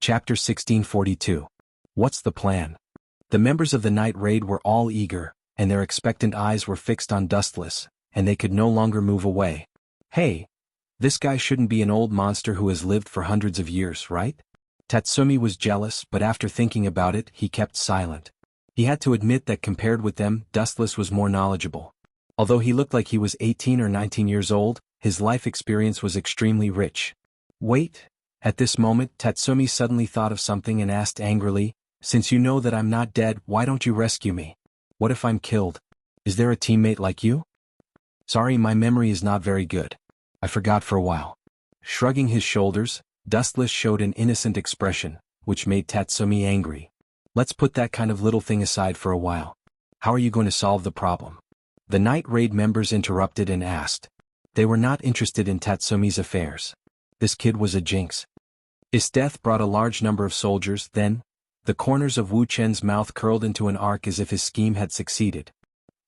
Chapter 1642. What's the plan? The members of the night raid were all eager, and their expectant eyes were fixed on Dustless, and they could no longer move away. Hey, this guy shouldn't be an old monster who has lived for hundreds of years, right? Tatsumi was jealous, but after thinking about it, he kept silent. He had to admit that compared with them, Dustless was more knowledgeable. Although he looked like he was 18 or 19 years old, his life experience was extremely rich. Wait. At this moment, Tatsumi suddenly thought of something and asked angrily, "Since you know that I'm not dead, why don't you rescue me? What if I'm killed? Is there a teammate like you?" "Sorry, my memory is not very good. I forgot for a while." Shrugging his shoulders, Dustless showed an innocent expression, which made Tatsumi angry. "Let's put that kind of little thing aside for a while. How are you going to solve the problem?" The night raid members interrupted and asked. They were not interested in Tatsumi's affairs. This kid was a jinx. His death brought a large number of soldiers. Then, the corners of Wu Chen's mouth curled into an arc as if his scheme had succeeded.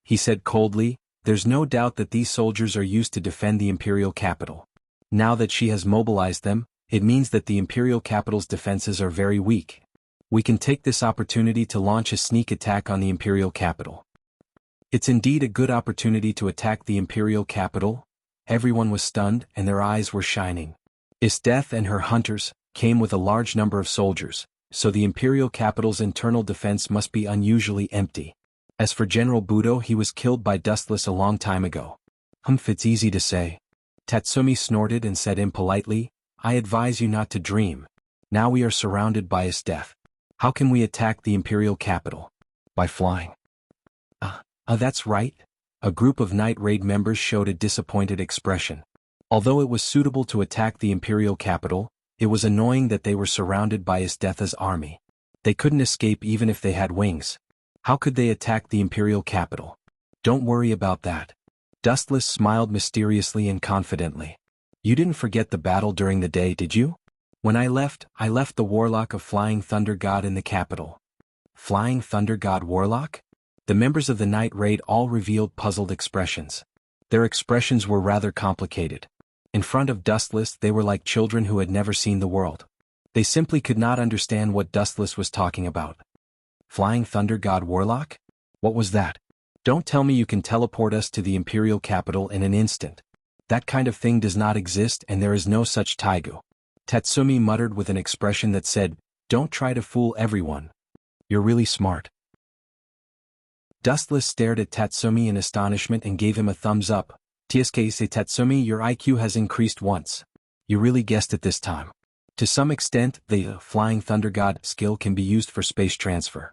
He said coldly, "There's no doubt that these soldiers are used to defend the imperial capital. Now that she has mobilized them, it means that the imperial capital's defenses are very weak. We can take this opportunity to launch a sneak attack on the imperial capital." It's indeed a good opportunity to attack the imperial capital. Everyone was stunned and their eyes were shining. Isdeth and her hunters came with a large number of soldiers, so the imperial capital's internal defense must be unusually empty. As for General Budo, he was killed by Dustless a long time ago. It's easy to say. Tatsumi snorted and said impolitely, "I advise you not to dream. Now we are surrounded by Isdeth. How can we attack the imperial capital? By flying." That's right. A group of night raid members showed a disappointed expression. Although it was suitable to attack the imperial capital, it was annoying that they were surrounded by Isdeth's army. They couldn't escape even if they had wings. How could they attack the imperial capital? "Don't worry about that." Dustless smiled mysteriously and confidently. "You didn't forget the battle during the day, did you? When I left the warlock of Flying Thunder God in the capital." Flying Thunder God warlock? The members of the night raid all revealed puzzled expressions. Their expressions were rather complicated. In front of Dustless, they were like children who had never seen the world. They simply could not understand what Dustless was talking about. Flying Thunder God warlock? What was that? Don't tell me you can teleport us to the imperial capital in an instant. That kind of thing does not exist, and there is no such taigu. Tatsumi muttered with an expression that said, "Don't try to fool everyone. You're really smart." Dustless stared at Tatsumi in astonishment and gave him a thumbs up. "Tsuke Tatsumi, your IQ has increased once. You really guessed it this time." To some extent, the Flying Thunder God skill can be used for space transfer.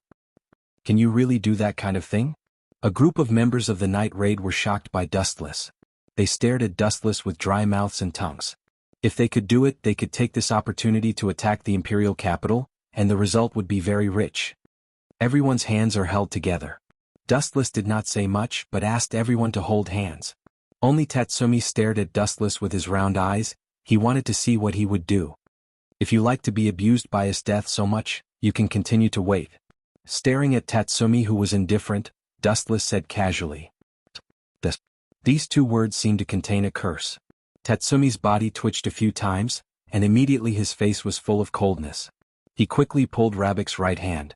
"Can you really do that kind of thing?" A group of members of the night raid were shocked by Dustless. They stared at Dustless with dry mouths and tongues. If they could do it, they could take this opportunity to attack the imperial capital, and the result would be very rich. Everyone's hands are held together. Dustless did not say much but asked everyone to hold hands. Only Tatsumi stared at Dustless with his round eyes. He wanted to see what he would do. "If you like to be abused by Isdeth so much, you can continue to wait." Staring at Tatsumi, who was indifferent, Dustless said casually. These two words seemed to contain a curse. Tatsumi's body twitched a few times, and immediately his face was full of coldness. He quickly pulled Rabik's right hand.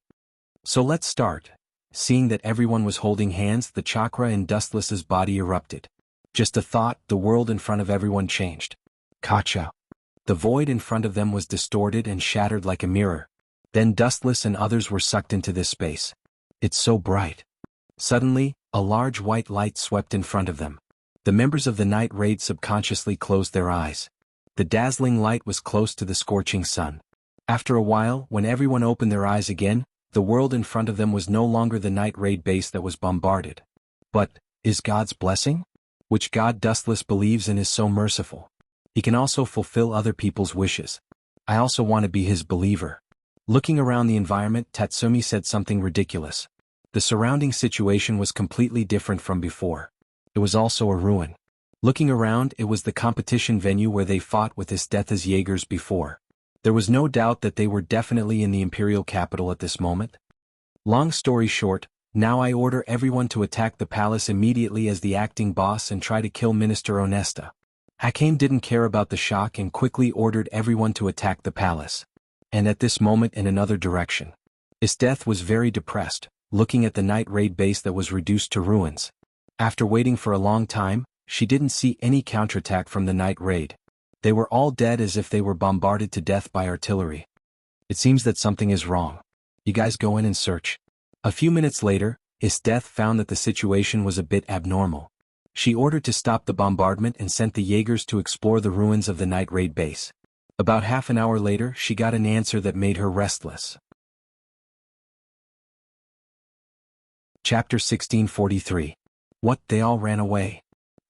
"So let's start." Seeing that everyone was holding hands, the chakra in Dustless's body erupted. Just a thought, the world in front of everyone changed. Kacha. The void in front of them was distorted and shattered like a mirror. Then Dustless and others were sucked into this space. "It's so bright." Suddenly, a large white light swept in front of them. The members of the night raid subconsciously closed their eyes. The dazzling light was close to the scorching sun. After a while, when everyone opened their eyes again, the world in front of them was no longer the night raid base that was bombarded. But, is God's blessing? Which God Dustless believes in is so merciful. He can also fulfill other people's wishes. I also want to be his believer. Looking around the environment, Tatsumi said something ridiculous. The surrounding situation was completely different from before. It was also a ruin. Looking around, it was the competition venue where they fought with Isdeth's Jaegers before. There was no doubt that they were definitely in the imperial capital at this moment. Long story short, now I order everyone to attack the palace immediately as the acting boss and try to kill Minister Onesta. Hakim didn't care about the shock and quickly ordered everyone to attack the palace. And at this moment in another direction. Isteth was very depressed, looking at the night raid base that was reduced to ruins. After waiting for a long time, she didn't see any counterattack from the night raid. They were all dead as if they were bombarded to death by artillery. It seems that something is wrong. You guys go in and search. A few minutes later, Isteth found that the situation was a bit abnormal. She ordered to stop the bombardment and sent the Jaegers to explore the ruins of the night raid base. About half an hour later, she got an answer that made her restless. Chapter 1643. What, they all ran away?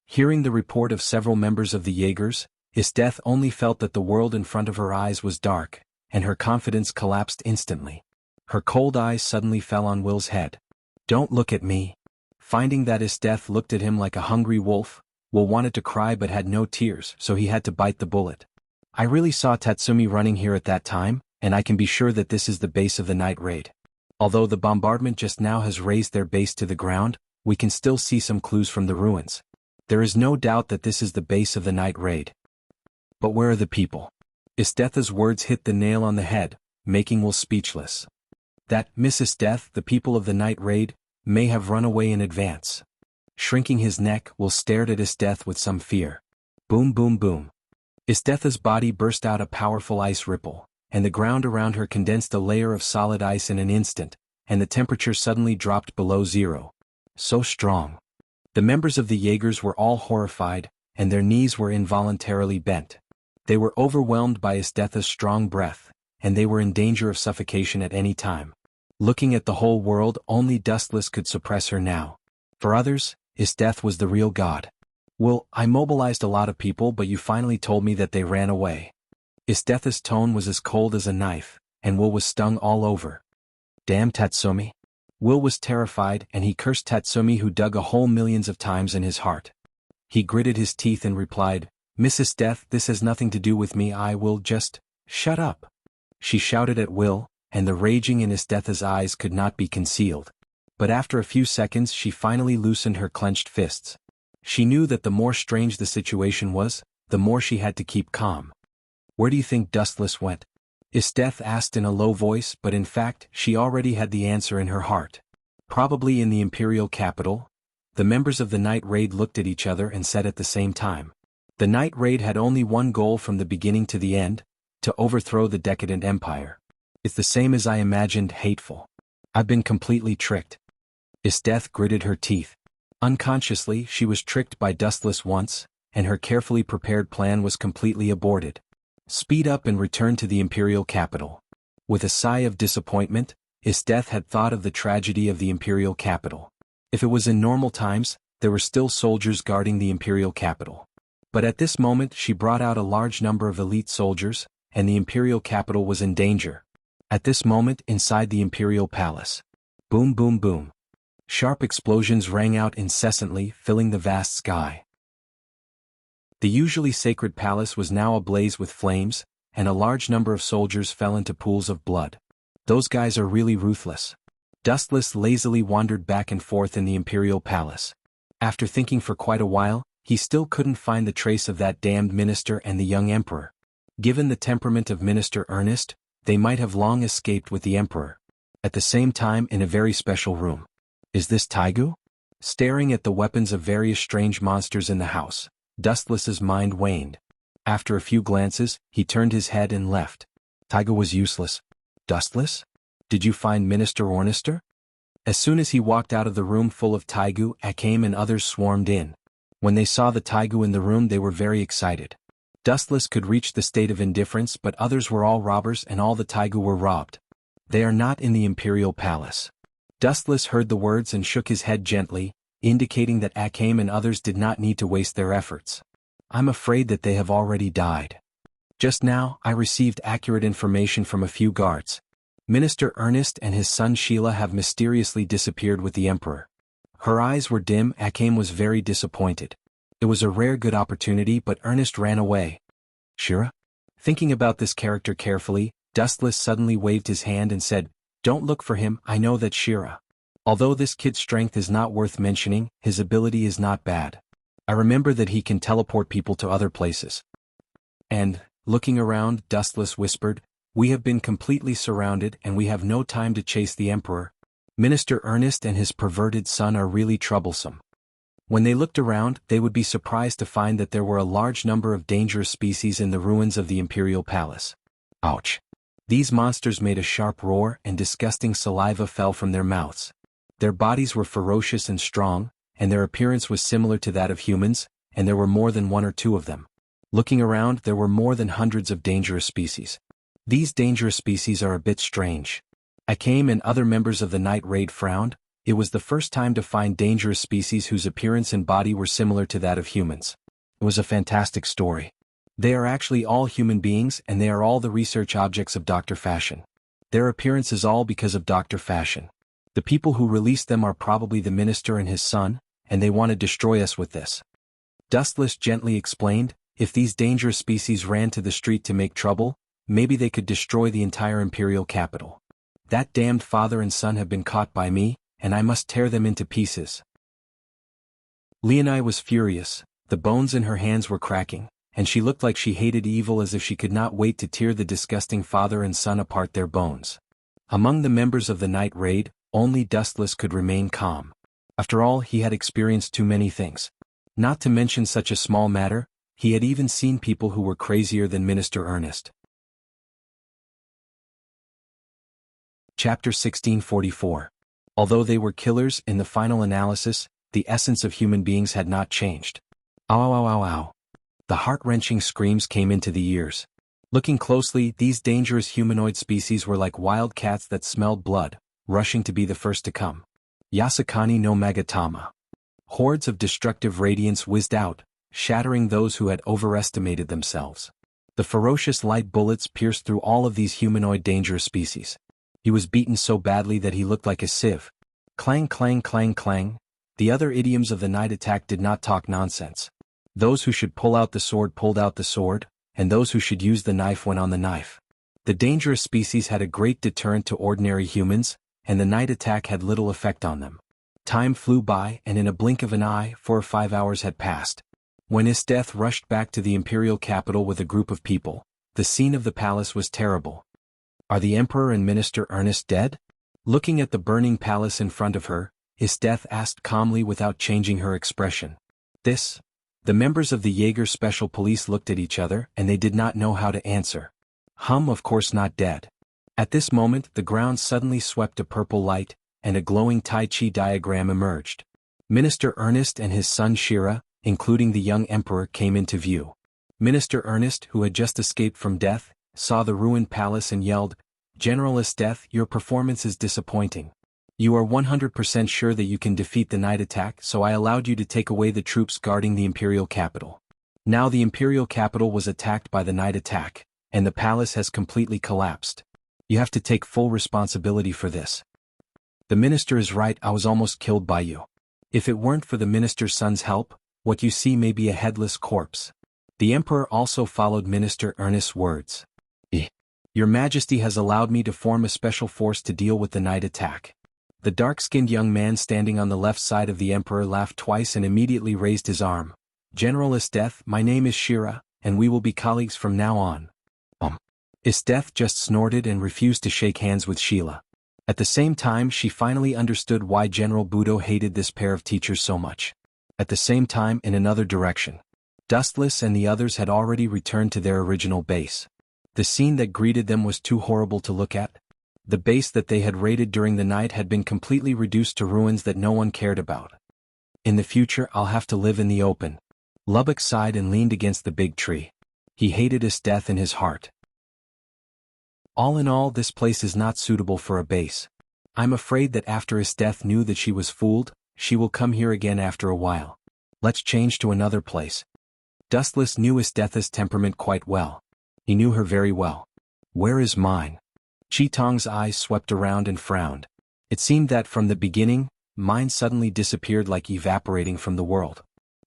Hearing the report of several members of the Jaegers, Isteth only felt that the world in front of her eyes was dark, and her confidence collapsed instantly. Her cold eyes suddenly fell on Will's head. Don't look at me. Finding that Isteth looked at him like a hungry wolf, Will wanted to cry but had no tears, so he had to bite the bullet. I really saw Tatsumi running here at that time, and I can be sure that this is the base of the night raid. Although the bombardment just now has razed their base to the ground, we can still see some clues from the ruins. There is no doubt that this is the base of the night raid. But where are the people? Isteth's words hit the nail on the head, making Will speechless. That, Miss Isteth, the people of the night raid, may have run away in advance. Shrinking his neck, Will stared at Isteth with some fear. Boom boom boom. Isteth's body burst out a powerful ice ripple, and the ground around her condensed a layer of solid ice in an instant, and the temperature suddenly dropped below zero. So strong. The members of the Jaegers were all horrified, and their knees were involuntarily bent. They were overwhelmed by Isteth's strong breath, and they were in danger of suffocation at any time. Looking at the whole world, only Dustless could suppress her now. For others, Isteth was the real god. Well, I mobilized a lot of people, but you finally told me that they ran away. Isteth's tone was as cold as a knife, and Will was stung all over. Damn Tatsumi. Will was terrified, and he cursed Tatsumi, who dug a hole millions of times in his heart. He gritted his teeth and replied, Miss Isteth, this has nothing to do with me. I will just shut up. She shouted at Will, and the raging in Isteth's eyes could not be concealed. But after a few seconds she finally loosened her clenched fists. She knew that the more strange the situation was, the more she had to keep calm. Where do you think Dustless went? Isteth asked in a low voice, but in fact she already had the answer in her heart. Probably in the imperial capital. The members of the night raid looked at each other and said at the same time. The night raid had only one goal from the beginning to the end, to overthrow the decadent empire. It's the same as I imagined, hateful. I've been completely tricked. Isteth gritted her teeth. Unconsciously, she was tricked by Dustless once, and her carefully prepared plan was completely aborted. Speed up and return to the imperial capital. With a sigh of disappointment, Isteth had thought of the tragedy of the imperial capital. If it was in normal times, there were still soldiers guarding the imperial capital. But at this moment she brought out a large number of elite soldiers, and the imperial capital was in danger. At this moment, inside the imperial palace. Boom boom boom. Sharp explosions rang out incessantly, filling the vast sky. The usually sacred palace was now ablaze with flames, and a large number of soldiers fell into pools of blood. Those guys are really ruthless. Dustless lazily wandered back and forth in the imperial palace. After thinking for quite a while, he still couldn't find the trace of that damned minister and the young emperor. Given the temperament of Minister Ernest, they might have long escaped with the emperor. At the same time, in a very special room. Is this Taigu? Staring at the weapons of various strange monsters in the house, Dustless's mind waned. After a few glances, he turned his head and left. Taigu was useless. Dustless? Did you find Minister Ornister? As soon as he walked out of the room full of Taigu, Akame and others swarmed in. When they saw the Taigu in the room, they were very excited. Dustless could reach the state of indifference, but others were all robbers and all the Taigu were robbed. They are not in the imperial palace. Dustless heard the words and shook his head gently, indicating that Akame and others did not need to waste their efforts. I'm afraid that they have already died. Just now, I received accurate information from a few guards. Minister Ernest and his son Sheila have mysteriously disappeared with the emperor. Her eyes were dim. Akame was very disappointed. It was a rare good opportunity, but Ernest ran away. Shira? Thinking about this character carefully, Dustless suddenly waved his hand and said, Don't look for him, I know that Shira. Although this kid's strength is not worth mentioning, his ability is not bad. I remember that he can teleport people to other places. And, looking around, Dustless whispered, We have been completely surrounded and we have no time to chase the Emperor. Minister Ernest and his perverted son are really troublesome. When they looked around, they would be surprised to find that there were a large number of dangerous species in the ruins of the imperial palace. Ouch! These monsters made a sharp roar and disgusting saliva fell from their mouths. Their bodies were ferocious and strong, and their appearance was similar to that of humans, and there were more than one or two of them. Looking around, there were more than hundreds of dangerous species. These dangerous species are a bit strange. I came and other members of the night raid frowned. It was the first time to find dangerous species whose appearance and body were similar to that of humans. It was a fantastic story. They are actually all human beings and they are all the research objects of Dr. Fashion. Their appearance is all because of Dr. Fashion. The people who released them are probably the minister and his son, and they want to destroy us with this. Dustless gently explained, if these dangerous species ran to the street to make trouble, maybe they could destroy the entire imperial capital. That damned father and son have been caught by me, and I must tear them into pieces. Leonie was furious, the bones in her hands were cracking, and she looked like she hated evil as if she could not wait to tear the disgusting father and son apart their bones. Among the members of the night raid, only Dustless could remain calm. After all, he had experienced too many things. Not to mention such a small matter, he had even seen people who were crazier than Minister Ernest. Chapter 1644. Although they were killers in the final analysis, the essence of human beings had not changed. Ow ow ow ow. The heart-wrenching screams came into the ears. Looking closely, these dangerous humanoid species were like wild cats that smelled blood, rushing to be the first to come. Yasukani no Magatama. Hordes of destructive radiance whizzed out, shattering those who had overestimated themselves. The ferocious light bullets pierced through all of these humanoid dangerous species. He was beaten so badly that he looked like a sieve. Clang clang clang clang. The other idioms of the night attack did not talk nonsense. Those who should pull out the sword pulled out the sword, and those who should use the knife went on the knife. The dangerous species had a great deterrent to ordinary humans, and the night attack had little effect on them. Time flew by and in a blink of an eye 4 or 5 hours had passed. When Isteth rushed back to the imperial capital with a group of people, the scene of the palace was terrible. Are the Emperor and Minister Ernest dead? Looking at the burning palace in front of her, Isteth asked calmly without changing her expression. This? The members of the Jaeger Special Police looked at each other and they did not know how to answer. Of course not dead. At this moment the ground suddenly swept a purple light, and a glowing Tai Chi diagram emerged. Minister Ernest and his son Shira, including the young emperor, came into view. Minister Ernest, who had just escaped from death, saw the ruined palace and yelled, General Isteth, your performance is disappointing. You are 100% sure that you can defeat the night attack, so I allowed you to take away the troops guarding the imperial capital. Now the imperial capital was attacked by the night attack, and the palace has completely collapsed. You have to take full responsibility for this. The minister is right, I was almost killed by you. If it weren't for the minister's son's help, what you see may be a headless corpse. The emperor also followed Minister Ernest's words. Your Majesty has allowed me to form a special force to deal with the night attack. The dark-skinned young man standing on the left side of the emperor laughed twice and immediately raised his arm. General Isteth, my name is Shira, and we will be colleagues from now on. Isteth just snorted and refused to shake hands with Sheila. At the same time she finally understood why General Budo hated this pair of teachers so much. At the same time, in another direction, Dustless and the others had already returned to their original base. The scene that greeted them was too horrible to look at. The base that they had raided during the night had been completely reduced to ruins that no one cared about. In the future I'll have to live in the open. Lubbock sighed and leaned against the big tree. He hated Isteth in his heart. All in all, this place is not suitable for a base. I'm afraid that after Isteth knew that she was fooled, she will come here again after a while. Let's change to another place. Dustless knew Isteth's temperament quite well. He knew her very well. Where is mine? Chitong's eyes swept around and frowned. It seemed that from the beginning, mine suddenly disappeared like evaporating from the world.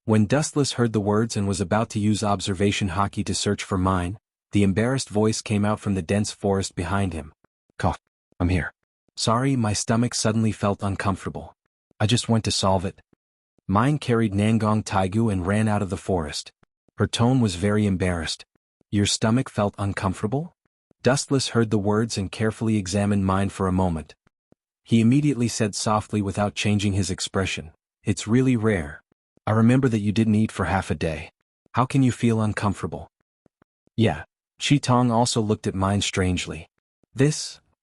When Dustless heard the words and was about to use observation hockey to search for mine, the embarrassed voice came out from the dense forest behind him. Cough. I'm here. Sorry, my stomach suddenly felt uncomfortable. I just went to solve it. Mine carried Nangong Taigu and ran out of the forest. Her tone was very embarrassed. Your stomach felt uncomfortable? Dustless heard the words and carefully examined mine for a moment. He immediately said softly without changing his expression, "It's really rare. I remember that you didn't eat for half a day. How can you feel uncomfortable?" "Yeah." Tong also looked at mine strangely.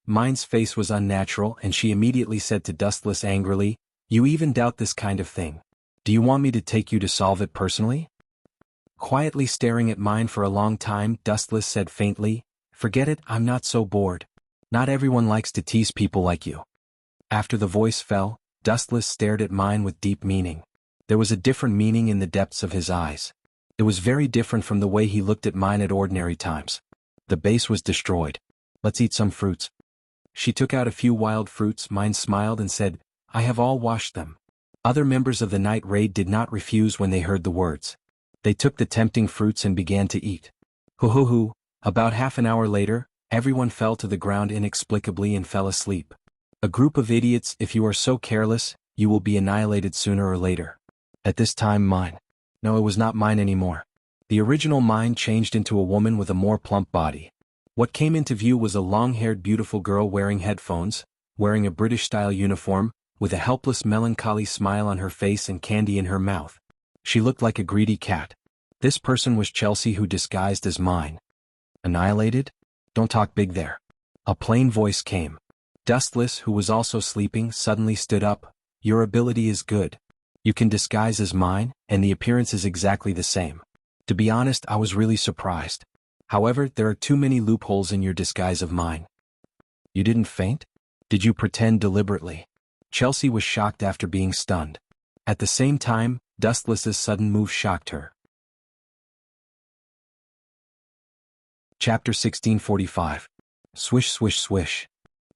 Mine's face was unnatural and she immediately said to Dustless angrily, "You even doubt this kind of thing. Do you want me to take you to solve it personally?" Quietly staring at mine for a long time, Dustless said faintly, "Forget it, I'm not so bored. Not everyone likes to tease people like you." After the voice fell, Dustless stared at mine with deep meaning. There was a different meaning in the depths of his eyes. It was very different from the way he looked at mine at ordinary times. The base was destroyed. "Let's eat some fruits." She took out a few wild fruits. Mine smiled and said, "I have all washed them." Other members of the night raid did not refuse when they heard the words. They took the tempting fruits and began to eat. Hoo. About half an hour later, everyone fell to the ground inexplicably and fell asleep. A group of idiots. If you are so careless, you will be annihilated sooner or later. At this time mine. No, it was not mine anymore. The original mine changed into a woman with a more plump body. What came into view was a long-haired beautiful girl wearing headphones, wearing a British-style uniform, with a helpless melancholy smile on her face and candy in her mouth. She looked like a greedy cat. This person was Chelsea, who disguised as mine. Annihilated? Don't talk big there. A plain voice came. Dustless, who was also sleeping, suddenly stood up. "Your ability is good. You can disguise as mine, and the appearance is exactly the same. To be honest, I was really surprised. However, there are too many loopholes in your disguise of mine." "You didn't faint? Did you pretend deliberately?" Chelsea was shocked after being stunned. At the same time, Dustless's sudden move shocked her. Chapter 1645. Swish swish swish.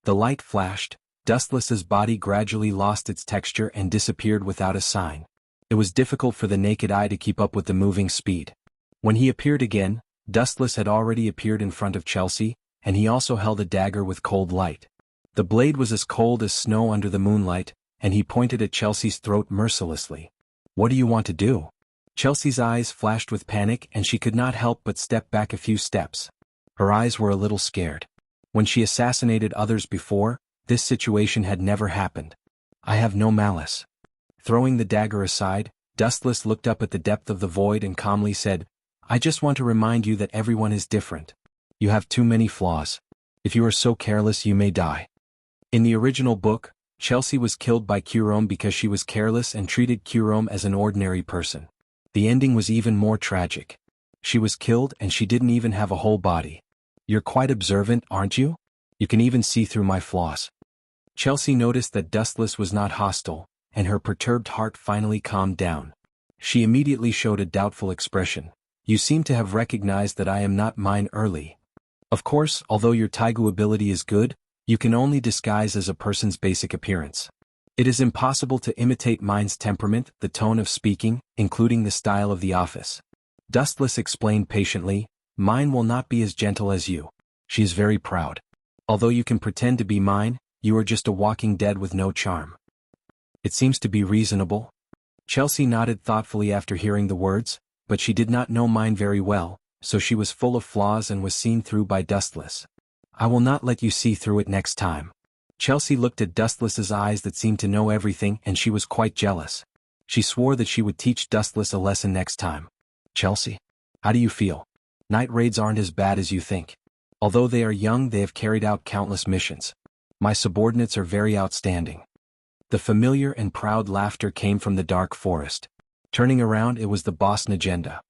The light flashed. Dustless's body gradually lost its texture and disappeared without a sign. It was difficult for the naked eye to keep up with the moving speed. When he appeared again, Dustless had already appeared in front of Chelsea, and he also held a dagger with cold light. The blade was as cold as snow under the moonlight, and he pointed at Chelsea's throat mercilessly. "What do you want to do?" Chelsea's eyes flashed with panic and she could not help but step back a few steps. Her eyes were a little scared. When she assassinated others before, this situation had never happened. "I have no malice." Throwing the dagger aside, Dustless looked up at the depth of the void and calmly said, "I just want to remind you that everyone is different. You have too many flaws. If you are so careless, you may die." In the original book, Chelsea was killed by Kurome because she was careless and treated Kurome as an ordinary person. The ending was even more tragic. She was killed and she didn't even have a whole body. "You're quite observant, aren't you? You can even see through my flaws." Chelsea noticed that Dustless was not hostile, and her perturbed heart finally calmed down. She immediately showed a doubtful expression. "You seem to have recognized that I am not mine early. Of course, although your Taigu ability is good, you can only disguise as a person's basic appearance. It is impossible to imitate mine's temperament, the tone of speaking, including the style of the office." Dustless explained patiently, "Mine will not be as gentle as you. She is very proud. Although you can pretend to be mine, you are just a walking dead with no charm." "It seems to be reasonable." Chelsea nodded thoughtfully after hearing the words, but she did not know mine very well, so she was full of flaws and was seen through by Dustless. "I will not let you see through it next time." Chelsea looked at Dustless's eyes that seemed to know everything, and she was quite jealous. She swore that she would teach Dustless a lesson next time. "Chelsea, how do you feel?" "Night raids aren't as bad as you think. Although they are young, they have carried out countless missions. My subordinates are very outstanding." The familiar and proud laughter came from the dark forest. Turning around, it was the boss Najenda.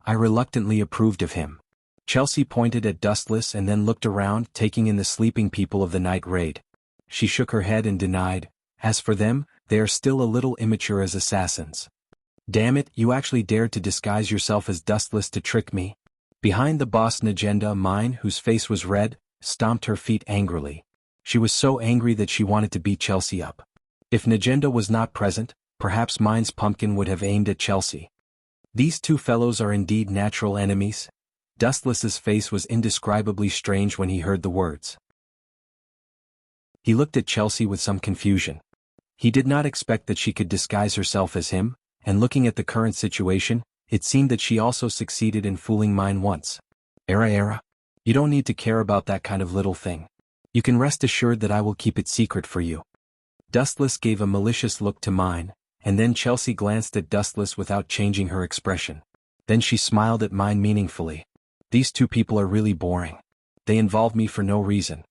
I reluctantly approved of him. Chelsea pointed at Dustless and then looked around, taking in the sleeping people of the night raid. She shook her head and denied, "As for them, they are still a little immature as assassins." "Damn it, you actually dared to disguise yourself as Dustless to trick me." Behind the boss Najenda, mine, whose face was red, stomped her feet angrily. She was so angry that she wanted to beat Chelsea up. If Najenda was not present, perhaps mine's pumpkin would have aimed at Chelsea. These two fellows are indeed natural enemies. Dustless's face was indescribably strange when he heard the words. He looked at Chelsea with some confusion. He did not expect that she could disguise herself as him, and looking at the current situation, it seemed that she also succeeded in fooling mine once. Era. You don't need to care about that kind of little thing. You can rest assured that I will keep it secret for you. Dustless gave a malicious look to Mine, and then Chelsea glanced at Dustless without changing her expression. Then she smiled at Mine meaningfully. These two people are really boring. They involve me for no reason.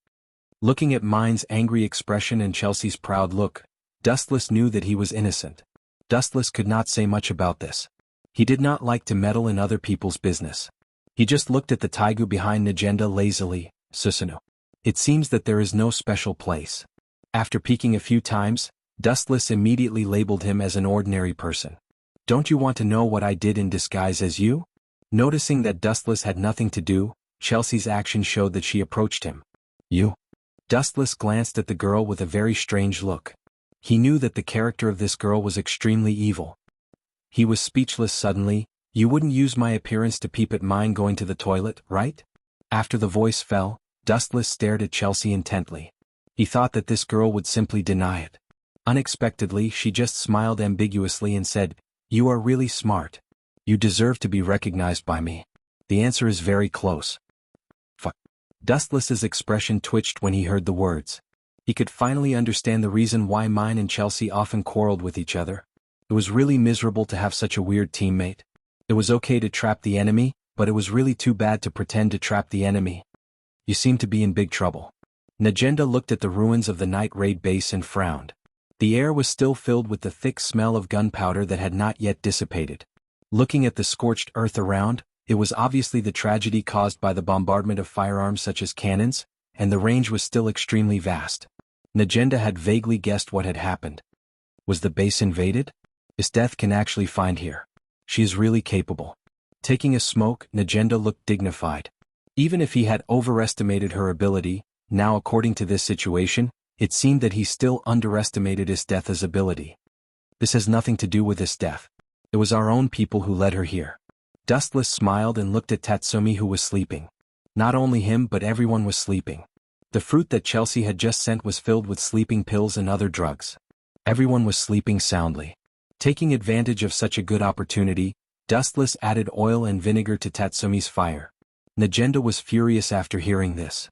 Looking at Mine's angry expression and Chelsea's proud look, Dustless knew that he was innocent. Dustless could not say much about this. He did not like to meddle in other people's business. He just looked at the Taigu behind Najenda lazily. Susanoo. It seems that there is no special place. After peeking a few times, Dustless immediately labeled him as an ordinary person. Don't you want to know what I did in disguise as you? Noticing that Dustless had nothing to do, Chelsea's action showed that she approached him. You? Dustless glanced at the girl with a very strange look. He knew that the character of this girl was extremely evil. He was speechless suddenly. You wouldn't use my appearance to peep at mine going to the toilet, right? After the voice fell, Dustless stared at Chelsea intently. He thought that this girl would simply deny it. Unexpectedly, she just smiled ambiguously and said, "You are really smart. You deserve to be recognized by me. The answer is very close." Fuck. Dustless's expression twitched when he heard the words. He could finally understand the reason why Mine and Chelsea often quarreled with each other. It was really miserable to have such a weird teammate. It was okay to trap the enemy, but it was really too bad to pretend to trap the enemy. You seem to be in big trouble. Najenda looked at the ruins of the night raid base and frowned. The air was still filled with the thick smell of gunpowder that had not yet dissipated. Looking at the scorched earth around, it was obviously the tragedy caused by the bombardment of firearms such as cannons, and the range was still extremely vast. Najenda had vaguely guessed what had happened. Was the base invaded? Death can actually find here. She is really capable. Taking a smoke, Najenda looked dignified. Even if he had overestimated her ability, now according to this situation, it seemed that he still underestimated Isdetha's ability. This has nothing to do with Isdeth. It was our own people who led her here. Dustless smiled and looked at Tatsumi, who was sleeping. Not only him but everyone was sleeping. The fruit that Chelsea had just sent was filled with sleeping pills and other drugs. Everyone was sleeping soundly. Taking advantage of such a good opportunity, Dustless added oil and vinegar to Tatsumi's fire. Najenda was furious after hearing this.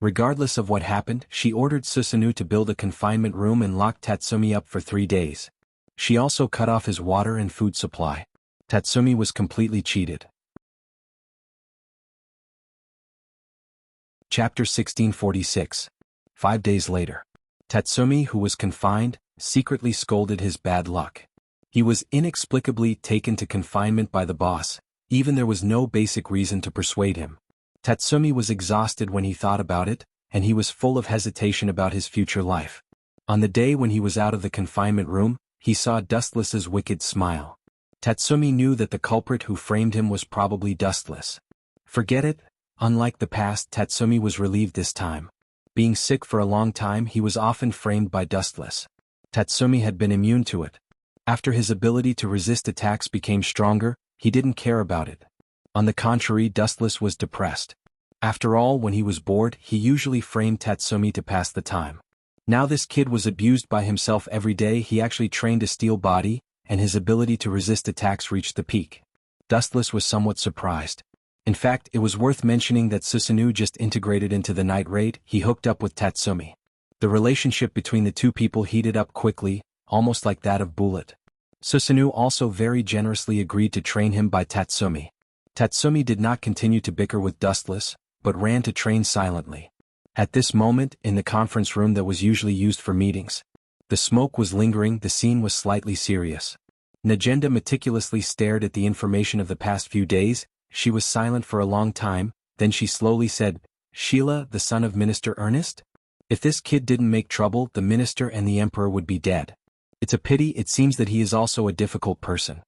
Regardless of what happened, she ordered Susanoo to build a confinement room and lock Tatsumi up for 3 days. She also cut off his water and food supply. Tatsumi was completely cheated. Chapter 1646. 5 days later. Tatsumi, who was confined, secretly scolded his bad luck. He was inexplicably taken to confinement by the boss, even there was no basic reason to persuade him. Tatsumi was exhausted when he thought about it, and he was full of hesitation about his future life. On the day when he was out of the confinement room, he saw Dustless's wicked smile. Tatsumi knew that the culprit who framed him was probably Dustless. Forget it, unlike the past, Tatsumi was relieved this time. Being sick for a long time, he was often framed by Dustless. Tatsumi had been immune to it. After his ability to resist attacks became stronger, he didn't care about it. On the contrary, Dustless was depressed. After all, when he was bored, he usually framed Tatsumi to pass the time. Now this kid was abused by himself every day. He actually trained a steel body, and his ability to resist attacks reached the peak. Dustless was somewhat surprised. In fact, it was worth mentioning that Susanoo just integrated into the night raid. He hooked up with Tatsumi. The relationship between the two people heated up quickly, almost like that of Bullet. Susanoo also very generously agreed to train him by Tatsumi. Tatsumi did not continue to bicker with Dustless, but ran to train silently. At this moment, in the conference room that was usually used for meetings, the smoke was lingering. The scene was slightly serious. Najenda meticulously stared at the information of the past few days. She was silent for a long time, then she slowly said, "Sheila, the son of Minister Ernest? If this kid didn't make trouble, the minister and the emperor would be dead. It's a pity. It seems that he is also a difficult person."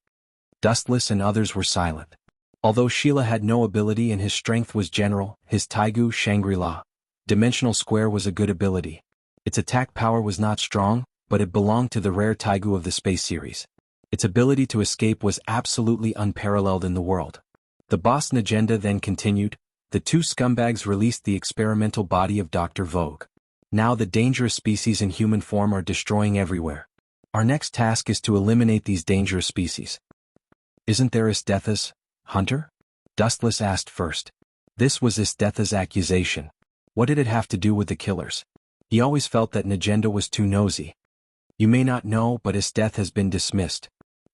Dustless and others were silent. Although Sheila had no ability and his strength was general, his Taigu Shangri-La Dimensional Square was a good ability. Its attack power was not strong, but it belonged to the rare Taigu of the Space series. Its ability to escape was absolutely unparalleled in the world. The boss Najenda then continued, "The two scumbags released the experimental body of Dr. Vogue. Now the dangerous species in human form are destroying everywhere. Our next task is to eliminate these dangerous species." "Isn't there Isdetha's hunter?" Dustless asked first. This was Isthetha's accusation. What did it have to do with the killers? He always felt that Najenda was too nosy. You may not know, but Isthetha has been dismissed.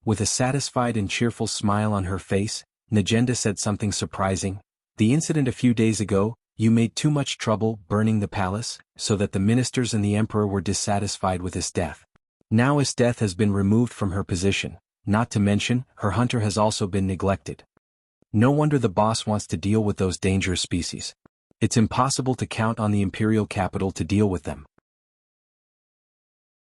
With a satisfied and cheerful smile on her face, Najenda said something surprising. The incident a few days ago, you made too much trouble burning the palace, so that the ministers and the emperor were dissatisfied with Isthetha. Now Isthetha has been removed from her position, not to mention, her hunter has also been neglected. No wonder the boss wants to deal with those dangerous species. It's impossible to count on the imperial capital to deal with them.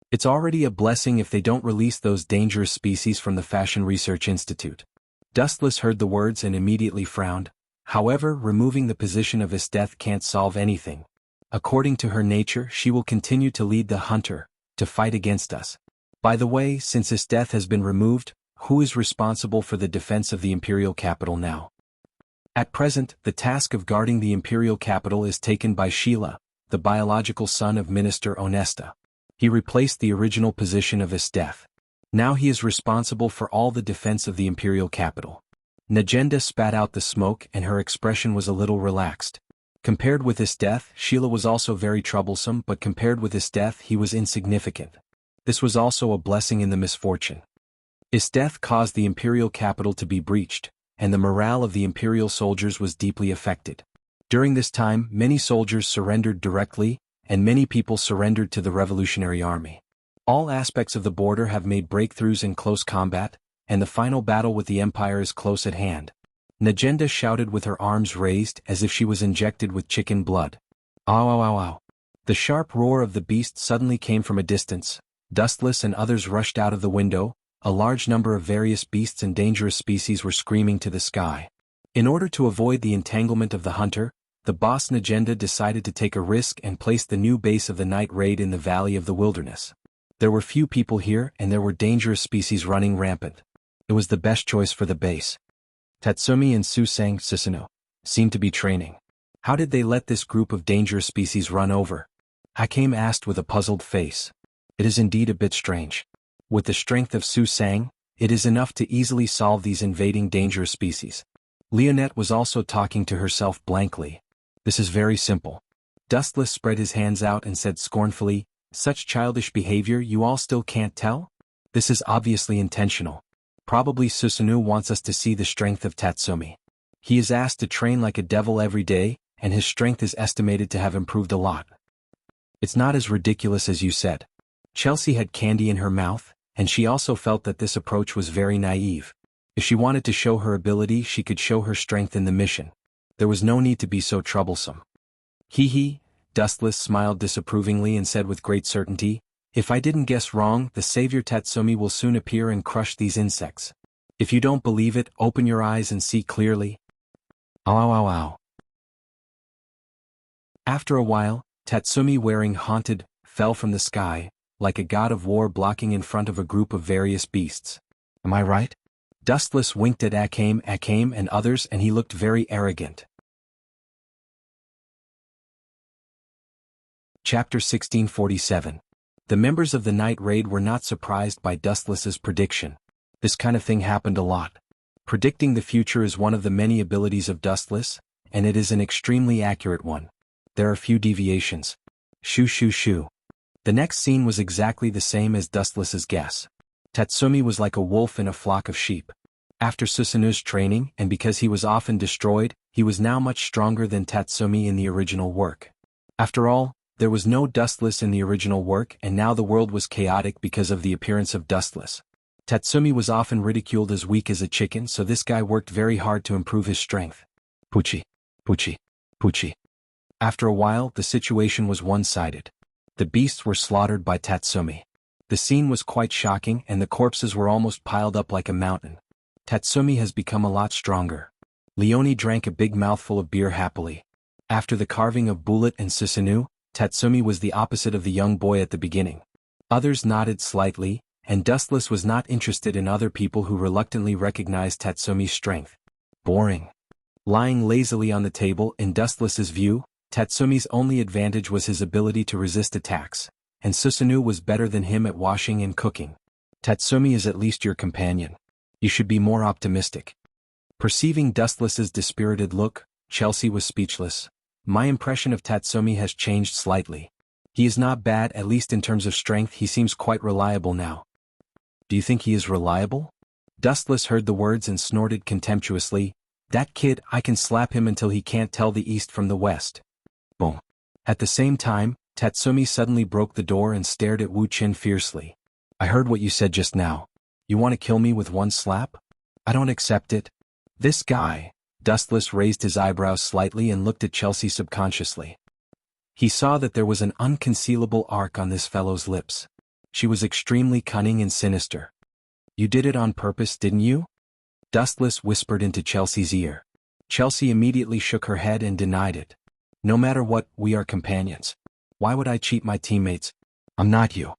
It's already a blessing if they don't release those dangerous species from the Fashion Research Institute. Dustless heard the words and immediately frowned. However, removing the position of Isthetha can't solve anything. According to her nature, she will continue to lead the hunter, to fight against us. By the way, since Isthetha has been removed, who is responsible for the defense of the imperial capital now? At present, the task of guarding the imperial capital is taken by Sheila, the biological son of Minister Onesta. He replaced the original position of Isthetha. Now he is responsible for all the defense of the imperial capital. Najenda spat out the smoke and her expression was a little relaxed. Compared with Isthetha, Sheila was also very troublesome, but compared with Isthetha he was insignificant. This was also a blessing in the misfortune. Isthetha caused the imperial capital to be breached, and the morale of the imperial soldiers was deeply affected. During this time, many soldiers surrendered directly, and many people surrendered to the revolutionary army. All aspects of the border have made breakthroughs in close combat, and the final battle with the empire is close at hand. Najenda shouted with her arms raised as if she was injected with chicken blood. Ow ow ow ow. The sharp roar of the beast suddenly came from a distance. Dustless and others rushed out of the window. A large number of various beasts and dangerous species were screaming to the sky. In order to avoid the entanglement of the hunter, the boss Najenda decided to take a risk and place the new base of the night raid in the Valley of the Wilderness. There were few people here and there were dangerous species running rampant. It was the best choice for the base. Tatsumi and Susanoo seemed to be training. How did they let this group of dangerous species run over? Hakim asked with a puzzled face. It is indeed a bit strange. With the strength of Susang, it is enough to easily solve these invading dangerous species. Leonette was also talking to herself blankly. This is very simple. Dustless spread his hands out and said scornfully, such childish behavior you all still can't tell? This is obviously intentional. Probably Susanoo wants us to see the strength of Tatsumi. He is asked to train like a devil every day, and his strength is estimated to have improved a lot. It's not as ridiculous as you said. Chelsea had candy in her mouth, and she also felt that this approach was very naive. If she wanted to show her ability, she could show her strength in the mission. There was no need to be so troublesome. Hee. Dustless smiled disapprovingly and said with great certainty, if I didn't guess wrong, the savior Tatsumi will soon appear and crush these insects. If you don't believe it, open your eyes and see clearly. Ow ow ow ow. After a while, Tatsumi wearing haunted, fell from the sky, like a god of war blocking in front of a group of various beasts. Am I right? Dustless winked at Hakim and others and he looked very arrogant. Chapter 1647. The members of the night raid were not surprised by Dustless's prediction. This kind of thing happened a lot. Predicting the future is one of the many abilities of Dustless, and it is an extremely accurate one. There are few deviations. Shoo. The next scene was exactly the same as Dustless's guess. Tatsumi was like a wolf in a flock of sheep. After Susanoo's training, and because he was often destroyed, he was now much stronger than Tatsumi in the original work. After all, there was no Dustless in the original work and now the world was chaotic because of the appearance of Dustless. Tatsumi was often ridiculed as weak as a chicken, so this guy worked very hard to improve his strength. Puchi. After a while, the situation was one-sided. The beasts were slaughtered by Tatsumi. The scene was quite shocking and the corpses were almost piled up like a mountain. Tatsumi has become a lot stronger. Leonie drank a big mouthful of beer happily. After the carving of Bullet and Susanoo, Tatsumi was the opposite of the young boy at the beginning. Others nodded slightly, and Dustless was not interested in other people who reluctantly recognized Tatsumi's strength. Boring. Lying lazily on the table, in Dustless's view, Tatsumi's only advantage was his ability to resist attacks, and Susanoo was better than him at washing and cooking. Tatsumi is at least your companion. You should be more optimistic. Perceiving Dustless's dispirited look, Chelsea was speechless. My impression of Tatsumi has changed slightly. He is not bad, at least in terms of strength. He seems quite reliable now. Do you think he is reliable? Dustless heard the words and snorted contemptuously. That kid, I can slap him until he can't tell the east from the west. Boom. At the same time, Tatsumi suddenly broke the door and stared at Wu Qin fiercely. I heard what you said just now. You want to kill me with one slap? I don't accept it. This guy. Dustless raised his eyebrows slightly and looked at Chelsea subconsciously. He saw that there was an unconcealable arc on this fellow's lips. She was extremely cunning and sinister. You did it on purpose, didn't you? Dustless whispered into Chelsea's ear. Chelsea immediately shook her head and denied it. No matter what, we are companions. Why would I cheat my teammates? I'm not you.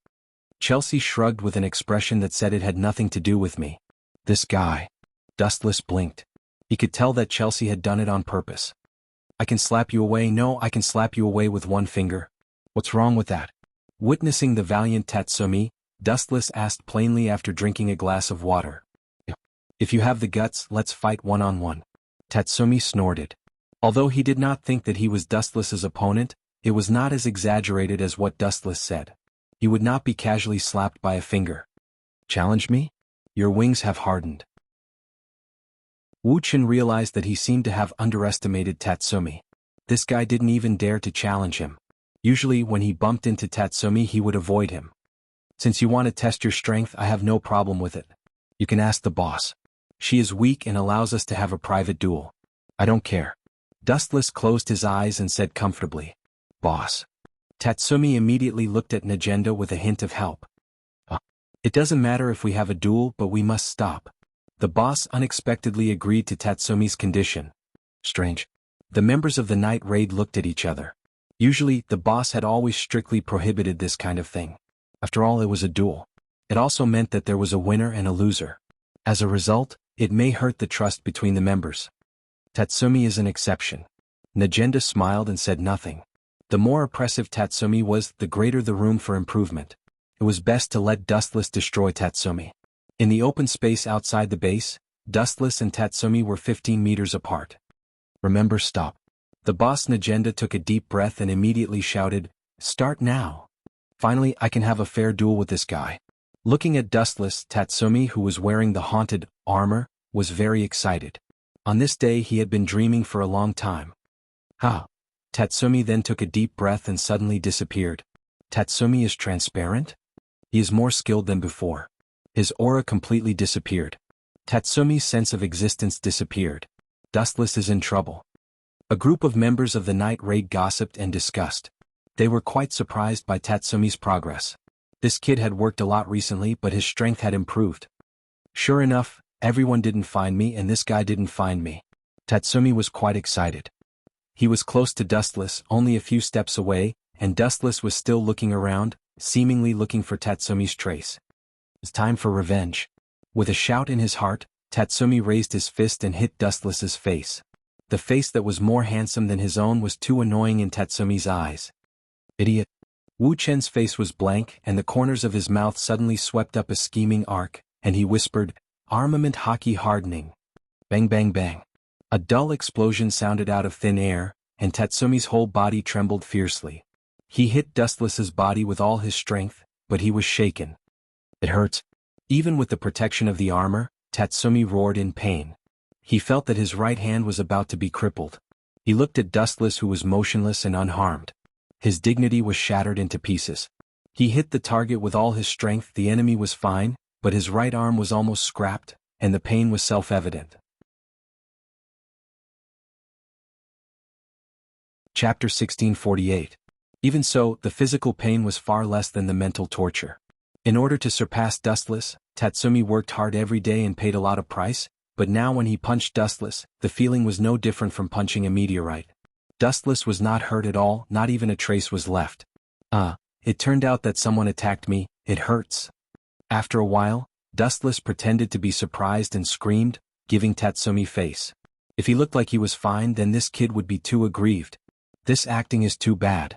Chelsea shrugged with an expression that said it had nothing to do with me. This guy. Dustless blinked. He could tell that Chelsea had done it on purpose. I can slap you away. No, I can slap you away with one finger. What's wrong with that? Witnessing the valiant Tatsumi, Dustless asked plainly after drinking a glass of water. If you have the guts, let's fight one-on-one. Tatsumi snorted. Although he did not think that he was Dustless's opponent, it was not as exaggerated as what Dustless said. He would not be casually slapped by a finger. Challenge me? Your wings have hardened. Wu Qin realized that he seemed to have underestimated Tatsumi. This guy didn't even dare to challenge him. Usually when he bumped into Tatsumi he would avoid him. Since you want to test your strength, I have no problem with it. You can ask the boss. She is weak and allows us to have a private duel. I don't care. Dustless closed his eyes and said comfortably. Boss. Tatsumi immediately looked at Najenda with a hint of help. It doesn't matter if we have a duel, but we must stop. The boss unexpectedly agreed to Tatsumi's condition. Strange. The members of the night raid looked at each other. Usually, the boss had always strictly prohibited this kind of thing. After all, it was a duel. It also meant that there was a winner and a loser. As a result, it may hurt the trust between the members. Tatsumi is an exception. Najenda smiled and said nothing. The more oppressive Tatsumi was, the greater the room for improvement. It was best to let Dustless destroy Tatsumi. In the open space outside the base, Dustless and Tatsumi were 15 meters apart. Remember, stop. The boss Najenda took a deep breath and immediately shouted, Start now. Finally, I can have a fair duel with this guy. Looking at Dustless, Tatsumi, who was wearing the haunted armor, was very excited. On this day he had been dreaming for a long time. Ha! Tatsumi then took a deep breath and suddenly disappeared. Tatsumi is transparent? He is more skilled than before. His aura completely disappeared. Tatsumi's sense of existence disappeared. Dustless is in trouble. A group of members of the night raid gossiped and discussed. They were quite surprised by Tatsumi's progress. This kid had worked a lot recently, but his strength had improved. Sure enough, everyone didn't find me and this guy didn't find me. Tatsumi was quite excited. He was close to Dustless, only a few steps away, and Dustless was still looking around, seemingly looking for Tatsumi's trace. It's time for revenge. With a shout in his heart, Tatsumi raised his fist and hit Dustless's face. The face that was more handsome than his own was too annoying in Tatsumi's eyes. Idiot. Wu Chen's face was blank and the corners of his mouth suddenly swept up a scheming arc, and he whispered, Armament hockey hardening. Bang bang bang. A dull explosion sounded out of thin air, and Tatsumi's whole body trembled fiercely. He hit Dustless's body with all his strength, but he was shaken. It hurts. Even with the protection of the armor, Tatsumi roared in pain. He felt that his right hand was about to be crippled. He looked at Dustless, who was motionless and unharmed. His dignity was shattered into pieces. He hit the target with all his strength. The enemy was fine, but his right arm was almost scrapped, and the pain was self-evident. Chapter 1648. Even so, the physical pain was far less than the mental torture. In order to surpass Dustless, Tatsumi worked hard every day and paid a lot of price, but now when he punched Dustless, the feeling was no different from punching a meteorite. Dustless was not hurt at all, not even a trace was left. It turned out that someone attacked me, it hurts. After a while, Dustless pretended to be surprised and screamed, giving Tatsumi face. If he looked like he was fine, then this kid would be too aggrieved. This acting is too bad.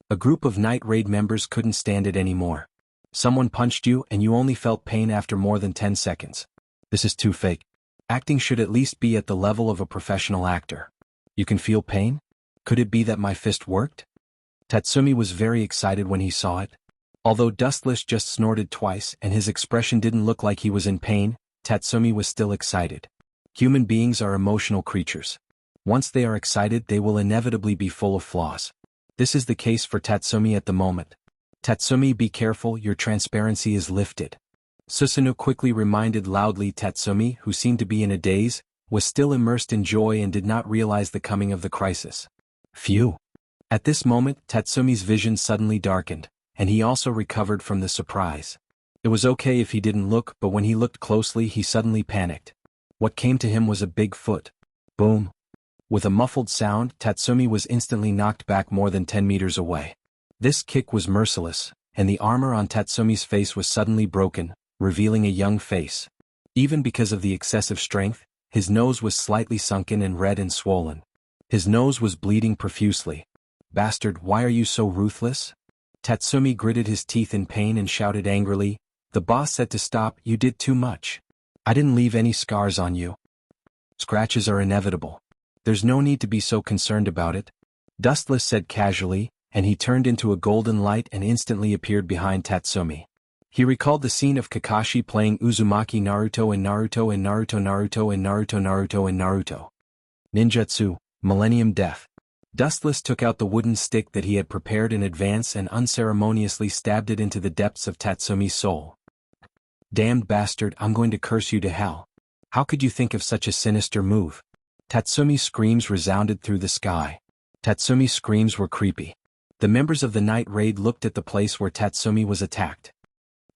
A group of night raid members couldn't stand it anymore. Someone punched you and you only felt pain after more than 10 seconds. This is too fake. Acting should at least be at the level of a professional actor. You can feel pain? Could it be that my fist worked? Tatsumi was very excited when he saw it. Although Dustless just snorted twice and his expression didn't look like he was in pain, Tatsumi was still excited. Human beings are emotional creatures. Once they are excited, they will inevitably be full of flaws. This is the case for Tatsumi at the moment. Tatsumi, be careful, your transparency is lifted. Susanoo quickly reminded loudly. Tatsumi, who seemed to be in a daze, was still immersed in joy and did not realize the coming of the crisis. Phew. At this moment, Tatsumi's vision suddenly darkened, and he also recovered from the surprise. It was okay if he didn't look, but when he looked closely he suddenly panicked. What came to him was a big foot. Boom. With a muffled sound, Tatsumi was instantly knocked back more than 10 meters away. This kick was merciless, and the armor on Tatsumi's face was suddenly broken, revealing a young face. Even because of the excessive strength, his nose was slightly sunken and red and swollen. His nose was bleeding profusely. Bastard, why are you so ruthless? Tatsumi gritted his teeth in pain and shouted angrily. The boss said to stop, you did too much. I didn't leave any scars on you. Scratches are inevitable. There's no need to be so concerned about it. Dustless said casually, and he turned into a golden light and instantly appeared behind Tatsumi. He recalled the scene of Kakashi playing Uzumaki Naruto in Naruto and Naruto and Naruto. Ninjutsu, Millennium Death. Dustless took out the wooden stick that he had prepared in advance and unceremoniously stabbed it into the depths of Tatsumi's soul. Damned bastard, I'm going to curse you to hell. How could you think of such a sinister move? Tatsumi's screams resounded through the sky. Tatsumi's screams were creepy. The members of the night raid looked at the place where Tatsumi was attacked.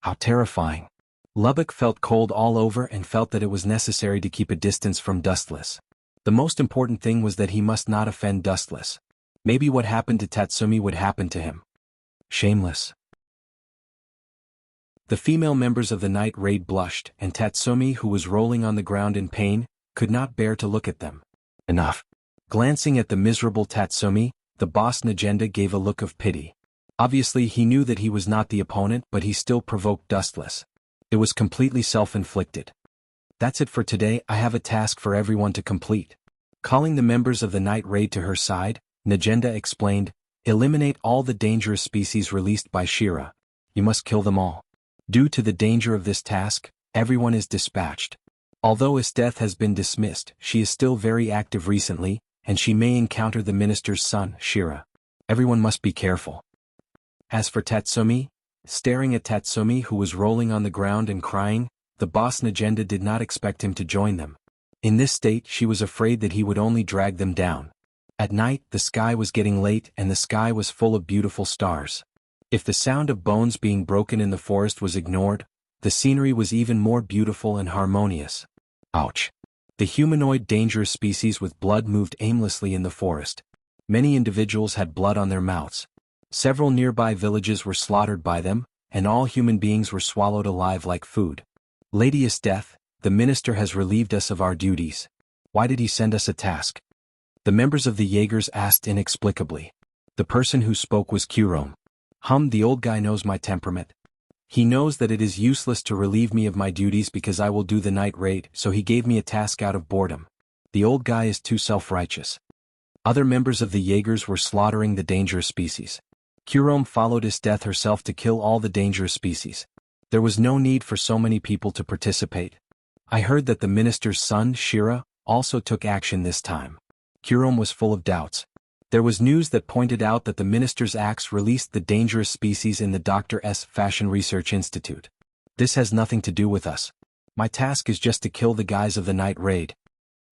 How terrifying. Lubbock felt cold all over and felt that it was necessary to keep a distance from Dustless. The most important thing was that he must not offend Dustless. Maybe what happened to Tatsumi would happen to him. Shameless. The female members of the night raid blushed, and Tatsumi, who was rolling on the ground in pain, could not bear to look at them. Enough. Glancing at the miserable Tatsumi, the boss Najenda gave a look of pity. Obviously he knew that he was not the opponent, but he still provoked Dustless. It was completely self-inflicted. That's it for today. I have a task for everyone to complete. Calling the members of the night raid to her side, Najenda explained, eliminate all the dangerous species released by Shira. You must kill them all. Due to the danger of this task, everyone is dispatched. Although Esteth has been dismissed, she is still very active recently, and she may encounter the minister's son, Shira. Everyone must be careful. As for Tatsumi, staring at Tatsumi who was rolling on the ground and crying, the boss Najenda did not expect him to join them. In this state she was afraid that he would only drag them down. At night the sky was getting late and the sky was full of beautiful stars. If the sound of bones being broken in the forest was ignored, the scenery was even more beautiful and harmonious. Ouch. The humanoid dangerous species with blood moved aimlessly in the forest. Many individuals had blood on their mouths. Several nearby villages were slaughtered by them, and all human beings were swallowed alive like food. Lady Esteth, the minister has relieved us of our duties. Why did he send us a task? The members of the Jaegers asked inexplicably. The person who spoke was Kurome. The old guy knows my temperament. He knows that it is useless to relieve me of my duties because I will do the night raid, so he gave me a task out of boredom. The old guy is too self-righteous. Other members of the Jaegers were slaughtering the dangerous species. Kurome followed Esteth herself to kill all the dangerous species. There was no need for so many people to participate. I heard that the minister's son, Shira, also took action this time. Kurome was full of doubts. There was news that pointed out that the minister's axe released the dangerous species in the Dr. S. Fashion Research Institute. This has nothing to do with us. My task is just to kill the guys of the night raid.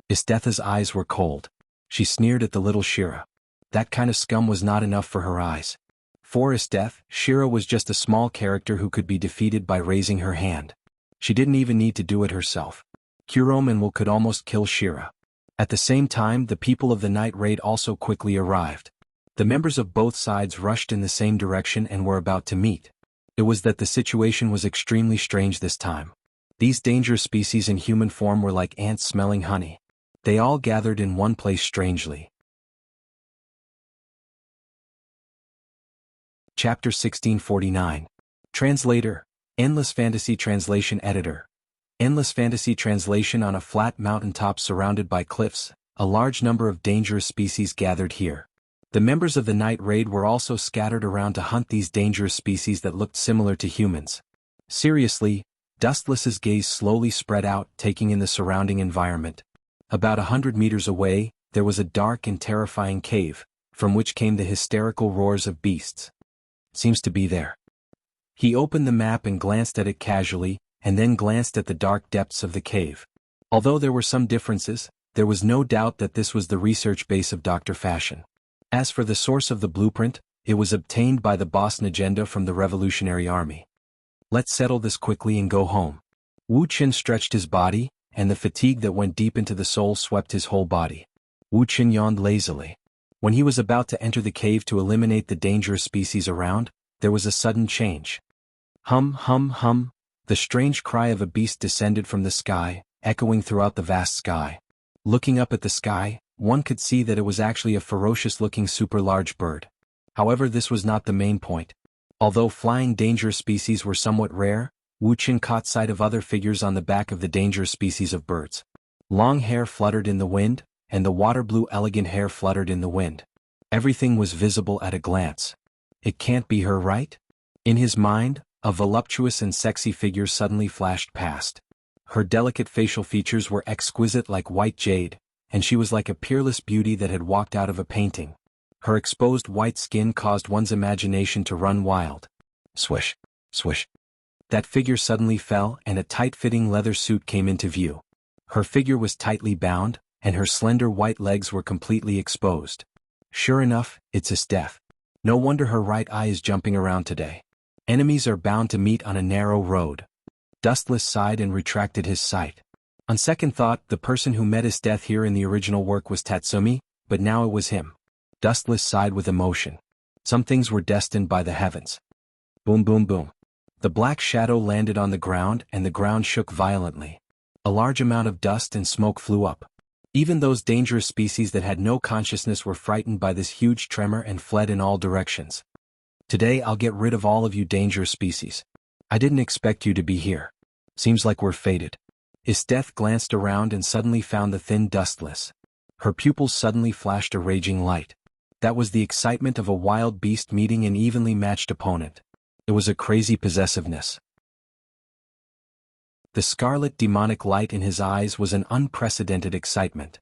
Estetha's eyes were cold. She sneered at the little Shira. That kind of scum was not enough for her eyes. For Esteth, Shira was just a small character who could be defeated by raising her hand. She didn't even need to do it herself. Kurome and Will could almost kill Shira. At the same time, the people of the night raid also quickly arrived. The members of both sides rushed in the same direction and were about to meet. It was that the situation was extremely strange this time. These dangerous species in human form were like ants smelling honey. They all gathered in one place strangely. Chapter 1649. Translator, Endless Fantasy Translation Editor. Endless Fantasy Translation. On a flat mountaintop surrounded by cliffs, a large number of dangerous species gathered here. The members of the night raid were also scattered around to hunt these dangerous species that looked similar to humans. Seriously, Dustless's gaze slowly spread out, taking in the surrounding environment. About 100 meters away, there was a dark and terrifying cave, from which came the hysterical roars of beasts. Seems to be there. He opened the map and glanced at it casually, and then glanced at the dark depths of the cave. Although there were some differences, there was no doubt that this was the research base of Dr. Fashion. As for the source of the blueprint, it was obtained by the boss Najenda from the Revolutionary Army. Let's settle this quickly and go home. Wu Qin stretched his body, and the fatigue that went deep into the soul swept his whole body. Wu Qin yawned lazily. When he was about to enter the cave to eliminate the dangerous species around, there was a sudden change. Hum, hum, hum, the strange cry of a beast descended from the sky, echoing throughout the vast sky. Looking up at the sky, one could see that it was actually a ferocious-looking super-large bird. However, this was not the main point. Although flying dangerous species were somewhat rare, Wu Qin caught sight of other figures on the back of the dangerous species of birds. Long hair fluttered in the wind, and the water-blue elegant hair fluttered in the wind. Everything was visible at a glance. It can't be her, right? In his mind, a voluptuous and sexy figure suddenly flashed past. Her delicate facial features were exquisite like white jade, and she was like a peerless beauty that had walked out of a painting. Her exposed white skin caused one's imagination to run wild. Swish, swish. That figure suddenly fell, and a tight-fitting leather suit came into view. Her figure was tightly bound, and her slender white legs were completely exposed. Sure enough, it's Esteth. No wonder her right eye is jumping around today. Enemies are bound to meet on a narrow road. Dustless sighed and retracted his sight. On second thought, the person who met Esteth here in the original work was Tatsumi, but now it was him. Dustless sighed with emotion. Some things were destined by the heavens. Boom, boom, boom. The black shadow landed on the ground, and the ground shook violently. A large amount of dust and smoke flew up. Even those dangerous species that had no consciousness were frightened by this huge tremor and fled in all directions. Today I'll get rid of all of you dangerous species. I didn't expect you to be here. Seems like we're fated. Esteth glanced around and suddenly found the thin Dustless. Her pupils suddenly flashed a raging light. That was the excitement of a wild beast meeting an evenly matched opponent. It was a crazy possessiveness. The scarlet demonic light in his eyes was an unprecedented excitement.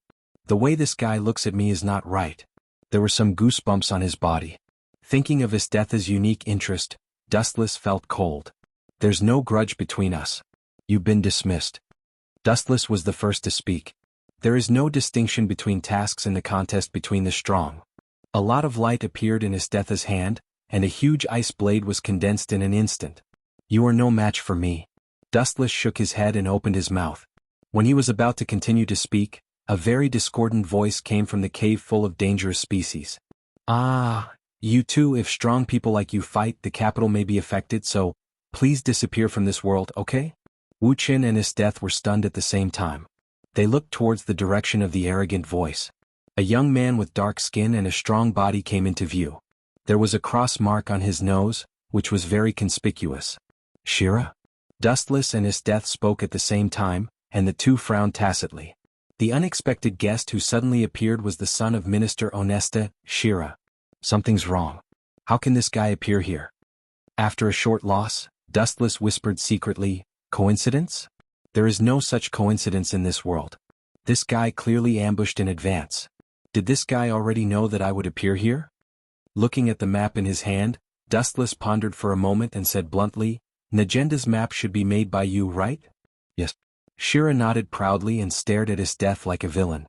The way this guy looks at me is not right. There were some goosebumps on his body. Thinking of Esteth's unique interest, Dustless felt cold. There's no grudge between us. You've been dismissed. Dustless was the first to speak. There is no distinction between tasks in the contest between the strong. A lot of light appeared in Esteth's hand, and a huge ice blade was condensed in an instant. You are no match for me. Dustless shook his head and opened his mouth. When he was about to continue to speak, a very discordant voice came from the cave full of dangerous species. Ah, you two, if strong people like you fight, the capital may be affected, so please disappear from this world, okay? Wu Qin and Esteth were stunned at the same time. They looked towards the direction of the arrogant voice. A young man with dark skin and a strong body came into view. There was a cross mark on his nose, which was very conspicuous. Shira? Dustless and Esteth spoke at the same time, and the two frowned tacitly. The unexpected guest who suddenly appeared was the son of Minister Onesta, Shira. Something's wrong. How can this guy appear here? After a short loss, Dustless whispered secretly, coincidence? There is no such coincidence in this world. This guy clearly ambushed in advance. Did this guy already know that I would appear here? Looking at the map in his hand, Dustless pondered for a moment and said bluntly, Najenda's map should be made by you, right? Yes. Shira nodded proudly and stared at Esteth like a villain.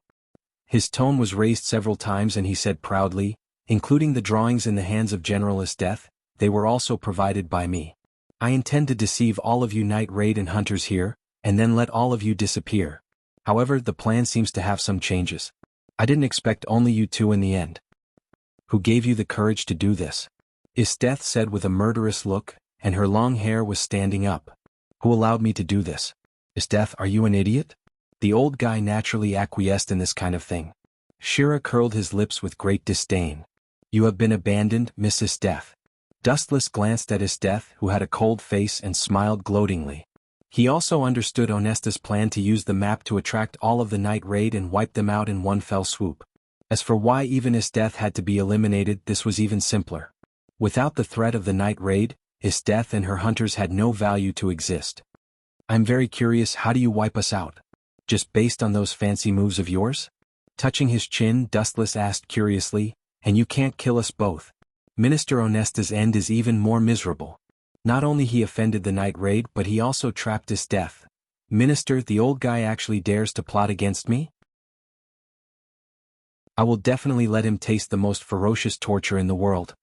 His tone was raised several times and he said proudly, including the drawings in the hands of General Esteth, they were also provided by me. I intend to deceive all of you night raid and hunters here, and then let all of you disappear. However, the plan seems to have some changes. I didn't expect only you two in the end. Who gave you the courage to do this? Esteth said with a murderous look, and her long hair was standing up. Who allowed me to do this? Esteth, are you an idiot? The old guy naturally acquiesced in this kind of thing. Shira curled his lips with great disdain. You have been abandoned, Miss Esteth. Dustless glanced at Esteth, who had a cold face and smiled gloatingly. He also understood Onesta's plan to use the map to attract all of the night raid and wipe them out in one fell swoop. As for why even Isteth had to be eliminated, this was even simpler. Without the threat of the night raid, Isteth and her hunters had no value to exist. I'm very curious, how do you wipe us out? Just based on those fancy moves of yours? Touching his chin, Dustless asked curiously, and you can't kill us both. Minister Onesta's end is even more miserable. Not only he offended the night raid, but he also trapped Isteth. Minister, the old guy actually dares to plot against me? I will definitely let him taste the most ferocious torture in the world.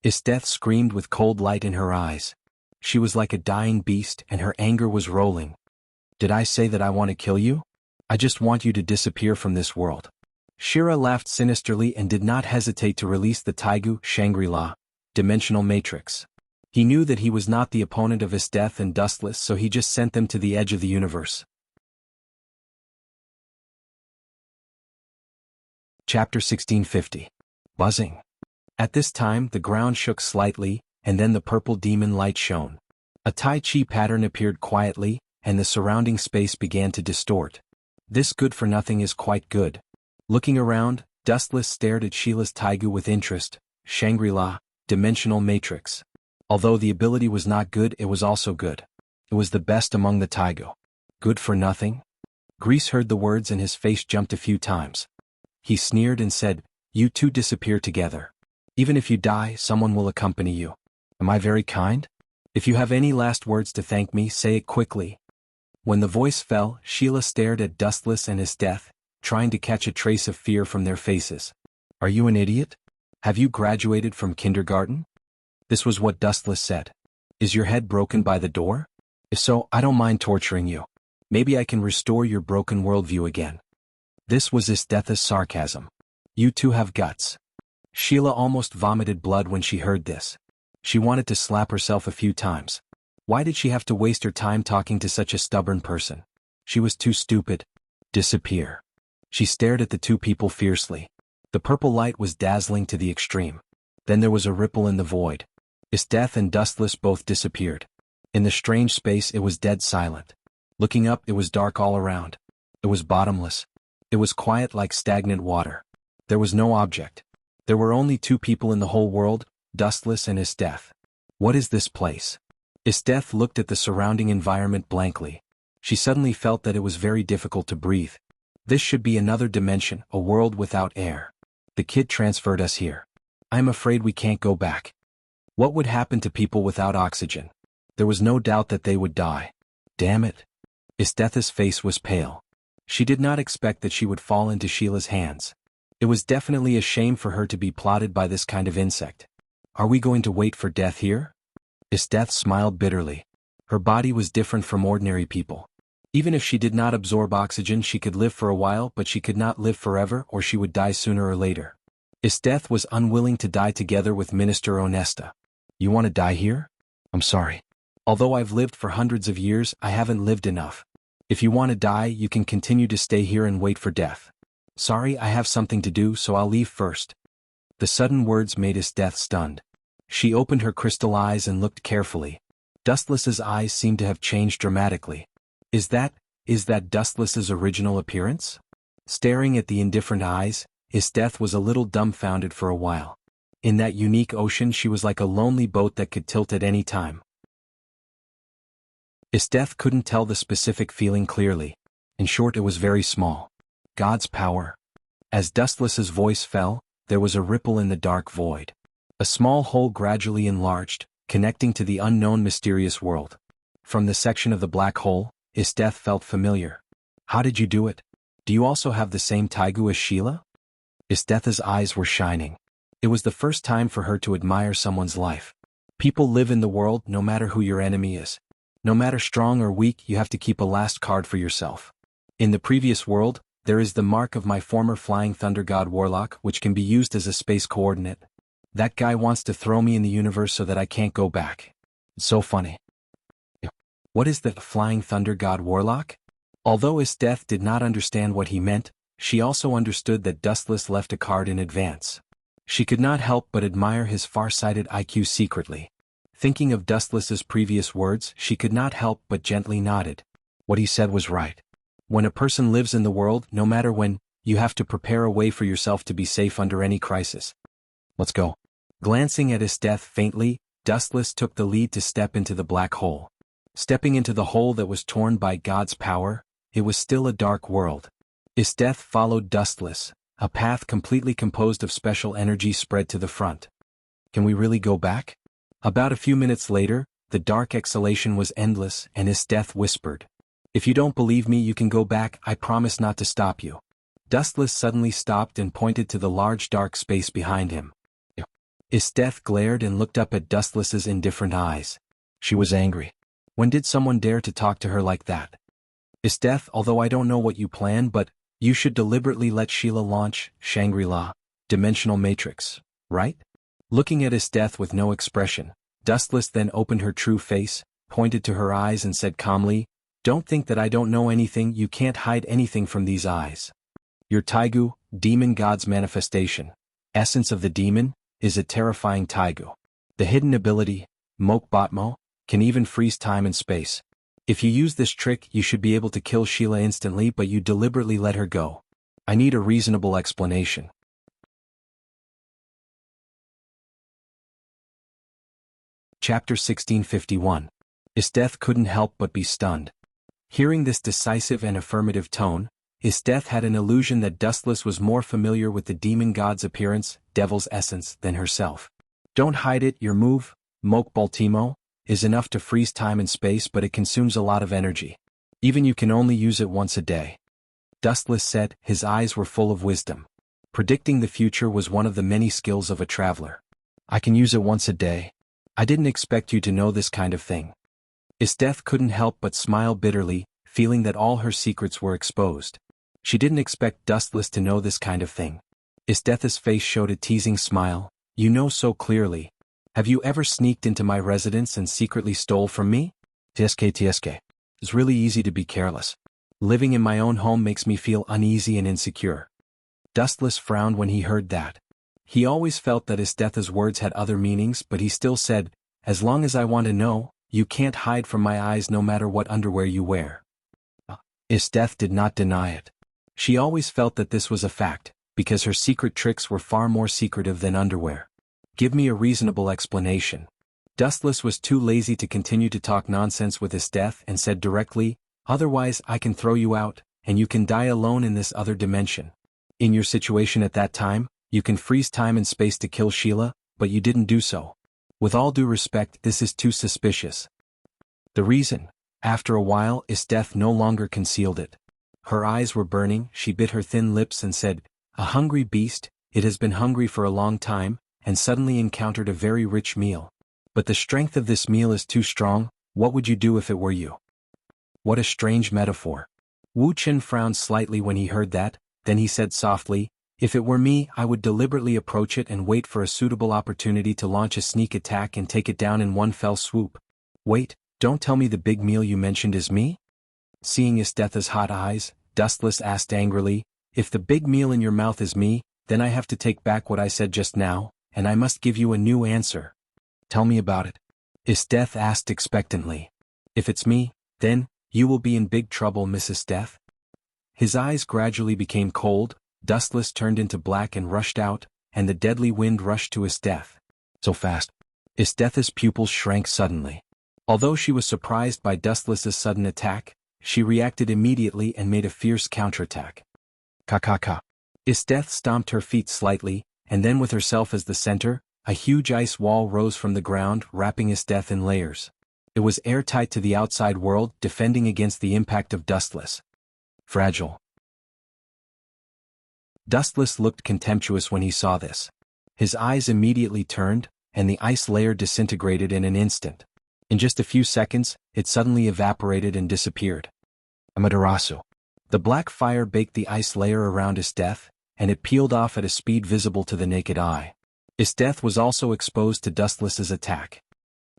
Isteth screamed with cold light in her eyes. She was like a dying beast and her anger was rolling. Did I say that I want to kill you? I just want you to disappear from this world. Shira laughed sinisterly and did not hesitate to release the Taigu Shangri-La dimensional matrix. He knew that he was not the opponent of Isteth and Dustless, so he just sent them to the edge of the universe. Chapter 1650. Buzzing. At this time the ground shook slightly, and then the purple demon light shone. A Tai Chi pattern appeared quietly, and the surrounding space began to distort. This good-for-nothing is quite good. Looking around, Dustless stared at Sheila's Taigu with interest. Shangri-La, dimensional matrix. Although the ability was not good, it was also good. It was the best among the Taigu. Good for nothing? Grease heard the words and his face jumped a few times. He sneered and said, you two disappear together. Even if you die, someone will accompany you. Am I very kind? If you have any last words to thank me, say it quickly. When the voice fell, Sheila stared at Dustless and Isteth, trying to catch a trace of fear from their faces. Are you an idiot? Have you graduated from kindergarten? This was what Dustless said. Is your head broken by the door? If so, I don't mind torturing you. Maybe I can restore your broken worldview again. This was Isteth's sarcasm. You two have guts. Sheila almost vomited blood when she heard this. She wanted to slap herself a few times. Why did she have to waste her time talking to such a stubborn person? She was too stupid. Disappear. She stared at the two people fiercely. The purple light was dazzling to the extreme. Then there was a ripple in the void. Isteth and Dustless both disappeared. In the strange space it was dead silent. Looking up, it was dark all around. It was bottomless. It was quiet like stagnant water. There was no object. There were only two people in the whole world, Dustless and Isteth. What is this place? Isteth looked at the surrounding environment blankly. She suddenly felt that it was very difficult to breathe. This should be another dimension, a world without air. The kid transferred us here. I'm afraid we can't go back. What would happen to people without oxygen? There was no doubt that they would die. Damn it. Isteth's face was pale. She did not expect that she would fall into Sheila's hands. It was definitely a shame for her to be plotted by this kind of insect. Are we going to wait for death here? Isteth smiled bitterly. Her body was different from ordinary people. Even if she did not absorb oxygen, she could live for a while, but she could not live forever, or she would die sooner or later. Isteth was unwilling to die together with Minister Onesta. You want to die here? I'm sorry. Although I've lived for hundreds of years, I haven't lived enough. If you want to die, you can continue to stay here and wait for death. Sorry, I have something to do, so I'll leave first. The sudden words made Isteth stunned. She opened her crystal eyes and looked carefully. Dustless's eyes seemed to have changed dramatically. Is that Dustless's original appearance? Staring at the indifferent eyes, Isteth was a little dumbfounded for a while. In that unique ocean she was like a lonely boat that could tilt at any time. Isteth couldn't tell the specific feeling clearly. In short, it was very small. God's power. As Dustless's voice fell, there was a ripple in the dark void. A small hole gradually enlarged, connecting to the unknown mysterious world. From the section of the black hole, Isteth felt familiar. How did you do it? Do you also have the same Taigu as Sheila? Isteth's eyes were shining. It was the first time for her to admire someone's life. People live in the world no matter who your enemy is. No matter strong or weak, you have to keep a last card for yourself. In the previous world, there is the mark of my former flying thunder god Warlock, which can be used as a space coordinate. That guy wants to throw me in the universe so that I can't go back. It's so funny. What is the flying thunder god Warlock? Although Isteth did not understand what he meant, she also understood that Dustless left a card in advance. She could not help but admire his far-sighted IQ secretly. Thinking of Dustless's previous words, she could not help but gently nodded. What he said was right. When a person lives in the world, no matter when, you have to prepare a way for yourself to be safe under any crisis. Let's go. Glancing at Esteth faintly, Dustless took the lead to step into the black hole. Stepping into the hole that was torn by God's power, it was still a dark world. Esteth followed Dustless. A path completely composed of special energy spread to the front. Can we really go back? About a few minutes later, the dark exhalation was endless, and Esteth whispered, "If you don't believe me, you can go back, I promise not to stop you." Dustless suddenly stopped and pointed to the large dark space behind him. Esteth glared and looked up at Dustless's indifferent eyes. She was angry. When did someone dare to talk to her like that? Esteth, although I don't know what you plan, but you should deliberately let Sheila launch Shangri-La, Dimensional Matrix, right? Looking at Esteth with no expression, Dustless then opened her true face, pointed to her eyes and said calmly, "Don't think that I don't know anything, you can't hide anything from these eyes. Your Taigu, demon god's manifestation, essence of the demon, is a terrifying Taigu. The hidden ability, Mokbatmo, can even freeze time and space. If you use this trick, you should be able to kill Sheila instantly, but you deliberately let her go. I need a reasonable explanation." Chapter 1651. Esteth couldn't help but be stunned. Hearing this decisive and affirmative tone, Esteth had an illusion that Dustless was more familiar with the demon god's appearance, devil's essence, than herself. "Don't hide it, your move, Mokbaltimo, is enough to freeze time and space, but it consumes a lot of energy. Even you can only use it once a day," Dustless said. His eyes were full of wisdom. Predicting the future was one of the many skills of a traveler. "I can use it once a day. I didn't expect you to know this kind of thing." Esteth couldn't help but smile bitterly, feeling that all her secrets were exposed. She didn't expect Dustless to know this kind of thing. Esteth's face showed a teasing smile. "You know so clearly. Have you ever sneaked into my residence and secretly stole from me?" "TSK. It's really easy to be careless. Living in my own home makes me feel uneasy and insecure." Dustless frowned when he heard that. He always felt that Esteth's words had other meanings, but he still said, "As long as I want to know, you can't hide from my eyes no matter what underwear you wear." Esteth did not deny it. She always felt that this was a fact, because her secret tricks were far more secretive than underwear. "Give me a reasonable explanation." Dustless was too lazy to continue to talk nonsense with Esteth and said directly, "Otherwise I can throw you out, and you can die alone in this other dimension. In your situation at that time, you can freeze time and space to kill Sheila, but you didn't do so. With all due respect, this is too suspicious." The reason? After a while, Esteth no longer concealed it. Her eyes were burning, she bit her thin lips and said, "A hungry beast, it has been hungry for a long time, and suddenly encountered a very rich meal. But the strength of this meal is too strong. What would you do if it were you?" What a strange metaphor. Wu Chen frowned slightly when he heard that, then he said softly, "If it were me, I would deliberately approach it and wait for a suitable opportunity to launch a sneak attack and take it down in one fell swoop." "Wait, don't tell me the big meal you mentioned is me?" Seeing Esteth's hot eyes, Dustless asked angrily, "If the big meal in your mouth is me, then I have to take back what I said just now, and I must give you a new answer." "Tell me about it," Esteth asked expectantly. "If it's me, then, you will be in big trouble, Miss Esteth." His eyes gradually became cold, Dustless turned into black and rushed out, and the deadly wind rushed to Esteth. So fast. Esteth's pupils shrank suddenly. Although she was surprised by Dustless's sudden attack, she reacted immediately and made a fierce counterattack. Ka. Esteth stomped her feet slightly, and then with herself as the center, a huge ice wall rose from the ground, wrapping Esteth in layers. It was airtight to the outside world, defending against the impact of Dustless. Fragile. Dustless looked contemptuous when he saw this. His eyes immediately turned, and the ice layer disintegrated in an instant. In just a few seconds, it suddenly evaporated and disappeared. Amaterasu. The black fire baked the ice layer around Esteth, and it peeled off at a speed visible to the naked eye. Esteth was also exposed to Dustless's attack.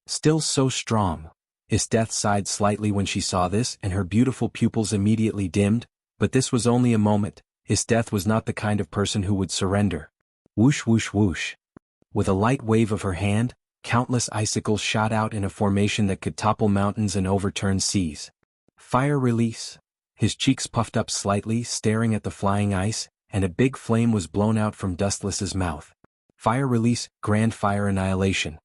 Still so strong. Esteth sighed slightly when she saw this, and her beautiful pupils immediately dimmed, but this was only a moment. Esteth was not the kind of person who would surrender. Whoosh whoosh whoosh. With a light wave of her hand, Countless icicles shot out in a formation that could topple mountains and overturn seas. Fire release. His cheeks puffed up slightly, staring at the flying ice, and a big flame was blown out from Dustless's mouth. Fire release, grand fire annihilation.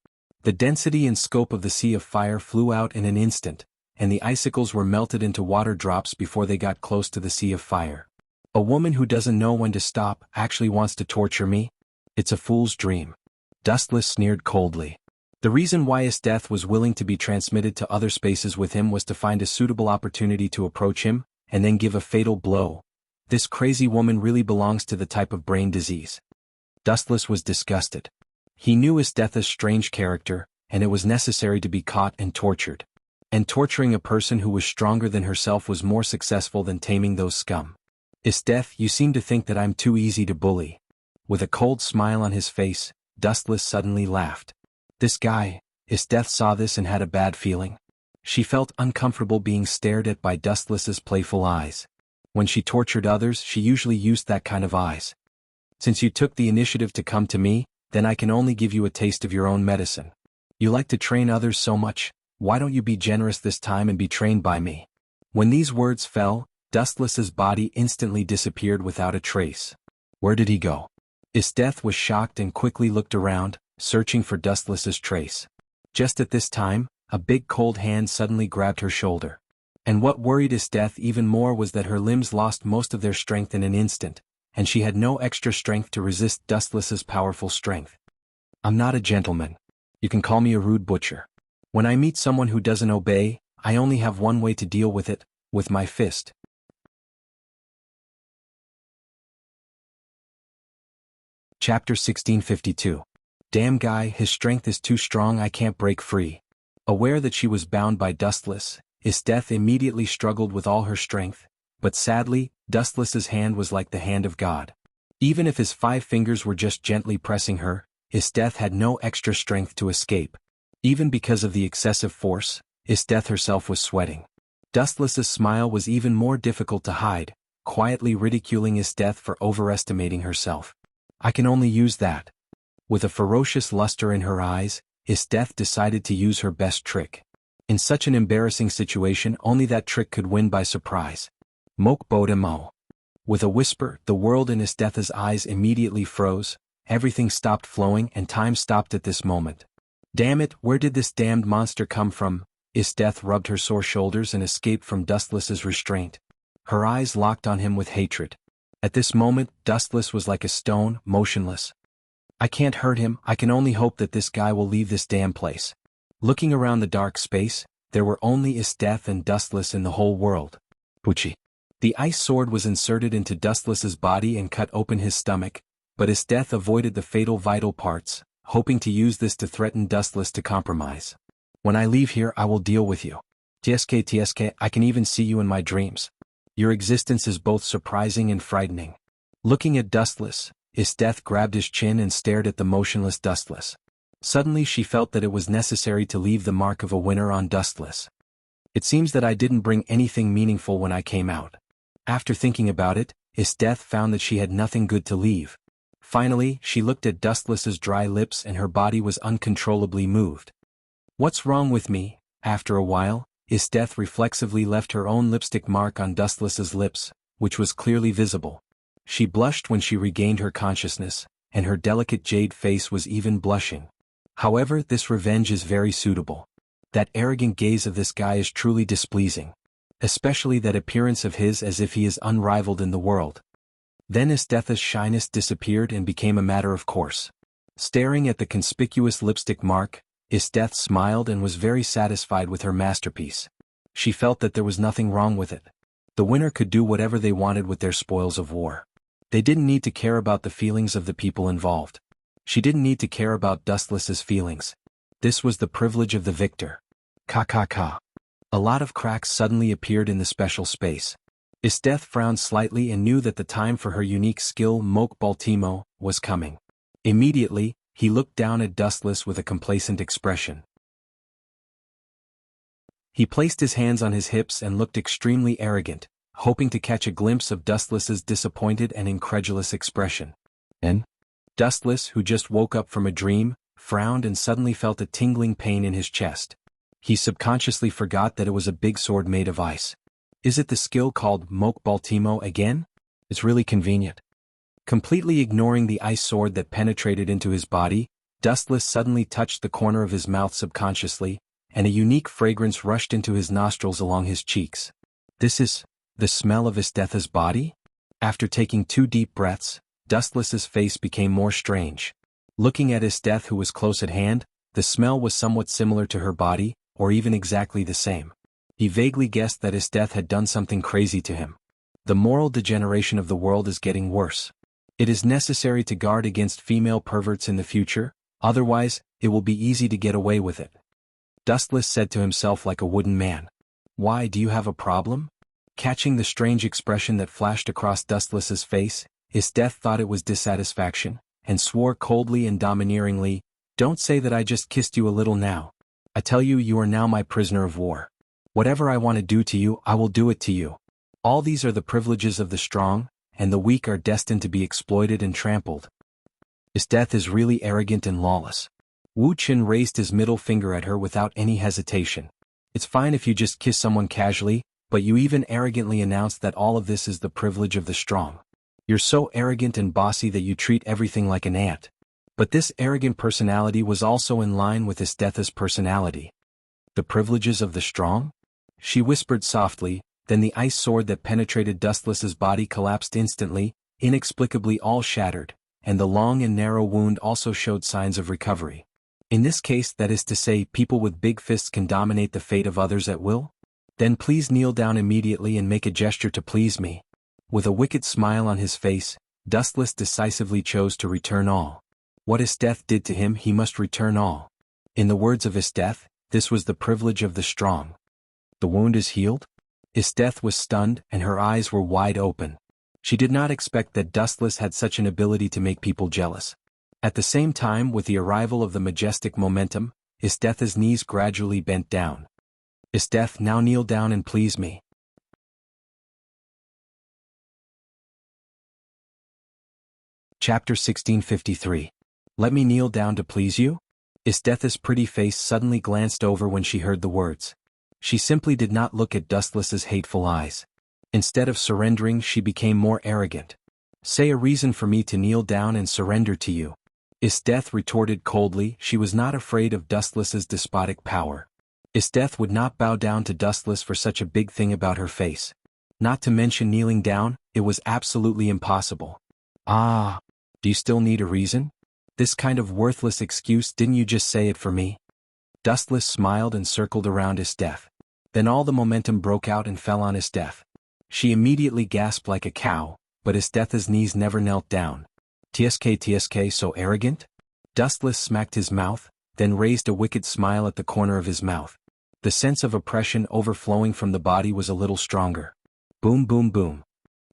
The density and scope of the sea of fire flew out in an instant, and the icicles were melted into water drops before they got close to the sea of fire. A woman who doesn't know when to stop actually wants to torture me? It's a fool's dream. Dustless sneered coldly. The reason why his death was willing to be transmitted to other spaces with him was to find a suitable opportunity to approach him, and then give a fatal blow. This crazy woman really belongs to the type of brain disease. Dustless was disgusted. He knew Isthetha's strange character, and it was necessary to be caught and tortured. And torturing a person who was stronger than herself was more successful than taming those scum. Isteth, you seem to think that I'm too easy to bully. With a cold smile on his face, Dustless suddenly laughed. This guy, Isteth saw this and had a bad feeling. She felt uncomfortable being stared at by Dustless's playful eyes. When she tortured others, she usually used that kind of eyes. Since you took the initiative to come to me, then I can only give you a taste of your own medicine. You like to train others so much, why don't you be generous this time and be trained by me? When these words fell, Dustless's body instantly disappeared without a trace. Where did he go? Isteth was shocked and quickly looked around, searching for Dustless's trace. Just at this time, a big cold hand suddenly grabbed her shoulder. And what worried Isteth even more was that her limbs lost most of their strength in an instant, and she had no extra strength to resist Dustless's powerful strength. I'm not a gentleman. You can call me a rude butcher. When I meet someone who doesn't obey, I only have one way to deal with it, with my fist. Chapter 1652. Damn guy, his strength is too strong, I can't break free. Aware that she was bound by Dustless, Isteth immediately struggled with all her strength, but sadly, Dustless's hand was like the hand of God. Even if his 5 fingers were just gently pressing her, Isteth had no extra strength to escape. Even because of the excessive force, Isteth herself was sweating. Dustless's smile was even more difficult to hide, quietly ridiculing Isteth for overestimating herself. I can only use that. With a ferocious luster in her eyes, Isteth decided to use her best trick. In such an embarrassing situation, only that trick could win by surprise. Mok Bodemo. With a whisper, the world in Isthetha's eyes immediately froze, everything stopped flowing and time stopped at this moment. Damn it, where did this damned monster come from? Isteth rubbed her sore shoulders and escaped from Dustless's restraint. Her eyes locked on him with hatred. At this moment, Dustless was like a stone, motionless. I can't hurt him, I can only hope that this guy will leave this damn place. Looking around the dark space, there were only Isteth and Dustless in the whole world. Pucci. The ice sword was inserted into Dustless's body and cut open his stomach, but Isteth avoided the fatal vital parts, hoping to use this to threaten Dustless to compromise. When I leave here, I will deal with you. TSK, I can even see you in my dreams. Your existence is both surprising and frightening. Looking at Dustless, Isteth grabbed his chin and stared at the motionless Dustless. Suddenly she felt that it was necessary to leave the mark of a winner on Dustless. It seems that I didn't bring anything meaningful when I came out. After thinking about it, Isteth found that she had nothing good to leave. Finally, she looked at Dustless's dry lips and her body was uncontrollably moved. What's wrong with me? After a while, Isteth reflexively left her own lipstick mark on Dustless's lips, which was clearly visible. She blushed when she regained her consciousness, and her delicate jade face was even blushing. However, this revenge is very suitable. That arrogant gaze of this guy is truly displeasing. Especially that appearance of his as if he is unrivaled in the world. Then Isthetha's shyness disappeared and became a matter of course. Staring at the conspicuous lipstick mark, Isteth smiled and was very satisfied with her masterpiece. She felt that there was nothing wrong with it. The winner could do whatever they wanted with their spoils of war. They didn't need to care about the feelings of the people involved. She didn't need to care about Dustless's feelings. This was the privilege of the victor. Ka. A lot of cracks suddenly appeared in the special space. Isteth frowned slightly and knew that the time for her unique skill Mok Baltimo was coming. Immediately, he looked down at Dustless with a complacent expression. He placed his hands on his hips and looked extremely arrogant, hoping to catch a glimpse of Dustless's disappointed and incredulous expression. And? Dustless, who just woke up from a dream, frowned and suddenly felt a tingling pain in his chest. He subconsciously forgot that it was a big sword made of ice. Is it the skill called Mok Baltimo again? It's really convenient. Completely ignoring the ice sword that penetrated into his body, Dustless suddenly touched the corner of his mouth subconsciously, and a unique fragrance rushed into his nostrils along his cheeks. This is the smell of Isthetha's body? After taking 2 deep breaths, Dustless's face became more strange. Looking at Isthetha, who was close at hand, the smell was somewhat similar to her body, or even exactly the same. He vaguely guessed that Isthetha had done something crazy to him. The moral degeneration of the world is getting worse. It is necessary to guard against female perverts in the future, otherwise, it will be easy to get away with it. Dustless said to himself like a wooden man. Why, do you have a problem? Catching the strange expression that flashed across Dustless's face, Isthetha thought it was dissatisfaction, and swore coldly and domineeringly, "Don't say that I just kissed you a little now. I tell you, you are now my prisoner of war. Whatever I want to do to you, I will do it to you. All these are the privileges of the strong, and the weak are destined to be exploited and trampled." Isthetha is really arrogant and lawless. Wu Qin raised his middle finger at her without any hesitation. It's fine if you just kiss someone casually, but you even arrogantly announce that all of this is the privilege of the strong. You're so arrogant and bossy that you treat everything like an ant. But this arrogant personality was also in line with Isthetha's personality. The privileges of the strong? She whispered softly, then the ice sword that penetrated Dustless's body collapsed instantly, inexplicably all shattered, and the long and narrow wound also showed signs of recovery. In this case, that is to say, people with big fists can dominate the fate of others at will? Then please kneel down immediately and make a gesture to please me. With a wicked smile on his face, Dustless decisively chose to return all. What Isthetha did to him, he must return all. In the words of Isthetha, this was the privilege of the strong. The wound is healed? Isthetha was stunned, and her eyes were wide open. She did not expect that Dustless had such an ability to make people jealous. At the same time, with the arrival of the majestic momentum, Isthetha's knees gradually bent down. Isthetha, now kneel down and please me. Chapter 1653. Let me kneel down to please you? Isthetha's pretty face suddenly glanced over when she heard the words. She simply did not look at Dustless's hateful eyes. Instead of surrendering, she became more arrogant. Say a reason for me to kneel down and surrender to you. Isthetha retorted coldly. She was not afraid of Dustless's despotic power. Isthetha would not bow down to Dustless for such a big thing about her face. Not to mention kneeling down, it was absolutely impossible. Ah, do you still need a reason? This kind of worthless excuse, didn't you just say it for me? Dustless smiled and circled around Isthetha. Then all the momentum broke out and fell on Isthetha. She immediately gasped like a cow, but Isthetha's knees never knelt down. Tsk, so arrogant? Dustless smacked his mouth, then raised a wicked smile at the corner of his mouth. The sense of oppression overflowing from the body was a little stronger. Boom, boom, boom.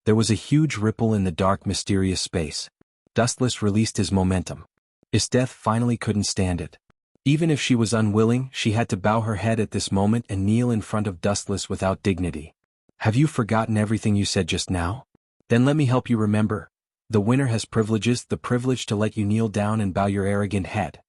There was a huge ripple in the dark, mysterious space. Dustless released his momentum. Isthetha finally couldn't stand it. Even if she was unwilling, she had to bow her head at this moment and kneel in front of Dustless without dignity. Have you forgotten everything you said just now? Then let me help you remember. The winner has privileges, the privilege to let you kneel down and bow your arrogant head.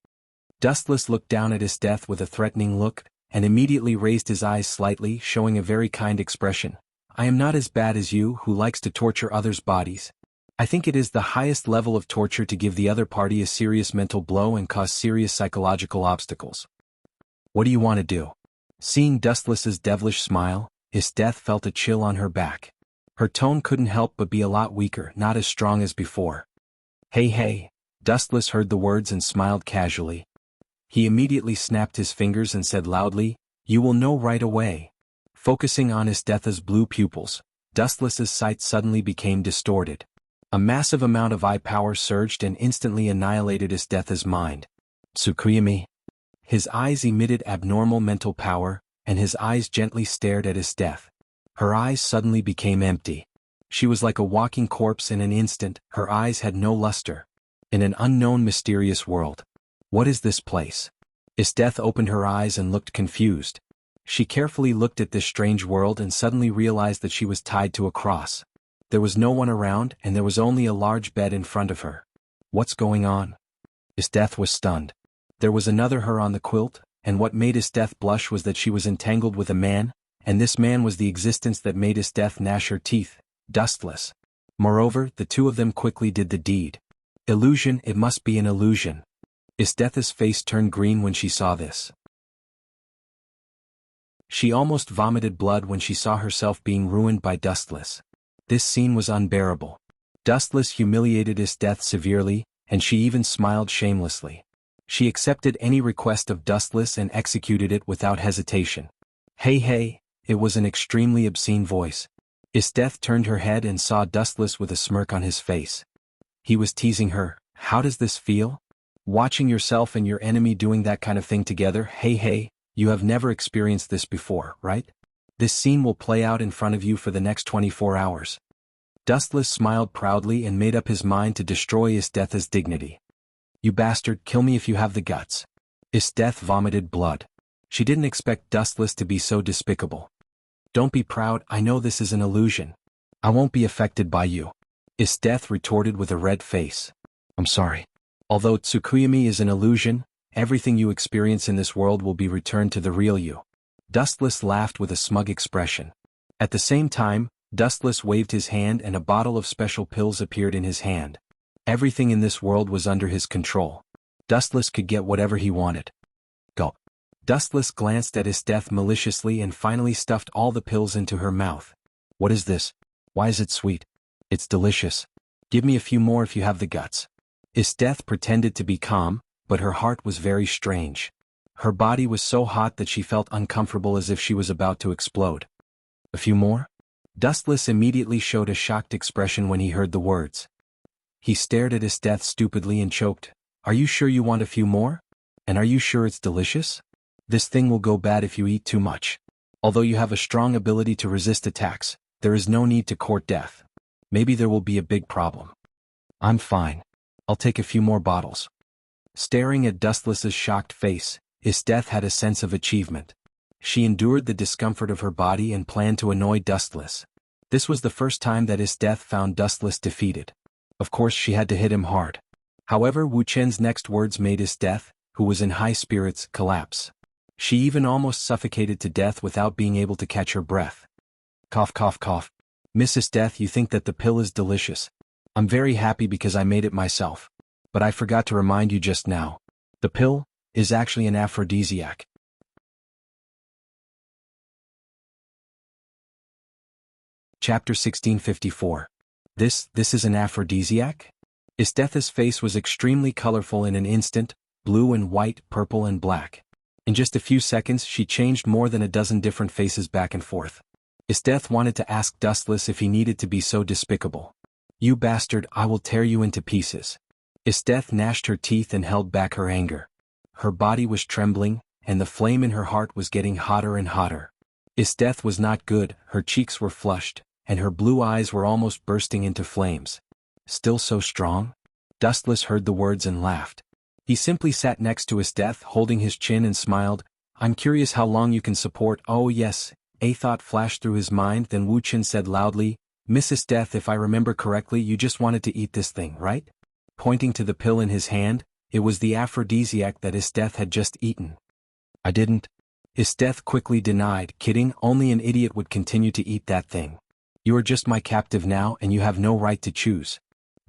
Dustless looked down at Isthetha with a threatening look, and immediately raised his eyes slightly, showing a very kind expression. I am not as bad as you, who likes to torture others' bodies. I think it is the highest level of torture to give the other party a serious mental blow and cause serious psychological obstacles. What do you want to do? Seeing Dustless's devilish smile, Isthetha felt a chill on her back. Her tone couldn't help but be a lot weaker, not as strong as before. Hey. Dustless heard the words and smiled casually. He immediately snapped his fingers and said loudly, you will know right away. Focusing on Isthetha's blue pupils, Dustless's sight suddenly became distorted. A massive amount of eye power surged and instantly annihilated Isthetha's mind. Tsukuyami. His eyes emitted abnormal mental power, and his eyes gently stared at Isthetha. Her eyes suddenly became empty. She was like a walking corpse in an instant, her eyes had no luster. In an unknown mysterious world. What is this place? Isthetha opened her eyes and looked confused. She carefully looked at this strange world and suddenly realized that she was tied to a cross. There was no one around, and there was only a large bed in front of her. What's going on? Isthetha was stunned. There was another her on the quilt, and what made Esteth blush was that she was entangled with a man, and this man was the existence that made Esteth gnash her teeth, Dustless. Moreover, the two of them quickly did the deed. Illusion, it must be an illusion. Esteth's face turned green when she saw this. She almost vomited blood when she saw herself being ruined by Dustless. This scene was unbearable. Dustless humiliated Esteth severely, and she even smiled shamelessly. She accepted any request of Dustless and executed it without hesitation. Hey hey, it was an extremely obscene voice. Esteth turned her head and saw Dustless with a smirk on his face. He was teasing her. How does this feel? Watching yourself and your enemy doing that kind of thing together. Hey hey, you have never experienced this before, right? This scene will play out in front of you for the next 24 hours. Dustless smiled proudly and made up his mind to destroy Esteth's dignity. You bastard, kill me if you have the guts. Esteth vomited blood. She didn't expect Dustless to be so despicable. Don't be proud, I know this is an illusion. I won't be affected by you. Esteth retorted with a red face. I'm sorry. Although Tsukuyami is an illusion, everything you experience in this world will be returned to the real you. Dustless laughed with a smug expression. At the same time, Dustless waved his hand and a bottle of special pills appeared in his hand. Everything in this world was under his control. Dustless could get whatever he wanted. Gulp. Dustless glanced at Esteth maliciously and finally stuffed all the pills into her mouth. What is this? Why is it sweet? It's delicious. Give me a few more if you have the guts. Esteth pretended to be calm, but her heart was very strange. Her body was so hot that she felt uncomfortable as if she was about to explode. A few more? Dustless immediately showed a shocked expression when he heard the words. He stared at Esteth stupidly and choked. Are you sure you want a few more? And are you sure it's delicious? This thing will go bad if you eat too much. Although you have a strong ability to resist attacks, there is no need to court death. Maybe there will be a big problem. I'm fine. I'll take a few more bottles. Staring at Dustless's shocked face, Esteth had a sense of achievement. She endured the discomfort of her body and planned to annoy Dustless. This was the first time that Esteth found Dustless defeated. Of course she had to hit him hard. However, Wu Chen's next words made Esteth, who was in high spirits, collapse. She even almost suffocated to death without being able to catch her breath. Cough cough cough. Miss Esteth, you think that the pill is delicious. I'm very happy because I made it myself. But I forgot to remind you just now. The pill is actually an aphrodisiac. Chapter 1654. This is an aphrodisiac? Esteth's face was extremely colorful in an instant, blue and white, purple and black. In just a few seconds she changed more than a dozen different faces back and forth. Esteth wanted to ask Dustless if he needed to be so despicable. You bastard, I will tear you into pieces. Esteth gnashed her teeth and held back her anger. Her body was trembling, and the flame in her heart was getting hotter and hotter. Esteth was not good, her cheeks were flushed, and her blue eyes were almost bursting into flames. Still so strong? Dustless heard the words and laughed. He simply sat next to Esteth holding his chin and smiled. I'm curious how long you can support. Oh yes, a thought flashed through his mind. Then Wu Chen said loudly, Miss Esteth, if I remember correctly you just wanted to eat this thing, right? Pointing to the pill in his hand, it was the aphrodisiac that Esteth had just eaten. I didn't. Esteth quickly denied, kidding, only an idiot would continue to eat that thing. You are just my captive now and you have no right to choose.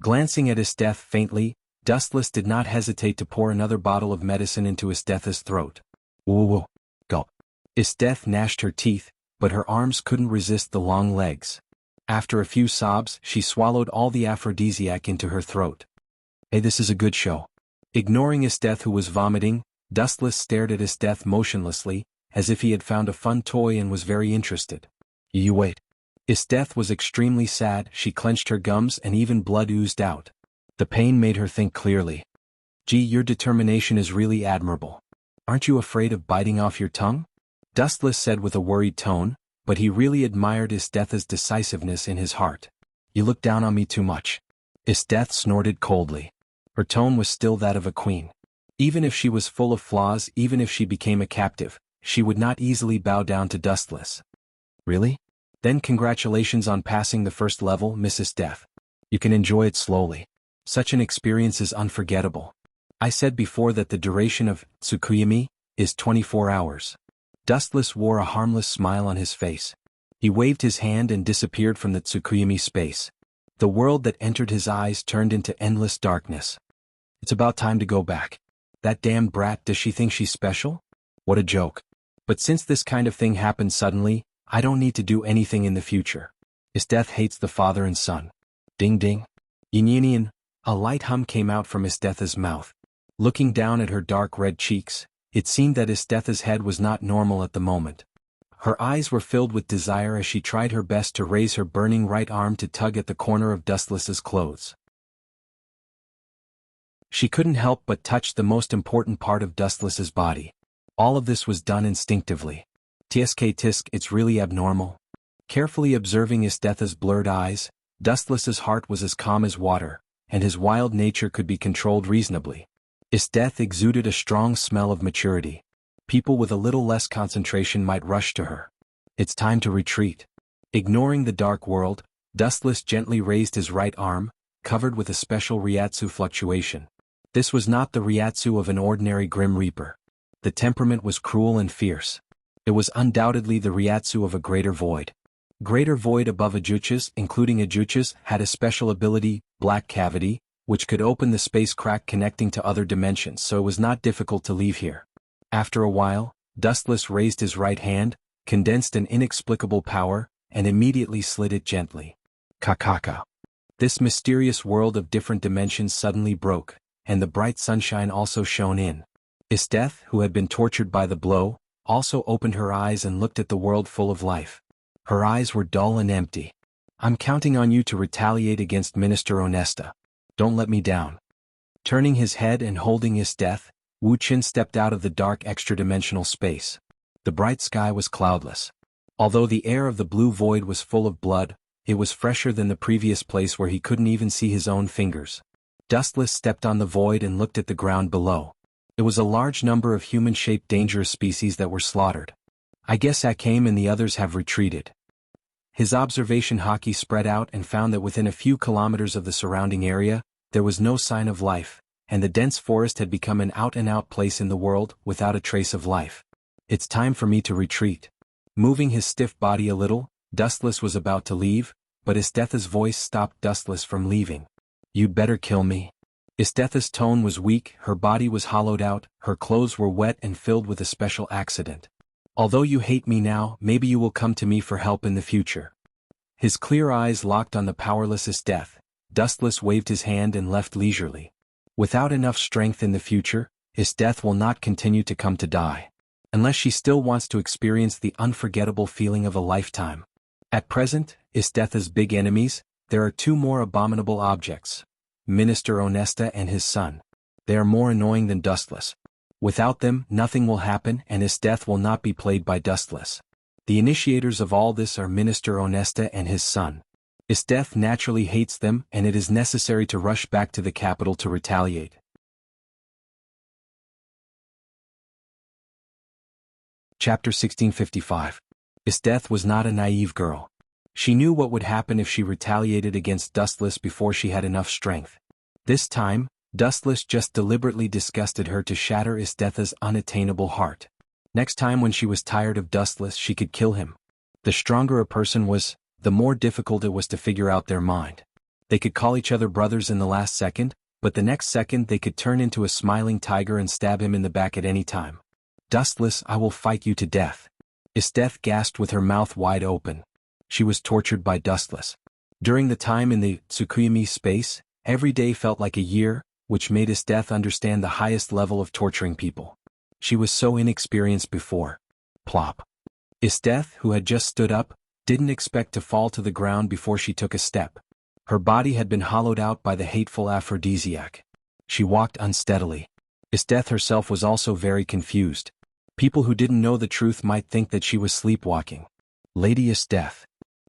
Glancing at Esteth faintly, Dustless did not hesitate to pour another bottle of medicine into Esteth's throat. Whoa. Gulp. Esteth gnashed her teeth, but her arms couldn't resist the long legs. After a few sobs, she swallowed all the aphrodisiac into her throat. Hey, this is a good show. Ignoring Esteth who was vomiting, Dustless stared at Esteth motionlessly, as if he had found a fun toy and was very interested. You wait. Esteth was extremely sad, she clenched her gums and even blood oozed out. The pain made her think clearly. Gee, your determination is really admirable. Aren't you afraid of biting off your tongue? Dustless said with a worried tone, but he really admired Esteth's decisiveness in his heart. You look down on me too much. Esteth snorted coldly. Her tone was still that of a queen. Even if she was full of flaws, even if she became a captive, she would not easily bow down to Dustless. Really? Then congratulations on passing the first level, Miss Esteth. You can enjoy it slowly. Such an experience is unforgettable. I said before that the duration of Tsukuyami is 24 hours. Dustless wore a harmless smile on his face. He waved his hand and disappeared from the Tsukuyami space. The world that entered his eyes turned into endless darkness. It's about time to go back. That damned brat, does she think she's special? What a joke. But since this kind of thing happened suddenly, I don't need to do anything in the future. Isteth hates the father and son. Ding ding. Yin. A light hum came out from Istetha's mouth. Looking down at her dark red cheeks, it seemed that Istetha's head was not normal at the moment. Her eyes were filled with desire as she tried her best to raise her burning right arm to tug at the corner of Dustless's clothes. She couldn't help but touch the most important part of Dustless's body. All of this was done instinctively. Tisk, it's really abnormal. Carefully observing Istetha's blurred eyes, Dustless's heart was as calm as water, and his wild nature could be controlled reasonably. Isteth exuded a strong smell of maturity. People with a little less concentration might rush to her. It's time to retreat. Ignoring the dark world, Dustless gently raised his right arm, covered with a special Ryatsu fluctuation. This was not the Ryatsu of an ordinary Grim Reaper. The temperament was cruel and fierce. It was undoubtedly the Ryatsu of a greater void. Greater void above Ajuchas, including Ajuchas, had a special ability, Black Cavity, which could open the space crack connecting to other dimensions, so it was not difficult to leave here. After a while, Dustless raised his right hand, condensed an inexplicable power, and immediately slid it gently. Kakaka. This mysterious world of different dimensions suddenly broke, and the bright sunshine also shone in. Isteth, who had been tortured by the blow, also opened her eyes and looked at the world full of life. Her eyes were dull and empty. I'm counting on you to retaliate against Minister Onesta. Don't let me down. Turning his head and holding Isteth, Wu Qin stepped out of the dark extra-dimensional space. The bright sky was cloudless. Although the air of the blue void was full of blood, it was fresher than the previous place where he couldn't even see his own fingers. Dustless stepped on the void and looked at the ground below. It was a large number of human-shaped dangerous species that were slaughtered. I guess Akame and the others have retreated. His observation haki spread out and found that within a few kilometers of the surrounding area, there was no sign of life, and the dense forest had become an out-and-out place in the world without a trace of life. It's time for me to retreat. Moving his stiff body a little, Dustless was about to leave, but Istetha's voice stopped Dustless from leaving. You'd better kill me. Istetha's tone was weak, her body was hollowed out, her clothes were wet and filled with a special accident. Although you hate me now, maybe you will come to me for help in the future. His clear eyes locked on the powerless Isteth. Dustless waved his hand and left leisurely. Without enough strength in the future, Isteth will not continue to come to die. Unless she still wants to experience the unforgettable feeling of a lifetime. At present, Istetha's big enemies, there are two more abominable objects. Minister Onesta and his son. They are more annoying than Dustless. Without them, nothing will happen and Isteth will not be played by Dustless. The initiators of all this are Minister Onesta and his son. Isteth naturally hates them and it is necessary to rush back to the capital to retaliate. Chapter 1655. Isteth was not a naive girl. She knew what would happen if she retaliated against Dustless before she had enough strength. This time, Dustless just deliberately disgusted her to shatter Istetha's unattainable heart. Next time when she was tired of Dustless she could kill him. The stronger a person was, the more difficult it was to figure out their mind. They could call each other brothers in the last second, but the next second they could turn into a smiling tiger and stab him in the back at any time. Dustless, I will fight you to death. Isteth gasped with her mouth wide open. She was tortured by Dustless. During the time in the Tsukuyami space, every day felt like a year, which made Isteth understand the highest level of torturing people. She was so inexperienced before. Plop. Isteth, who had just stood up, didn't expect to fall to the ground before she took a step. Her body had been hollowed out by the hateful aphrodisiac. She walked unsteadily. Isteth herself was also very confused. People who didn't know the truth might think that she was sleepwalking. Lady Isteth.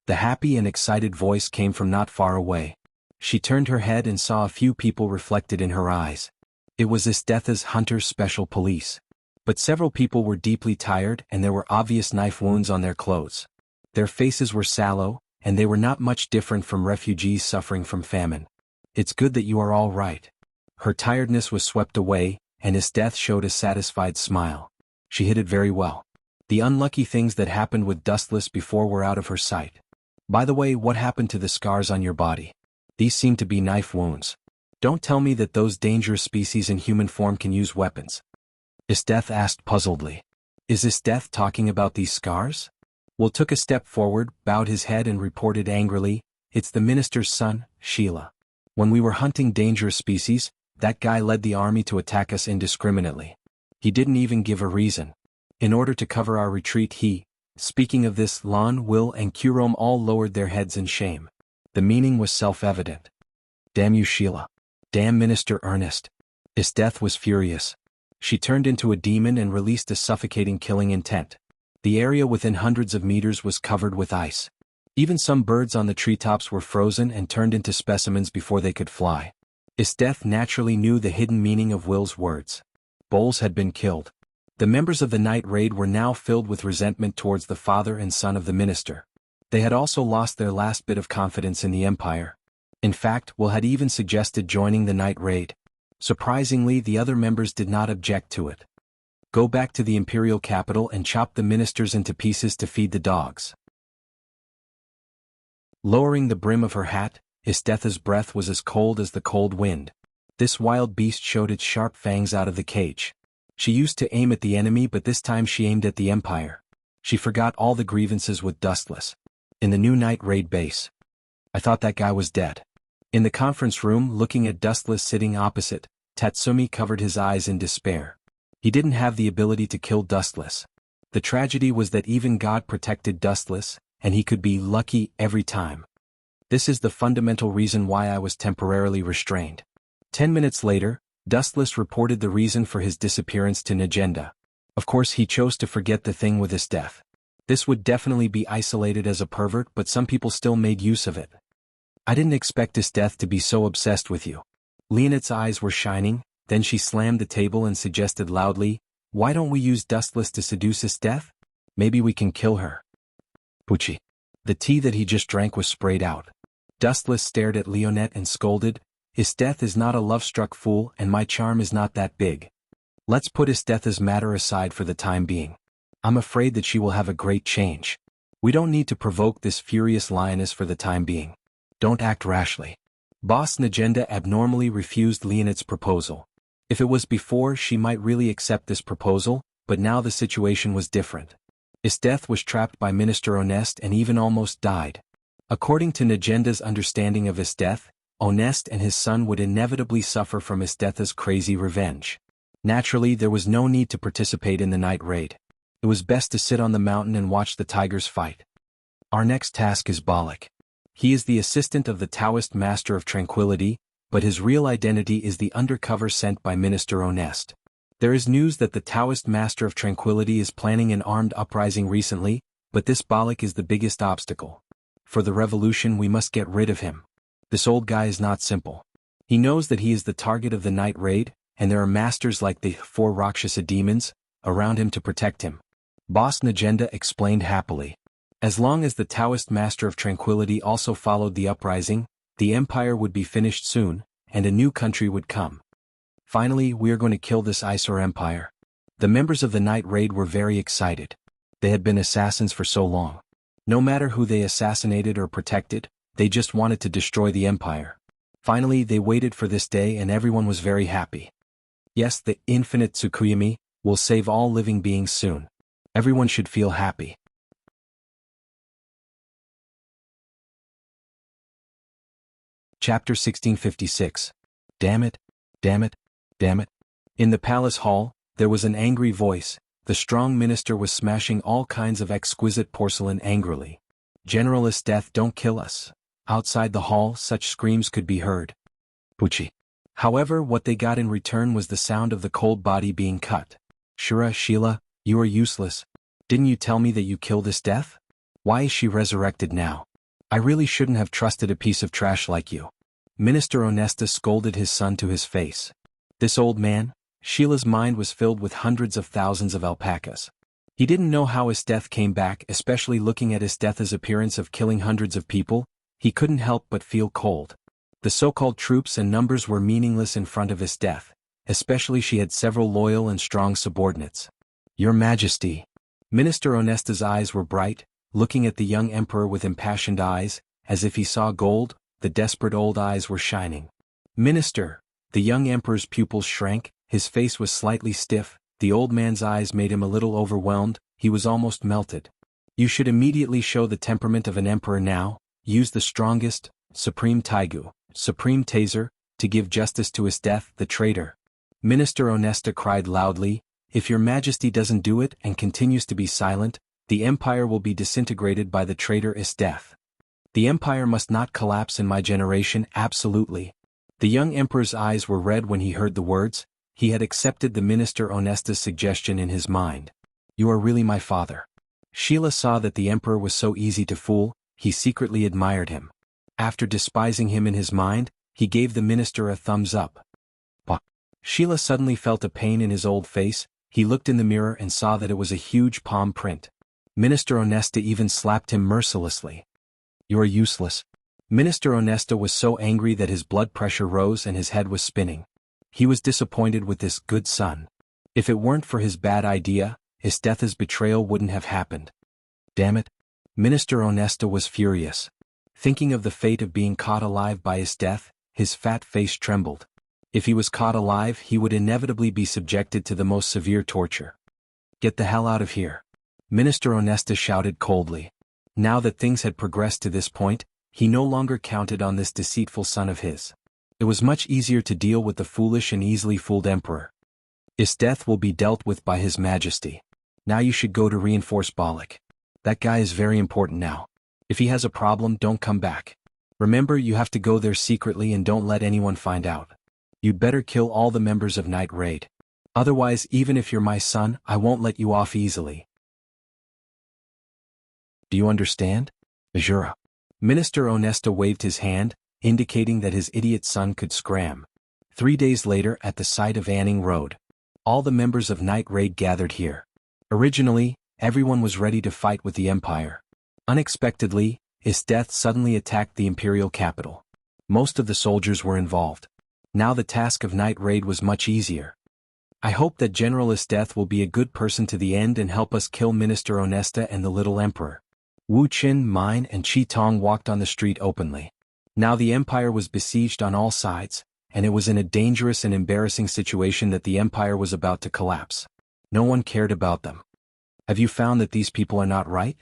The happy and excited voice came from not far away. She turned her head and saw a few people reflected in her eyes. It was Istetha's Hunter's Special Police. But several people were deeply tired and there were obvious knife wounds on their clothes. Their faces were sallow, and they were not much different from refugees suffering from famine. It's good that you are all right. Her tiredness was swept away, and his death showed a satisfied smile. She hid it very well. The unlucky things that happened with Dustless before were out of her sight. By the way, what happened to the scars on your body? These seem to be knife wounds. Don't tell me that those dangerous species in human form can use weapons. Isteth asked puzzledly. Is Isteth talking about these scars? Will took a step forward, bowed his head and reported angrily, it's the minister's son, Sheila. When we were hunting dangerous species, that guy led the army to attack us indiscriminately. He didn't even give a reason. In order to cover our retreat speaking of this, Lan, Will and Kurom all lowered their heads in shame. The meaning was self-evident. Damn you, Sheila. Damn Minister Ernest. Isteth was furious. She turned into a demon and released a suffocating killing intent. The area within hundreds of meters was covered with ice. Even some birds on the treetops were frozen and turned into specimens before they could fly. Isteth naturally knew the hidden meaning of Will's words. Bowles had been killed. The members of the night raid were now filled with resentment towards the father and son of the minister. They had also lost their last bit of confidence in the Empire. In fact, Will had even suggested joining the night raid. Surprisingly, the other members did not object to it. Go back to the imperial capital and chop the ministers into pieces to feed the dogs. Lowering the brim of her hat, Isteth's breath was as cold as the cold wind. This wild beast showed its sharp fangs out of the cage. She used to aim at the enemy, but this time she aimed at the Empire. She forgot all the grievances with Dustless. In the new night raid base. I thought that guy was dead. In the conference room, looking at Dustless sitting opposite, Tatsumi covered his eyes in despair. He didn't have the ability to kill Dustless. The tragedy was that even God protected Dustless, and he could be lucky every time. This is the fundamental reason why I was temporarily restrained. 10 minutes later, Dustless reported the reason for his disappearance to Najenda. Of course, he chose to forget the thing with his death. This would definitely be isolated as a pervert, but some people still made use of it. I didn't expect his death to be so obsessed with you. Leonet's eyes were shining, then she slammed the table and suggested loudly, why don't we use Dustless to seduce his death? Maybe we can kill her. Pucci. The tea that he just drank was sprayed out. Dustless stared at Leonet and scolded, Isteth is not a love-struck fool and my charm is not that big. Let's put Isteth's matter aside for the time being. I'm afraid that she will have a great change. We don't need to provoke this furious lioness for the time being. Don't act rashly. Boss Najenda abnormally refused Leonet's proposal. If it was before, she might really accept this proposal, but now the situation was different. Isteth was trapped by Minister Honest and even almost died. According to Najenda's understanding of Isteth, Honest and his son would inevitably suffer from Isteth's crazy revenge. Naturally, there was no need to participate in the night raid. It was best to sit on the mountain and watch the tigers fight. Our next task is Balak. He is the assistant of the Taoist Master of Tranquility, but his real identity is the undercover sent by Minister Honest. There is news that the Taoist Master of Tranquility is planning an armed uprising recently, but this Balak is the biggest obstacle. For the revolution, we must get rid of him. This old guy is not simple. He knows that he is the target of the night raid, and there are masters like the 4 Rakshasa demons around him to protect him. Boss Najenda explained happily. As long as the Taoist Master of Tranquility also followed the uprising, the empire would be finished soon, and a new country would come. Finally, we are going to kill this eyesore empire. The members of the night raid were very excited. They had been assassins for so long. No matter who they assassinated or protected, they just wanted to destroy the empire. Finally, they waited for this day and everyone was very happy. Yes, the infinite Tsukuyomi will save all living beings soon. Everyone should feel happy. Chapter 1656. Damn it, damn it, damn it. In the palace hall, there was an angry voice. The strong minister was smashing all kinds of exquisite porcelain angrily. General Isteth, don't kill us. Outside the hall, such screams could be heard. Pucci. However, what they got in return was the sound of the cold body being cut. Shura, Sheila, you are useless. Didn't you tell me that you killed Isteth? Why is she resurrected now? I really shouldn't have trusted a piece of trash like you. Minister Onesta scolded his son to his face. This old man? Sheila's mind was filled with hundreds of thousands of alpacas. He didn't know how Isteth came back, especially looking at Isteth's appearance of killing hundreds of people. He couldn't help but feel cold. The so-called troops and numbers were meaningless in front of his death, especially she had several loyal and strong subordinates. Your Majesty. Minister Onesta's eyes were bright, looking at the young emperor with impassioned eyes, as if he saw gold. The desperate old eyes were shining. Minister. The young emperor's pupils shrank, his face was slightly stiff, the old man's eyes made him a little overwhelmed, he was almost melted. You should immediately show the temperament of an emperor now, use the strongest, supreme taigu, supreme taser, to give justice to his death, the traitor. Minister Onesta cried loudly, if your Majesty doesn't do it and continues to be silent, the empire will be disintegrated by the traitor's death. The empire must not collapse in my generation, absolutely. The young emperor's eyes were red when he heard the words. He had accepted the Minister Onesta's suggestion in his mind. You are really my father. Sheila saw that the emperor was so easy to fool, he secretly admired him. After despising him in his mind, he gave the minister a thumbs up. But Sheila suddenly felt a pain in his old face. He looked in the mirror and saw that it was a huge palm print. Minister Onesta even slapped him mercilessly. You are useless. Minister Onesta was so angry that his blood pressure rose and his head was spinning. He was disappointed with this good son. If it weren't for his bad idea, Estetha's betrayal wouldn't have happened. Damn it. Minister Onesta was furious. Thinking of the fate of being caught alive by Estetha, his fat face trembled. If he was caught alive, he would inevitably be subjected to the most severe torture. Get the hell out of here. Minister Onesta shouted coldly. Now that things had progressed to this point, he no longer counted on this deceitful son of his. It was much easier to deal with the foolish and easily fooled emperor. Estetha will be dealt with by his Majesty. Now you should go to reinforce Balak. That guy is very important now. If he has a problem, don't come back. Remember, you have to go there secretly and don't let anyone find out. You'd better kill all the members of Night Raid. Otherwise, even if you're my son, I won't let you off easily. Do you understand? Jura. Minister Onesta waved his hand, indicating that his idiot son could scram. 3 days later, at the site of Anning Road, all the members of Night Raid gathered here. Originally, everyone was ready to fight with the Empire. Unexpectedly, Estetha suddenly attacked the imperial capital. Most of the soldiers were involved. Now the task of Night Raid was much easier. I hope that General Estetha will be a good person to the end and help us kill Minister Onesta and the little emperor. Wu Qin, Mine and Qi Tong walked on the street openly. Now the empire was besieged on all sides, and it was in a dangerous and embarrassing situation that the empire was about to collapse. No one cared about them. Have you found that these people are not right?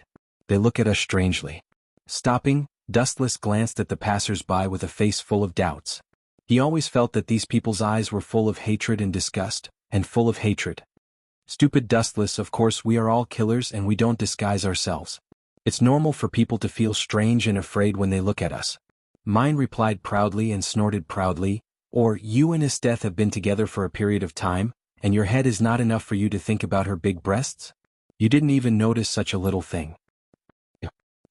They look at us strangely. Stopping, Dustless glanced at the passers-by with a face full of doubts. He always felt that these people's eyes were full of hatred and disgust, and full of hatred. Stupid Dustless, of course we are all killers and we don't disguise ourselves. It's normal for people to feel strange and afraid when they look at us. Mine replied proudly and snorted proudly, or you and Estetha have been together for a period of time, and your head is not enough for you to think about her big breasts? You didn't even notice such a little thing.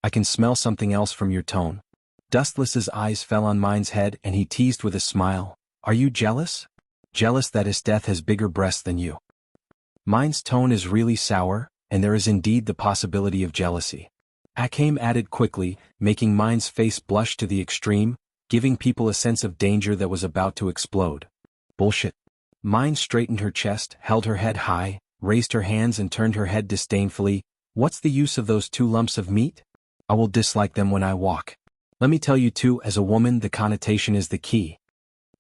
I can smell something else from your tone. Dustless's eyes fell on Mine's head and he teased with a smile. Are you jealous? Jealous that Estetha has bigger breasts than you. Mine's tone is really sour, and there is indeed the possibility of jealousy. Akame added quickly, making Mine's face blush to the extreme, giving people a sense of danger that was about to explode. Bullshit. Mine straightened her chest, held her head high, raised her hands and turned her head disdainfully. What's the use of those 2 lumps of meat? I will dislike them when I walk. Let me tell you too, as a woman the connotation is the key.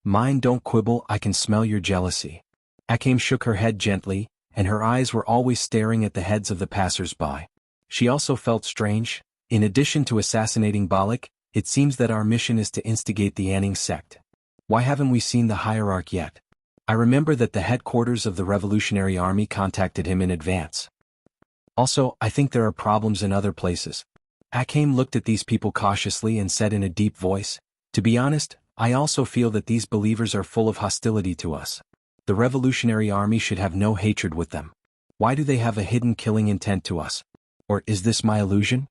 Mine, don't quibble, I can smell your jealousy. Akame shook her head gently, and her eyes were always staring at the heads of the passers-by. She also felt strange. In addition to assassinating Balak, it seems that our mission is to instigate the Anning sect. Why haven't we seen the hierarch yet? I remember that the headquarters of the Revolutionary Army contacted him in advance. Also, I think there are problems in other places. Akame looked at these people cautiously and said in a deep voice, to be honest, I also feel that these believers are full of hostility to us. The Revolutionary Army should have no hatred with them. Why do they have a hidden killing intent to us? Or is this my illusion?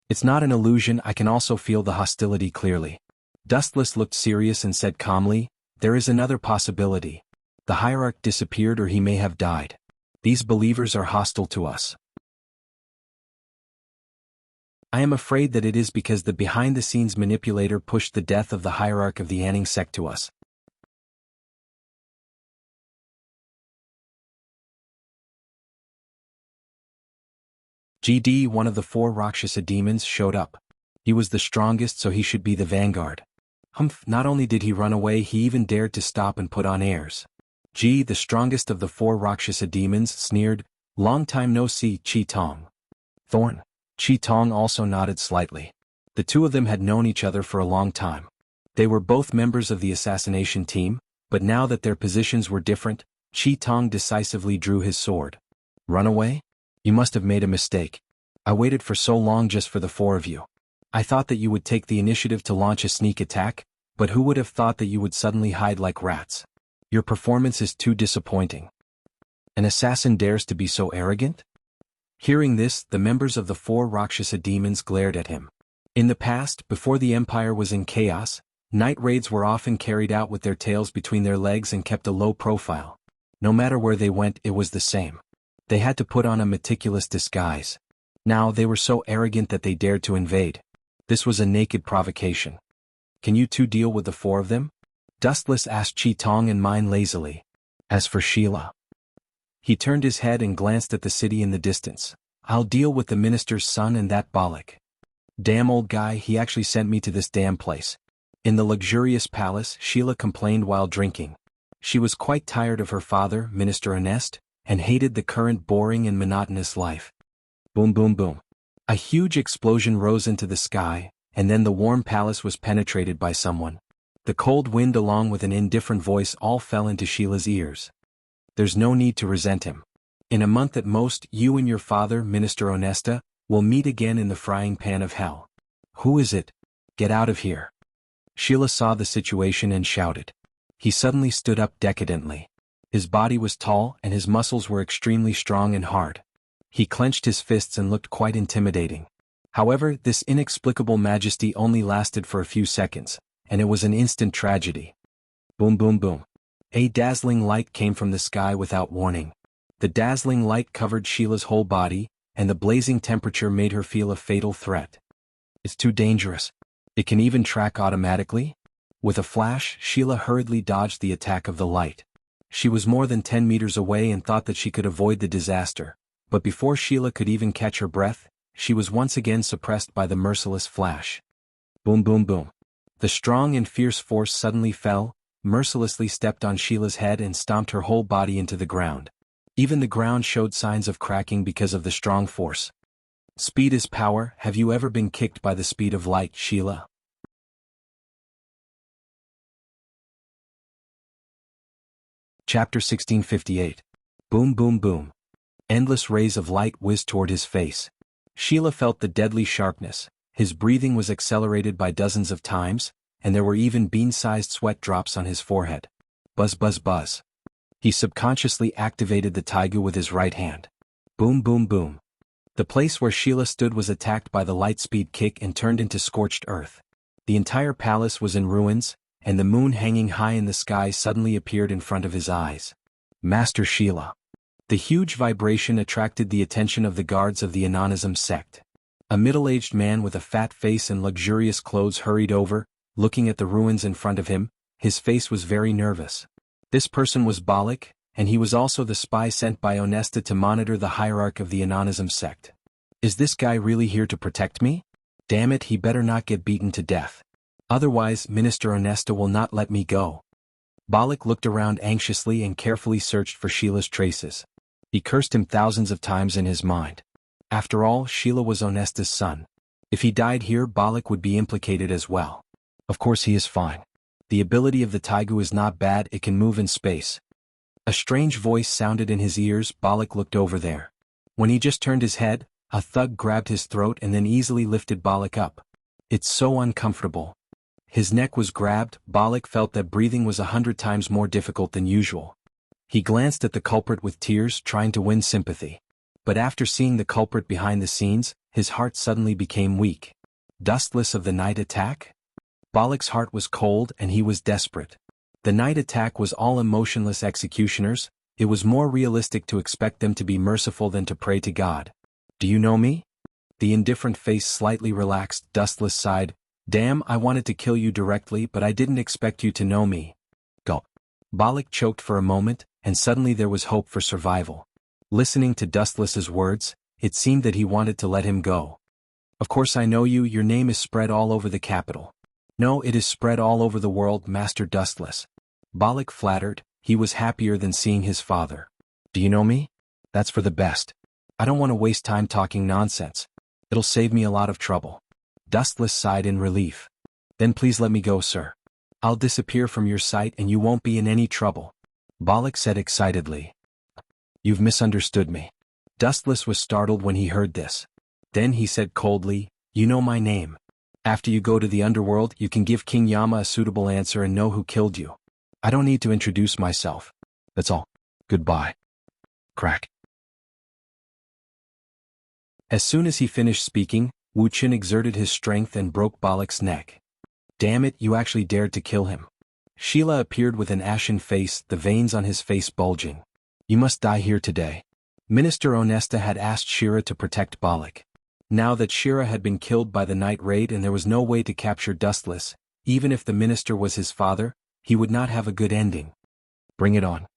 It's not an illusion, I can also feel the hostility clearly. Dustless looked serious and said calmly, there is another possibility. The hierarch disappeared or he may have died. These believers are hostile to us. I am afraid that it is because the behind-the-scenes manipulator pushed the death of the hierarch of the Anning sect to us. GD, one of the 4 Rakshasa demons, showed up. He was the strongest, so he should be the vanguard. Humph, not only did he run away, he even dared to stop and put on airs. G, the strongest of the 4 Rakshasa demons, sneered, "Long time no see, Chi Tong." Thorn. Chi Tong also nodded slightly. The two of them had known each other for a long time. They were both members of the assassination team, but now that their positions were different, Chi Tong decisively drew his sword. "Run away? You must have made a mistake. I waited for so long just for the 4 of you. I thought that you would take the initiative to launch a sneak attack, but who would have thought that you would suddenly hide like rats? Your performance is too disappointing. An assassin dares to be so arrogant?" Hearing this, the members of the 4 Rakshasa demons glared at him. In the past, before the Empire was in chaos, night raids were often carried out with their tails between their legs and kept a low profile. No matter where they went, it was the same. They had to put on a meticulous disguise. Now they were so arrogant that they dared to invade. This was a naked provocation. "Can you two deal with the 4 of them?" Dustless asked Chi Tong and Mine lazily. As for Sheila, he turned his head and glanced at the city in the distance. "I'll deal with the minister's son and that Balak. Damn old guy, he actually sent me to this damn place." In the luxurious palace, Sheila complained while drinking. She was quite tired of her father, Minister Onest, and hated the current boring and monotonous life. Boom boom boom. A huge explosion rose into the sky, and then the warm palace was penetrated by someone. The cold wind along with an indifferent voice all fell into Sheila's ears. "There's no need to resent him. In a month at most, you and your father, Minister Onesta, will meet again in the frying pan of hell." "Who is it? Get out of here." Sheila saw the situation and shouted. He suddenly stood up decadently. His body was tall and his muscles were extremely strong and hard. He clenched his fists and looked quite intimidating. However, this inexplicable majesty only lasted for a few seconds, and it was an instant tragedy. Boom boom boom. A dazzling light came from the sky without warning. The dazzling light covered Sheila's whole body, and the blazing temperature made her feel a fatal threat. "It's too dangerous. It can even track automatically?" With a flash, Sheila hurriedly dodged the attack of the light. She was more than 10 meters away and thought that she could avoid the disaster, but before Sheila could even catch her breath, she was once again suppressed by the merciless flash. Boom boom boom. The strong and fierce force suddenly fell, mercilessly stepped on Sheila's head and stomped her whole body into the ground. Even the ground showed signs of cracking because of the strong force. Speed is power. Have you ever been kicked by the speed of light, Sheila? Chapter 1658. Boom boom boom. Endless rays of light whizzed toward his face. Sheila felt the deadly sharpness. His breathing was accelerated by dozens of times, and there were even bean-sized sweat drops on his forehead. Buzz buzz buzz. He subconsciously activated the taigu with his right hand. Boom boom boom. The place where Sheila stood was attacked by the light-speed kick and turned into scorched earth. The entire palace was in ruins, and the moon hanging high in the sky suddenly appeared in front of his eyes. Master Sheila. The huge vibration attracted the attention of the guards of the Anonism sect. A middle-aged man with a fat face and luxurious clothes hurried over, looking at the ruins in front of him. His face was very nervous. This person was Balak, and he was also the spy sent by Onesta to monitor the hierarch of the Anonism sect. Is this guy really here to protect me? Damn it, he better not get beaten to death. Otherwise, Minister Onesta will not let me go. Balak looked around anxiously and carefully searched for Sheila's traces. He cursed him thousands of times in his mind. After all, Sheila was Onesta's son. If he died here, Balak would be implicated as well. Of course he is fine. The ability of the taigu is not bad, it can move in space. A strange voice sounded in his ears. Balak looked over there. When he just turned his head, a thug grabbed his throat and then easily lifted Balak up. It's so uncomfortable. His neck was grabbed. Balak felt that breathing was 100 times more difficult than usual. He glanced at the culprit with tears, trying to win sympathy. But after seeing the culprit behind the scenes, his heart suddenly became weak. Dustless of the night attack? Balak's heart was cold and he was desperate. The night attack was all emotionless executioners. It was more realistic to expect them to be merciful than to pray to God. Do you know me? The indifferent face slightly relaxed. Dustless sighed. Damn, I wanted to kill you directly, but I didn't expect you to know me. Gulp. Balak choked for a moment, and suddenly there was hope for survival. Listening to Dustless's words, it seemed that he wanted to let him go. Of course I know you, your name is spread all over the capital. No, it is spread all over the world, Master Dustless. Balak flattered, he was happier than seeing his father. Do you know me? That's for the best. I don't want to waste time talking nonsense. It'll save me a lot of trouble. Dustless sighed in relief. Then please let me go, sir. I'll disappear from your sight and you won't be in any trouble. Balak said excitedly. You've misunderstood me. Dustless was startled when he heard this. Then he said coldly, you know my name. After you go to the underworld, you can give King Yama a suitable answer and know who killed you. I don't need to introduce myself. That's all. Goodbye. Crack. As soon as he finished speaking, Wuxia exerted his strength and broke Balak's neck. Damn it, you actually dared to kill him. Sheila appeared with an ashen face, the veins on his face bulging. You must die here today. Minister Onesta had asked Shira to protect Balak. Now that Shira had been killed by the night raid and there was no way to capture Dustless, even if the minister was his father, he would not have a good ending. Bring it on.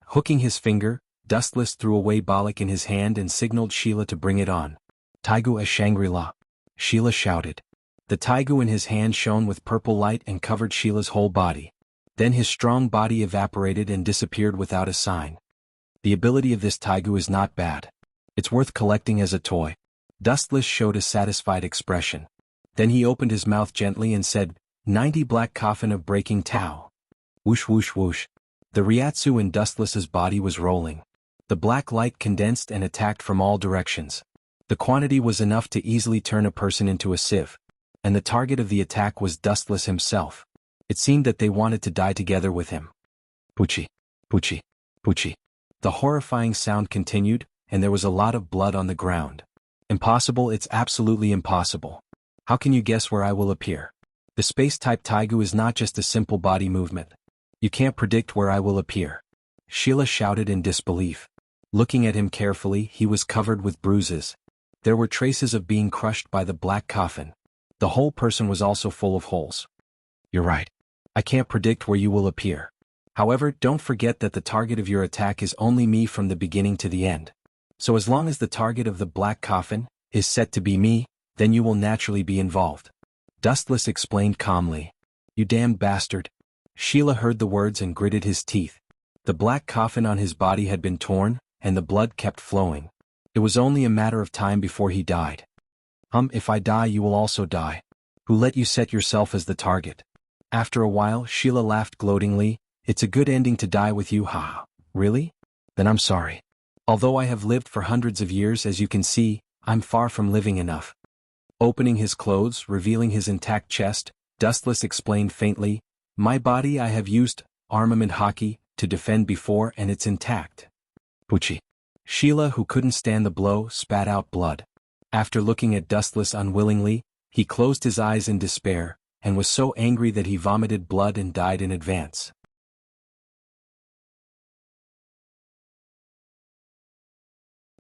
Hooking his finger, Dustless threw away Balak in his hand and signaled Sheila to bring it on. Taigu a Shangri-La. Sheila shouted. The Taigu in his hand shone with purple light and covered Sheila's whole body. Then his strong body evaporated and disappeared without a sign. The ability of this Taigu is not bad. It's worth collecting as a toy. Dustless showed a satisfied expression. Then he opened his mouth gently and said, 90 black coffin of breaking Tao. Whoosh whoosh whoosh. The Ryatsu in Dustless's body was rolling. The black light condensed and attacked from all directions. The quantity was enough to easily turn a person into a sieve. And the target of the attack was Dustless himself. It seemed that they wanted to die together with him. Puchi. Puchi. Puchi. The horrifying sound continued, and there was a lot of blood on the ground. Impossible, it's absolutely impossible. How can you guess where I will appear? The space-type Taigu is not just a simple body movement. You can't predict where I will appear. Sheila shouted in disbelief. Looking at him carefully, he was covered with bruises. There were traces of being crushed by the black coffin. The whole person was also full of holes. You're right. I can't predict where you will appear. However, don't forget that the target of your attack is only me from the beginning to the end. So as long as the target of the black coffin is set to be me, then you will naturally be involved. Dustless explained calmly. You damned bastard. Sheila heard the words and gritted his teeth. The black coffin on his body had been torn, and the blood kept flowing. It was only a matter of time before he died. If I die you will also die. Who let you set yourself as the target? After a while Sheila laughed gloatingly. It's a good ending to die with you, ha. Really? Then I'm sorry. Although I have lived for hundreds of years, as you can see, I'm far from living enough. Opening his clothes, revealing his intact chest, Dustless explained faintly, my body I have used armament hockey to defend before and it's intact. Puchi. Sheila, who couldn't stand the blow, spat out blood. After looking at Dustless unwillingly, he closed his eyes in despair, and was so angry that he vomited blood and died in advance.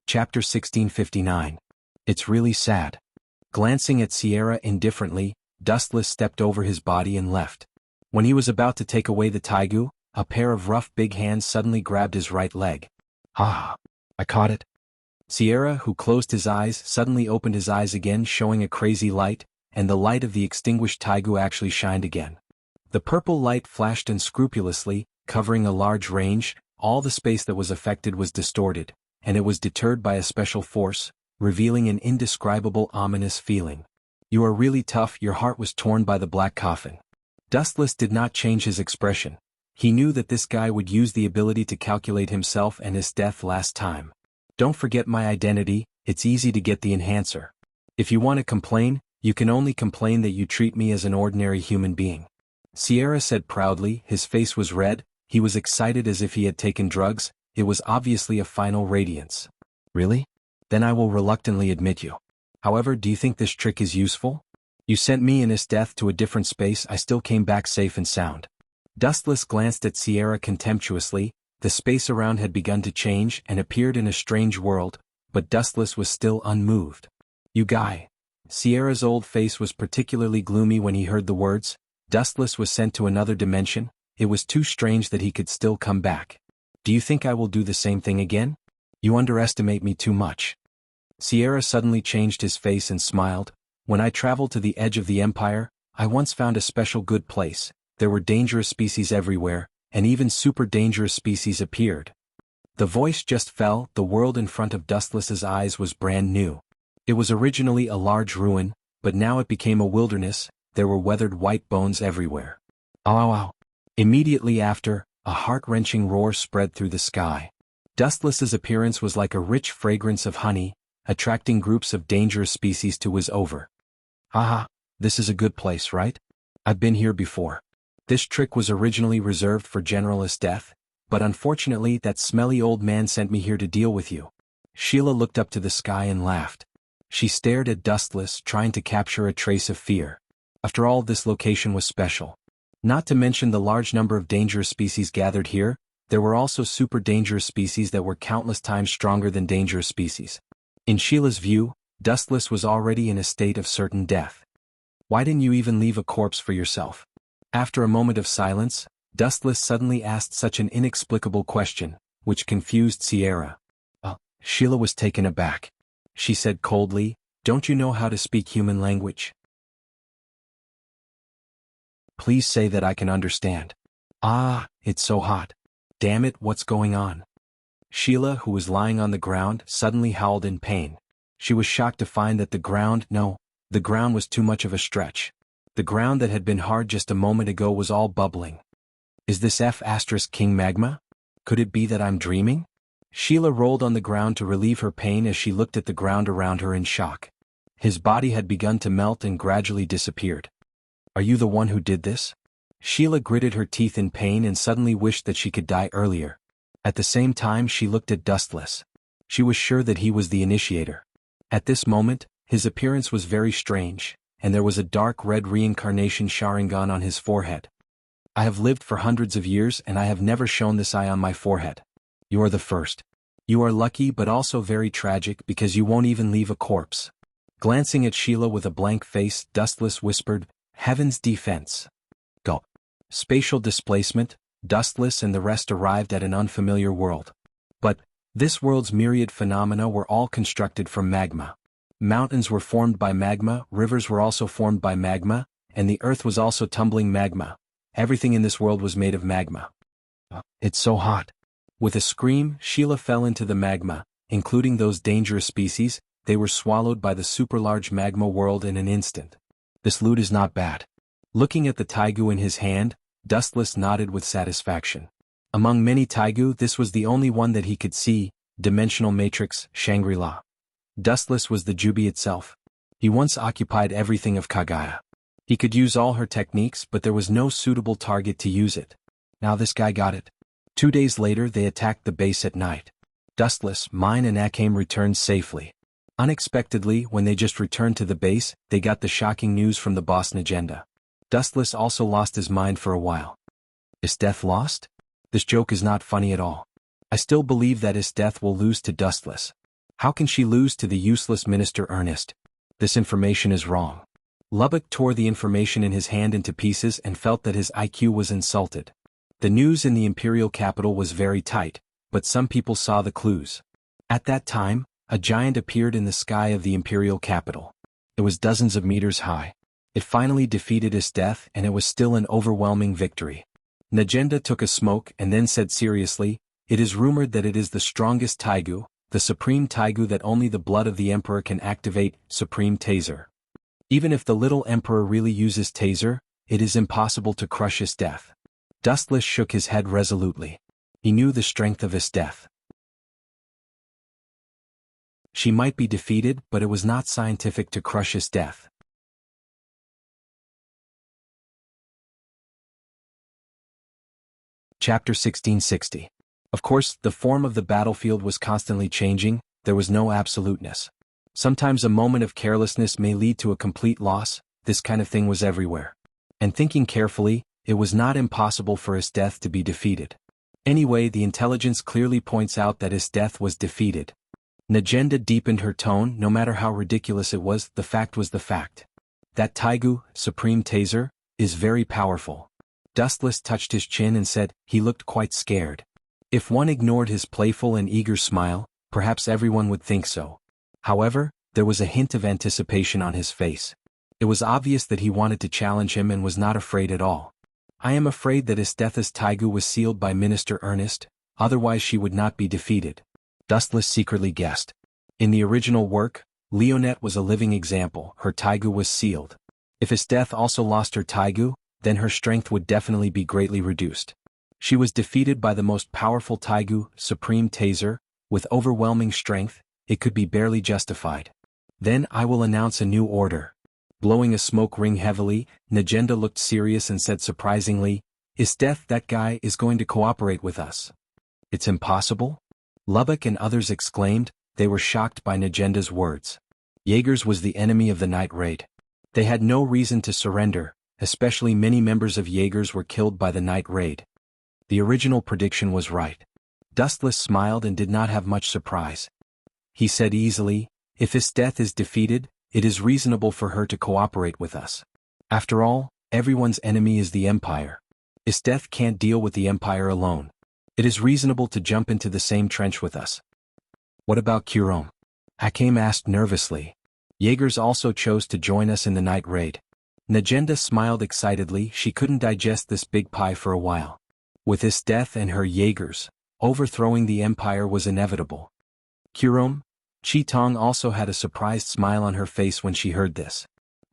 Chapter 1659. It's really sad. Glancing at Sierra indifferently, Dustless stepped over his body and left. When he was about to take away the Taigu, a pair of rough big hands suddenly grabbed his right leg. Ah! I caught it. Sierra, who closed his eyes, suddenly opened his eyes again, showing a crazy light, and the light of the extinguished Taigu actually shined again. The purple light flashed unscrupulously, covering a large range. All the space that was affected was distorted, and it was deterred by a special force, revealing an indescribable ominous feeling. You are really tough. Your heart was torn by the black coffin. Dustless did not change his expression. He knew that this guy would use the ability to calculate himself and his death last time. Don't forget my identity, it's easy to get the enhancer. If you want to complain, you can only complain that you treat me as an ordinary human being. Sierra said proudly, his face was red, he was excited as if he had taken drugs, it was obviously a final radiance. Really? Then I will reluctantly admit you. However, do you think this trick is useful? You sent me and his death to a different space, I still came back safe and sound. Dustless glanced at Sierra contemptuously. The space around had begun to change and appeared in a strange world, but Dustless was still unmoved. You guy. Sierra's old face was particularly gloomy when he heard the words. Dustless was sent to another dimension. It was too strange that he could still come back. Do you think I will do the same thing again? You underestimate me too much. Sierra suddenly changed his face and smiled. When I traveled to the edge of the empire, I once found a special good place. There were dangerous species everywhere, and even super dangerous species appeared. The voice just fell. The world in front of Dustless's eyes was brand new. It was originally a large ruin, but now it became a wilderness. There were weathered white bones everywhere. Ow, ow. Immediately after, a heart-wrenching roar spread through the sky. Dustless's appearance was like a rich fragrance of honey, attracting groups of dangerous species to his over. Haha, this is a good place, right? I've been here before. This trick was originally reserved for General Death, but unfortunately that smelly old man sent me here to deal with you. Sheila looked up to the sky and laughed. She stared at Dustless, trying to capture a trace of fear. After all, this location was special. Not to mention the large number of dangerous species gathered here, there were also super dangerous species that were countless times stronger than dangerous species. In Sheila's view, Dustless was already in a state of certain death. Why didn't you even leave a corpse for yourself? After a moment of silence, Dustless suddenly asked such an inexplicable question, which confused Sierra. Sheila was taken aback. She said coldly, "Don't you know how to speak human language? Please say that I can understand." It's so hot. Damn it, what's going on? Sheila, who was lying on the ground, suddenly howled in pain. She was shocked to find that the ground was too much of a stretch. The ground that had been hard just a moment ago was all bubbling. Is this King magma? Could it be that I'm dreaming? Sheila rolled on the ground to relieve her pain as she looked at the ground around her in shock. His body had begun to melt and gradually disappeared. Are you the one who did this? Sheila gritted her teeth in pain and suddenly wished that she could die earlier. At the same time she looked at Dustless. She was sure that he was the initiator. At this moment, his appearance was very strange, and there was a dark red reincarnation Sharingan on his forehead. I have lived for hundreds of years and I have never shown this eye on my forehead. You are the first. You are lucky but also very tragic because you won't even leave a corpse. Glancing at Sheila with a blank face, Dustless whispered, "Heaven's defense." Go. Spatial displacement, Dustless and the rest arrived at an unfamiliar world. But this world's myriad phenomena were all constructed from magma. Mountains were formed by magma, rivers were also formed by magma, and the earth was also tumbling magma. Everything in this world was made of magma. It's so hot. With a scream, Sheila fell into the magma, including those dangerous species. They were swallowed by the super-large magma world in an instant. This loot is not bad. Looking at the taigu in his hand, Dustless nodded with satisfaction. Among many taigu, this was the only one that he could see, dimensional matrix, Shangri-La. Dustless was the Jubi itself. He once occupied everything of Kagaya. He could use all her techniques, but there was no suitable target to use it. Now this guy got it. 2 days later they attacked the base at night. Dustless, Mine and Akame returned safely. Unexpectedly, when they just returned to the base, they got the shocking news from the boss Najenda. Dustless also lost his mind for a while. Is Death lost? This joke is not funny at all. I still believe that Is Death will lose to Dustless. How can she lose to the useless Minister Ernest? This information is wrong. Lubbock tore the information in his hand into pieces and felt that his IQ was insulted. The news in the imperial capital was very tight, but some people saw the clues. At that time, a giant appeared in the sky of the imperial capital. It was dozens of meters high. It finally defeated Is Death, and it was still an overwhelming victory. Najenda took a smoke and then said seriously, "It is rumored that it is the strongest taigu, the supreme taigu that only the blood of the emperor can activate, supreme taser. Even if the little emperor really uses taser, it is impossible to crush Is Death." Dustless shook his head resolutely. He knew the strength of Is Death. She might be defeated, but it was not scientific to crush Is Death. Chapter 1660. Of course, the form of the battlefield was constantly changing. There was no absoluteness. Sometimes a moment of carelessness may lead to a complete loss. This kind of thing was everywhere. And thinking carefully, it was not impossible for Is Death to be defeated. Anyway, the intelligence clearly points out that Is Death was defeated. Najenda deepened her tone. No matter how ridiculous it was, the fact was the fact. That Taigu, Supreme Taser, is very powerful. Dustless touched his chin and said, he looked quite scared. If one ignored his playful and eager smile, perhaps everyone would think so. However, there was a hint of anticipation on his face. It was obvious that he wanted to challenge him and was not afraid at all. I am afraid that Estetha's Taigu was sealed by Minister Ernest, otherwise she would not be defeated. Dustless secretly guessed. In the original work, Leonette was a living example. Her Taigu was sealed. If Estetha also lost her Taigu, then her strength would definitely be greatly reduced. She was defeated by the most powerful Taigu, Supreme Taser, with overwhelming strength. It could be barely justified. Then I will announce a new order. Blowing a smoke ring heavily, Najenda looked serious and said surprisingly, Estetha, that guy is going to cooperate with us. It's impossible? Lubbock and others exclaimed. They were shocked by Najenda's words. Jaegers was the enemy of the night raid. They had no reason to surrender, especially many members of Jaegers were killed by the night raid. The original prediction was right. Dustless smiled and did not have much surprise. He said easily, if Estetha is defeated, it is reasonable for her to cooperate with us. After all, everyone's enemy is the Empire. Estetha can't deal with the Empire alone. It is reasonable to jump into the same trench with us. What about Kurom? Hakim asked nervously. Jaegers also chose to join us in the night raid. Najenda smiled excitedly. She couldn't digest this big pie for a while. With Estetha and her Jaegers, overthrowing the Empire was inevitable. Kurom? Chi-Tong also had a surprised smile on her face when she heard this.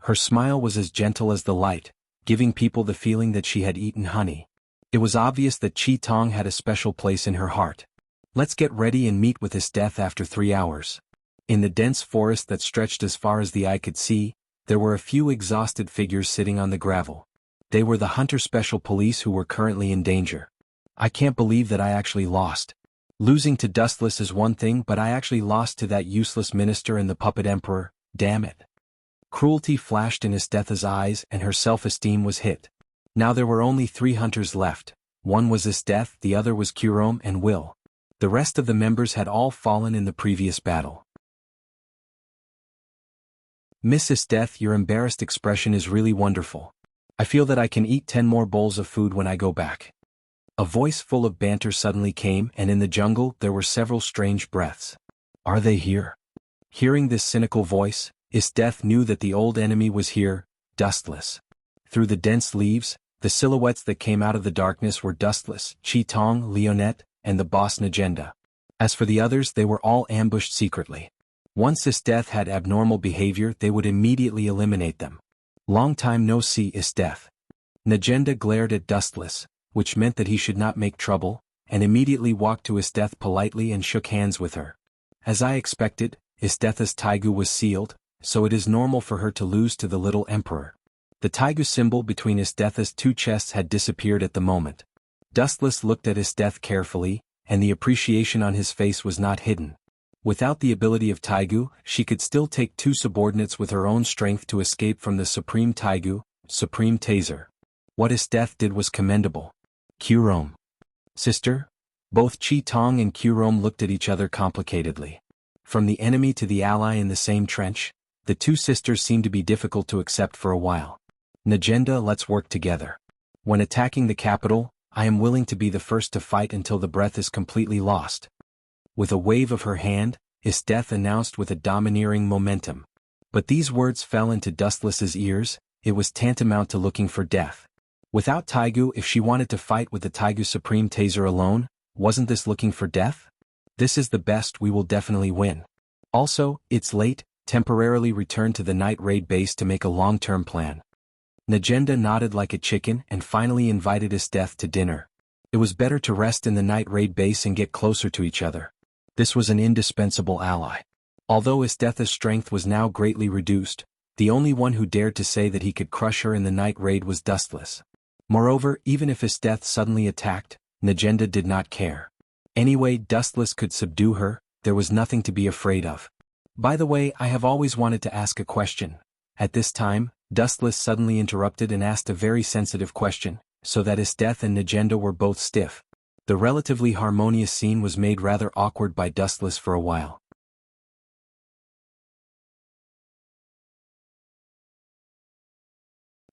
Her smile was as gentle as the light, giving people the feeling that she had eaten honey. It was obvious that Chi-Tong had a special place in her heart. Let's get ready and meet with Estetha after 3 hours. In the dense forest that stretched as far as the eye could see, there were a few exhausted figures sitting on the gravel. They were the Hunter Special Police who were currently in danger. I can't believe that I actually lost. Losing to Dustless is one thing, but I actually lost to that useless minister and the puppet emperor, damn it. Cruelty flashed in Estetha's eyes and her self-esteem was hit. Now there were only 3 hunters left. One was Estetha, the other was Kurom and Will. The rest of the members had all fallen in the previous battle. Miss Estetha, your embarrassed expression is really wonderful. I feel that I can eat 10 more bowls of food when I go back. A voice full of banter suddenly came, and in the jungle there were several strange breaths. Are they here? Hearing this cynical voice, Estetha knew that the old enemy was here, Dustless. Through the dense leaves, the silhouettes that came out of the darkness were Dustless, Chi-Tong, Leonette, and the boss Najenda. As for the others, they were all ambushed secretly. Once Estetha had abnormal behavior, they would immediately eliminate them. Long time no see, Estetha. Najenda glared at Dustless, which meant that he should not make trouble, and immediately walked to Estetha politely and shook hands with her. As I expected, Estetha's Taigu was sealed, so it is normal for her to lose to the little emperor. The Taigu symbol between Estetha's 2 chests had disappeared at the moment. Dustless looked at Estetha carefully, and the appreciation on his face was not hidden. Without the ability of Taigu, she could still take 2 subordinates with her own strength to escape from the Supreme Taigu, Supreme Taser. What Estetha did was commendable. Kurom. Sister? Both Chi-Tong and Kurom looked at each other complicatedly. From the enemy to the ally in the same trench, the 2 sisters seemed to be difficult to accept for a while. Najenda, let's work together. When attacking the capital, I am willing to be the first to fight until the breath is completely lost. With a wave of her hand, Estetha announced with a domineering momentum. But these words fell into Dustless's ears. It was tantamount to looking for death. Without Taigu, if she wanted to fight with the Taigu Supreme Taser alone, wasn't this looking for death? This is the best, we will definitely win. Also, it's late, temporarily return to the night raid base to make a long-term plan. Najenda nodded like a chicken and finally invited Estetha to dinner. It was better to rest in the night raid base and get closer to each other. This was an indispensable ally. Although Estetha's strength was now greatly reduced, the only one who dared to say that he could crush her in the night raid was Dustless. Moreover, even if Estetha suddenly attacked, Najenda did not care. Anyway, Dustless could subdue her, there was nothing to be afraid of. By the way, I have always wanted to ask a question. At this time, Dustless suddenly interrupted and asked a very sensitive question, so that Estetha and Najenda were both stiff. The relatively harmonious scene was made rather awkward by Dustless for a while.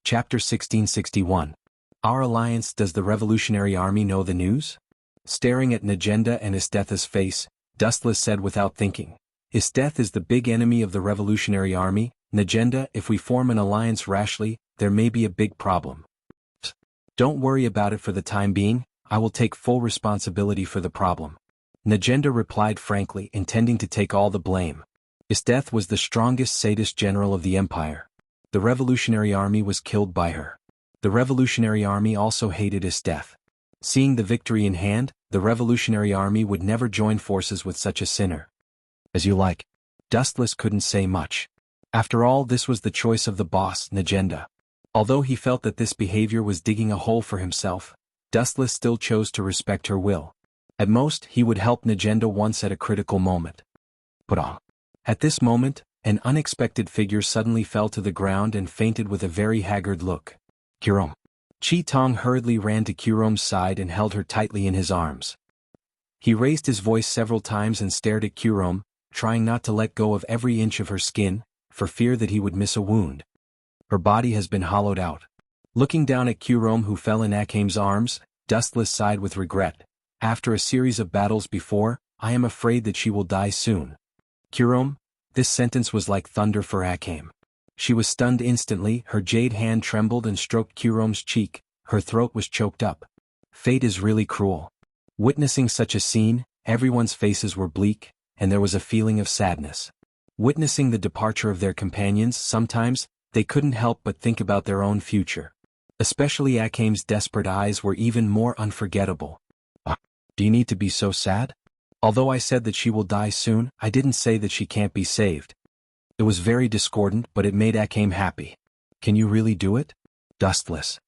Chapter 1661. Our alliance. Does the Revolutionary Army know the news? Staring at Najenda and Isteth's face, Dustless said without thinking. Isteth is the big enemy of the Revolutionary Army. Najenda, if we form an alliance rashly, there may be a big problem. Don't worry about it for the time being, I will take full responsibility for the problem. Najenda replied frankly, intending to take all the blame. Isteth was the strongest sadist general of the empire. The Revolutionary Army was killed by her. The Revolutionary Army also hated Isteth. Seeing the victory in hand, the Revolutionary Army would never join forces with such a sinner. As you like. Dustless couldn't say much. After all, this was the choice of the boss, Najenda. Although he felt that this behavior was digging a hole for himself, Dustless still chose to respect her will. At most, he would help Najenda once at a critical moment. But at this moment, an unexpected figure suddenly fell to the ground and fainted with a very haggard look. Kurom. Chi Tong hurriedly ran to Kurom's side and held her tightly in his arms. He raised his voice several times and stared at Kurom, trying not to let go of every inch of her skin, for fear that he would miss a wound. Her body has been hollowed out. Looking down at Kurom, who fell in Akhame's arms, Dustless sighed with regret. After a series of battles before, I am afraid that she will die soon. Kurom. This sentence was like thunder for Akhame. She was stunned instantly, her jade hand trembled and stroked Kurom's cheek, her throat was choked up. Fate is really cruel. Witnessing such a scene, everyone's faces were bleak, and there was a feeling of sadness. Witnessing the departure of their companions, sometimes, they couldn't help but think about their own future. Especially Akhame's desperate eyes were even more unforgettable. Do you need to be so sad? Although I said that she will die soon, I didn't say that she can't be saved. It was very discordant, but it made Akhame happy. Can you really do it? Dustless.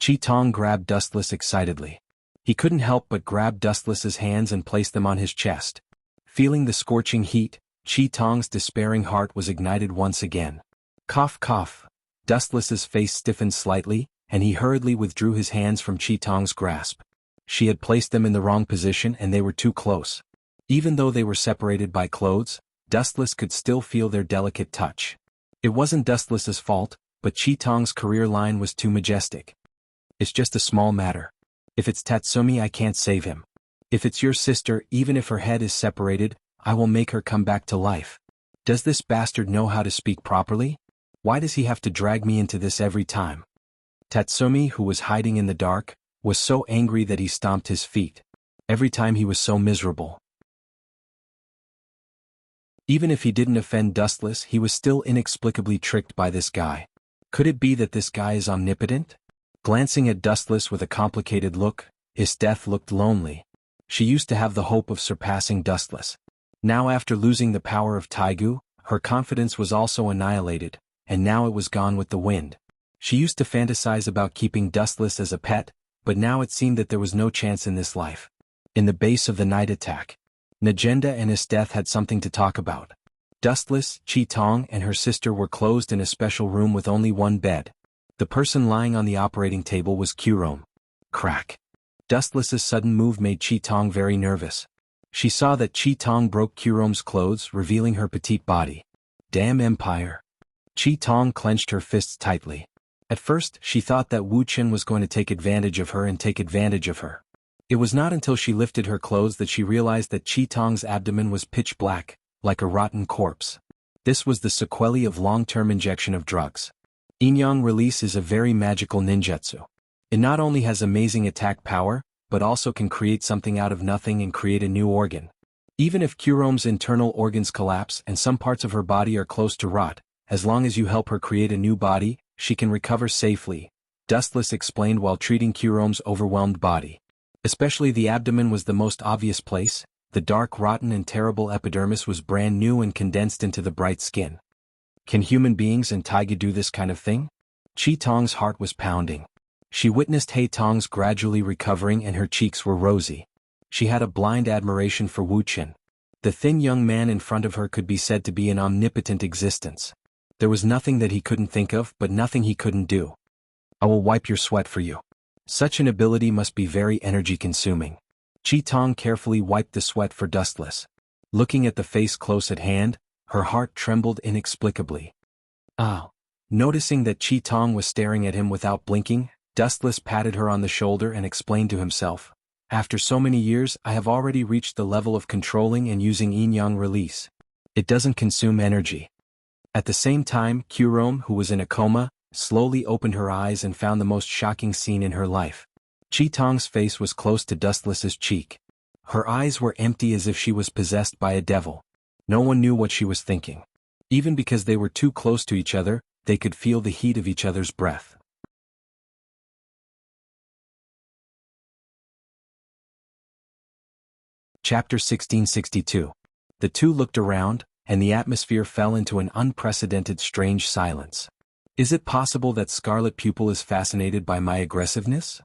Chi Tong grabbed Dustless excitedly. He couldn't help but grab Dustless's hands and place them on his chest. Feeling the scorching heat, Chi Tong's despairing heart was ignited once again. Cough cough. Dustless's face stiffened slightly, and he hurriedly withdrew his hands from Chi Tong's grasp. She had placed them in the wrong position and they were too close. Even though they were separated by clothes, Dustless could still feel their delicate touch. It wasn't Dustless's fault, but Chi Tong's career line was too majestic. It's just a small matter. If it's Tatsumi, I can't save him. If it's your sister, even if her head is separated, I will make her come back to life. Does this bastard know how to speak properly? Why does he have to drag me into this every time? Tatsumi, who was hiding in the dark, was so angry that he stomped his feet. Every time he was so miserable. Even if he didn't offend Dustless, he was still inexplicably tricked by this guy. Could it be that this guy is omnipotent? Glancing at Dustless with a complicated look, Isteth looked lonely. She used to have the hope of surpassing Dustless. Now, after losing the power of Taigu, her confidence was also annihilated, and now it was gone with the wind. She used to fantasize about keeping Dustless as a pet, but now it seemed that there was no chance in this life. In the base of the night attack, Najenda and Isteth had something to talk about. Dustless, Chi Tong, and her sister were closed in a special room with only one bed. The person lying on the operating table was Kurom. Crack. Dustless's sudden move made Chi Tong very nervous. She saw that Chi Tong broke Kurom's clothes, revealing her petite body. Damn empire. Chi Tong clenched her fists tightly. At first, she thought that Wu Chen was going to take advantage of her and take advantage of her. It was not until she lifted her clothes that she realized that Chi Tong's abdomen was pitch black, like a rotten corpse. This was the sequelae of long-term injection of drugs. Inyang release is a very magical ninjutsu. It not only has amazing attack power, but also can create something out of nothing and create a new organ. Even if Kurom's internal organs collapse and some parts of her body are close to rot, as long as you help her create a new body, she can recover safely, Dustless explained while treating Kurom's overwhelmed body. Especially the abdomen was the most obvious place. The dark, rotten and terrible epidermis was brand new and condensed into the bright skin. Can human beings and Taiga do this kind of thing? Chi Tong's heart was pounding. She witnessed Hei Tong's gradually recovering and her cheeks were rosy. She had a blind admiration for Wu Chen. The thin young man in front of her could be said to be an omnipotent existence. There was nothing that he couldn't think of, but nothing he couldn't do. I will wipe your sweat for you. Such an ability must be very energy-consuming. Chi Tong carefully wiped the sweat for Dustless. Looking at the face close at hand, her heart trembled inexplicably. Oh, Noticing that Chi Tong was staring at him without blinking, Dustless patted her on the shoulder and explained to himself, "After so many years, I have already reached the level of controlling and using yin-yang release. It doesn't consume energy." At the same time, Kurom, who was in a coma, slowly opened her eyes and found the most shocking scene in her life. Chi Tong's face was close to Dustless's cheek. Her eyes were empty as if she was possessed by a devil. No one knew what she was thinking. Even because they were too close to each other, they could feel the heat of each other's breath. Chapter 1662. The two looked around, and the atmosphere fell into an unprecedented strange silence. Is it possible that Scarlet Pupil is fascinated by my aggressiveness?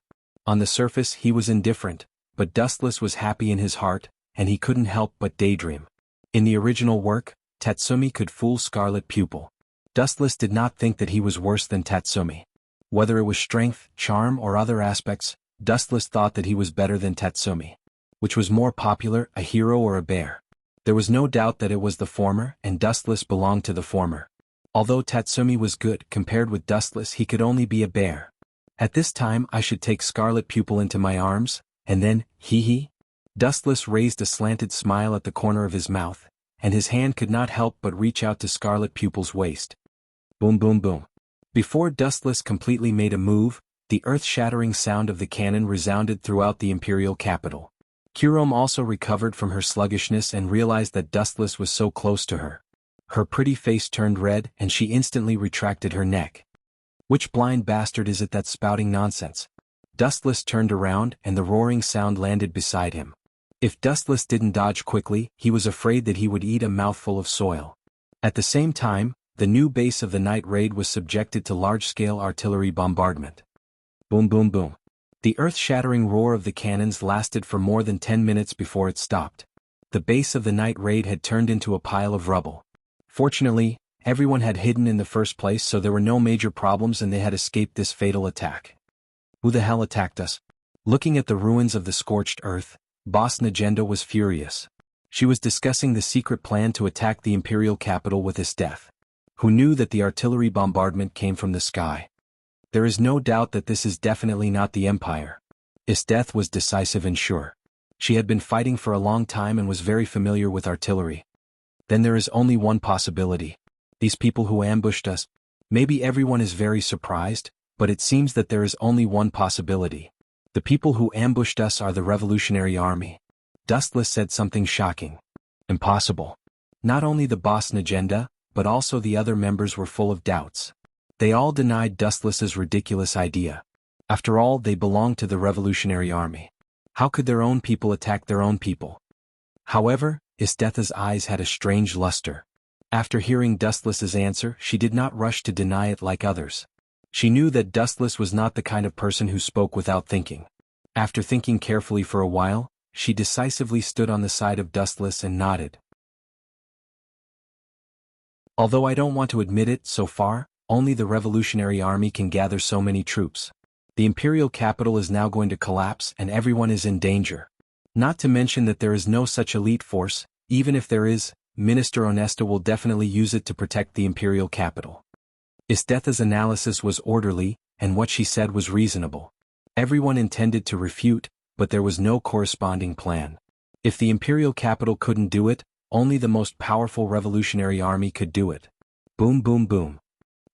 On the surface he was indifferent, but Dustless was happy in his heart, and he couldn't help but daydream. In the original work, Tatsumi could fool Scarlet Pupil. Dustless did not think that he was worse than Tatsumi. Whether it was strength, charm or other aspects, Dustless thought that he was better than Tatsumi. Which was more popular, a hero or a bear? There was no doubt that it was the former, and Dustless belonged to the former. Although Tatsumi was good, compared with Dustless he could only be a bear. At this time I should take Scarlet Pupil into my arms, and then, hee. Dustless raised a slanted smile at the corner of his mouth, and his hand could not help but reach out to Scarlet Pupil's waist. Boom boom boom. Before Dustless completely made a move, the earth-shattering sound of the cannon resounded throughout the imperial capital. Kurom also recovered from her sluggishness and realized that Dustless was so close to her. Her pretty face turned red and she instantly retracted her neck. Which blind bastard is it that's spouting nonsense? Dustless turned around and the roaring sound landed beside him. If Dustless didn't dodge quickly, he was afraid that he would eat a mouthful of soil. At the same time, the new base of the night raid was subjected to large-scale artillery bombardment. Boom boom boom. The earth-shattering roar of the cannons lasted for more than 10 minutes before it stopped. The base of the night raid had turned into a pile of rubble. Fortunately, everyone had hidden in the first place, so there were no major problems and they had escaped this fatal attack. Who the hell attacked us? Looking at the ruins of the scorched earth, Boss Najenda was furious. She was discussing the secret plan to attack the imperial capital with Isteth. Who knew that the artillery bombardment came from the sky? There is no doubt that this is definitely not the Empire. Isteth was decisive and sure. She had been fighting for a long time and was very familiar with artillery. Then there is only one possibility. These people who ambushed us. Maybe everyone is very surprised, but it seems that there is only one possibility. The people who ambushed us are the Revolutionary Army. Dustless said something shocking. Impossible. Not only the boss Najenda, but also the other members were full of doubts. They all denied Dustless's ridiculous idea. After all, they belonged to the Revolutionary Army. How could their own people attack their own people? However, Isteth's eyes had a strange luster. After hearing Dustless's answer, she did not rush to deny it like others. She knew that Dustless was not the kind of person who spoke without thinking. After thinking carefully for a while, she decisively stood on the side of Dustless and nodded. Although I don't want to admit it, so far, only the Revolutionary Army can gather so many troops. The imperial capital is now going to collapse and everyone is in danger. Not to mention that there is no such elite force. Even if there is, Minister Onesta will definitely use it to protect the imperial capital. Isteth's analysis was orderly, and what she said was reasonable. Everyone intended to refute, but there was no corresponding plan. If the imperial capital couldn't do it, only the most powerful revolutionary army could do it. Boom boom boom.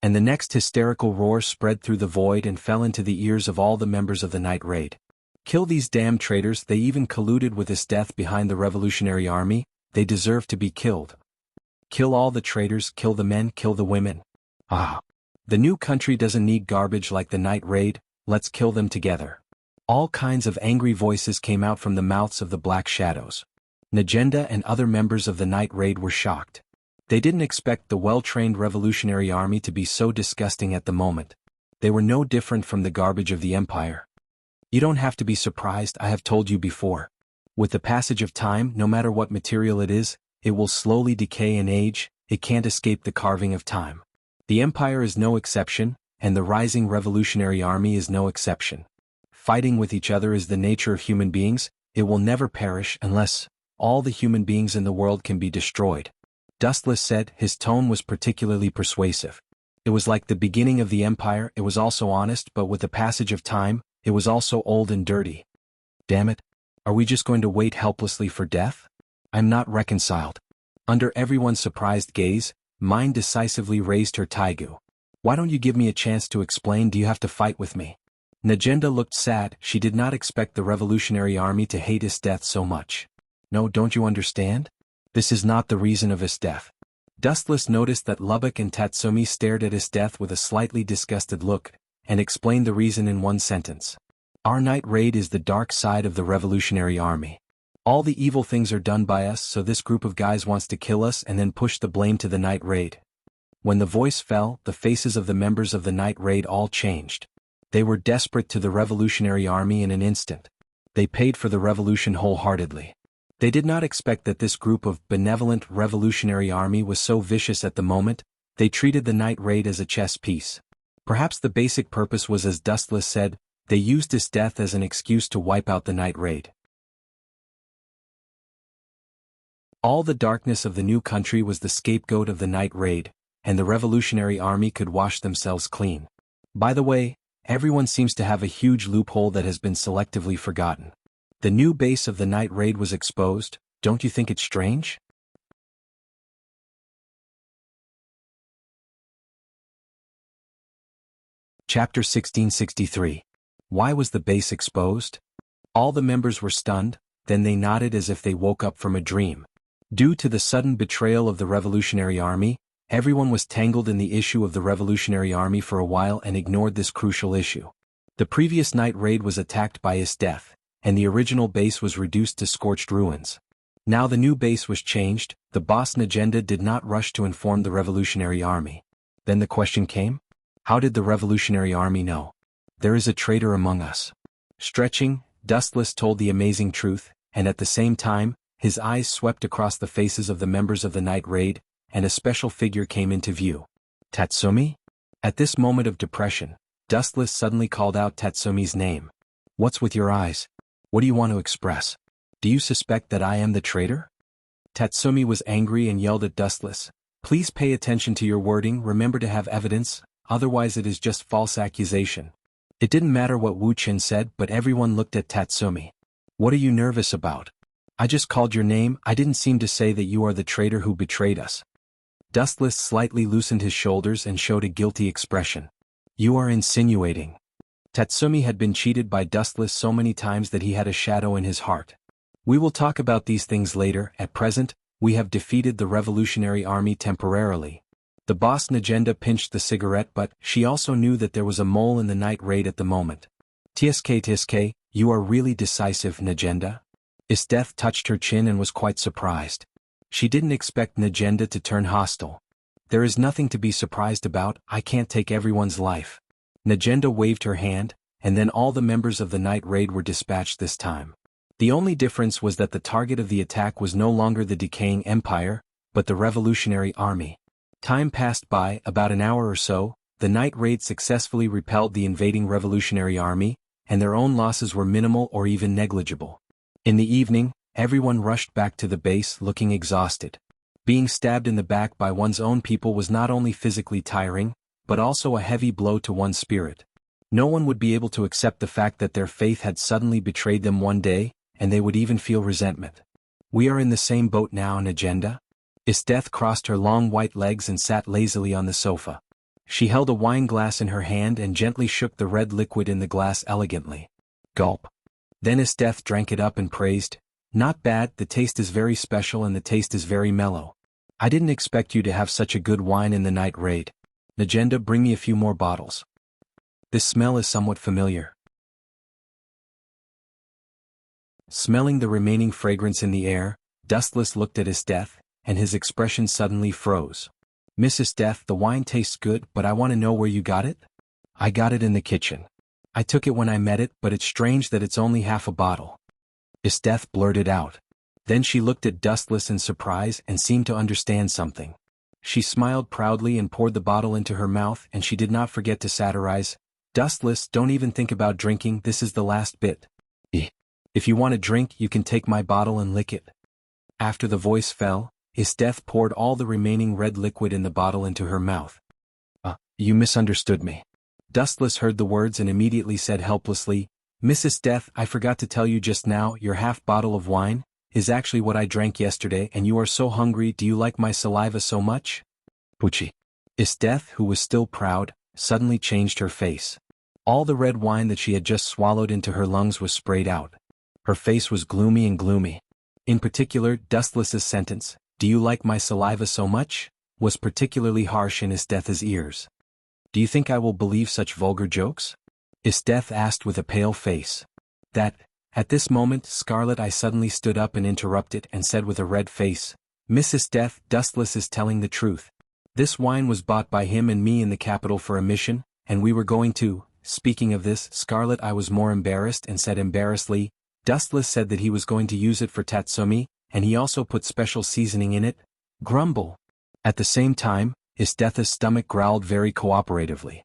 And the next hysterical roar spread through the void and fell into the ears of all the members of the night raid. Kill these damn traitors, they even colluded with Isteth behind the revolutionary army, they deserve to be killed. Kill all the traitors, kill the men, kill the women. Ah. The new country doesn't need garbage like the night raid, let's kill them together. All kinds of angry voices came out from the mouths of the Black Shadows. Najenda and other members of the night raid were shocked. They didn't expect the well-trained revolutionary army to be so disgusting at the moment. They were no different from the garbage of the Empire. You don't have to be surprised, I have told you before. With the passage of time, no matter what material it is, it will slowly decay and age, it can't escape the carving of time. The Empire is no exception, and the rising revolutionary army is no exception. Fighting with each other is the nature of human beings, it will never perish unless all the human beings in the world can be destroyed. Dustless said, his tone was particularly persuasive. It was like the beginning of the empire. It was also honest, but with the passage of time, it was also old and dirty. Damn it. Are we just going to wait helplessly for death? I'm not reconciled. Under everyone's surprised gaze, mine decisively raised her taigu. Why don't you give me a chance to explain? Do you have to fight with me? Najenda looked sad. She did not expect the revolutionary army to hate his death so much. No, don't you understand? This is not the reason of his death. Dustless noticed that Lubbock and Tatsumi stared at his death with a slightly disgusted look, and explained the reason in one sentence. Our night raid is the dark side of the revolutionary army. All the evil things are done by us, so this group of guys wants to kill us and then push the blame to the night raid. When the voice fell, the faces of the members of the night raid all changed. They were desperate to the revolutionary army in an instant. They paid for the revolution wholeheartedly. They did not expect that this group of benevolent revolutionary army was so vicious at the moment. They treated the night raid as a chess piece. Perhaps the basic purpose was, as Dustless said, they used his death as an excuse to wipe out the night raid. All the darkness of the new country was the scapegoat of the night raid, and the revolutionary army could wash themselves clean. By the way, everyone seems to have a huge loophole that has been selectively forgotten. The new base of the night raid was exposed. Don't you think it's strange? Chapter 1663. Why was the base exposed? All the members were stunned, then they nodded as if they woke up from a dream. Due to the sudden betrayal of the revolutionary army, everyone was tangled in the issue of the revolutionary army for a while and ignored this crucial issue. The previous night raid was attacked by his death, and the original base was reduced to scorched ruins. Now the new base was changed. The boss Najenda did not rush to inform the revolutionary army. Then the question came: how did the revolutionary army know? There is a traitor among us. Stretching, Dustless told the amazing truth, and at the same time, his eyes swept across the faces of the members of the night raid, and a special figure came into view. Tatsumi? At this moment of depression, Dustless suddenly called out Tatsumi's name. What's with your eyes? What do you want to express? Do you suspect that I am the traitor? Tatsumi was angry and yelled at Dustless. Please pay attention to your wording. Remember to have evidence, otherwise it is just false accusation. It didn't matter what Wu Qin said, but everyone looked at Tatsumi. What are you nervous about? I just called your name. I didn't seem to say that you are the traitor who betrayed us. Dustless slightly loosened his shoulders and showed a guilty expression. You are insinuating. Tatsumi had been cheated by Dustless so many times that he had a shadow in his heart. We will talk about these things later. At present, we have defeated the revolutionary army temporarily. The boss Najenda pinched the cigarette, but she also knew that there was a mole in the night raid at the moment. Tsk, you are really decisive, Najenda. Isteth touched her chin and was quite surprised. She didn't expect Najenda to turn hostile. There is nothing to be surprised about. I can't take everyone's life. Najenda waved her hand, and then all the members of the night raid were dispatched this time. The only difference was that the target of the attack was no longer the decaying empire, but the revolutionary army. Time passed by. About an hour or so, the night raid successfully repelled the invading revolutionary army, and their own losses were minimal or even negligible. In the evening, everyone rushed back to the base looking exhausted. Being stabbed in the back by one's own people was not only physically tiring, but also a heavy blow to one's spirit. No one would be able to accept the fact that their faith had suddenly betrayed them one day, and they would even feel resentment. We are in the same boat now, Najenda. Isteth crossed her long white legs and sat lazily on the sofa. She held a wine glass in her hand and gently shook the red liquid in the glass elegantly. Gulp. Then Isteth drank it up and praised, "Not bad, the taste is very special and the taste is very mellow. I didn't expect you to have such a good wine in the night raid. Najenda, bring me a few more bottles. This smell is somewhat familiar." Smelling the remaining fragrance in the air, Dustless looked at Isteth, and his expression suddenly froze. "Miss Isteth, the wine tastes good, but I want to know where you got it?" "I got it in the kitchen. I took it when I met it, but it's strange that it's only half a bottle." Isteth blurted out. Then she looked at Dustless in surprise and seemed to understand something. She smiled proudly and poured the bottle into her mouth, and she did not forget to satirize, "Dustless, don't even think about drinking, this is the last bit. If you want a drink, you can take my bottle and lick it." After the voice fell, Isteth poured all the remaining red liquid in the bottle into her mouth. You misunderstood me. Dustless heard the words and immediately said helplessly, Mrs. Death, I forgot to tell you just now, your half bottle of wine is actually what I drank yesterday, and you are so hungry. Do you like my saliva so much? Pucci. Is Death, who was still proud, suddenly changed her face. All the red wine that she had just swallowed into her lungs was sprayed out. Her face was gloomy and gloomy. In particular, Dustless's sentence, Do you like my saliva so much? Was particularly harsh in Death's ears. Do you think I will believe such vulgar jokes? Death asked with a pale face. At this moment Scarlet Eye suddenly stood up and interrupted and said with a red face, Mrs. Death, Dustless is telling the truth. This wine was bought by him and me in the capital for a mission, and we were going to. Speaking of this, Scarlet Eye was more embarrassed and said embarrassedly, Dustless said that he was going to use it for Tatsumi, and he also put special seasoning in it. Grumble. At the same time, Death's stomach growled very cooperatively.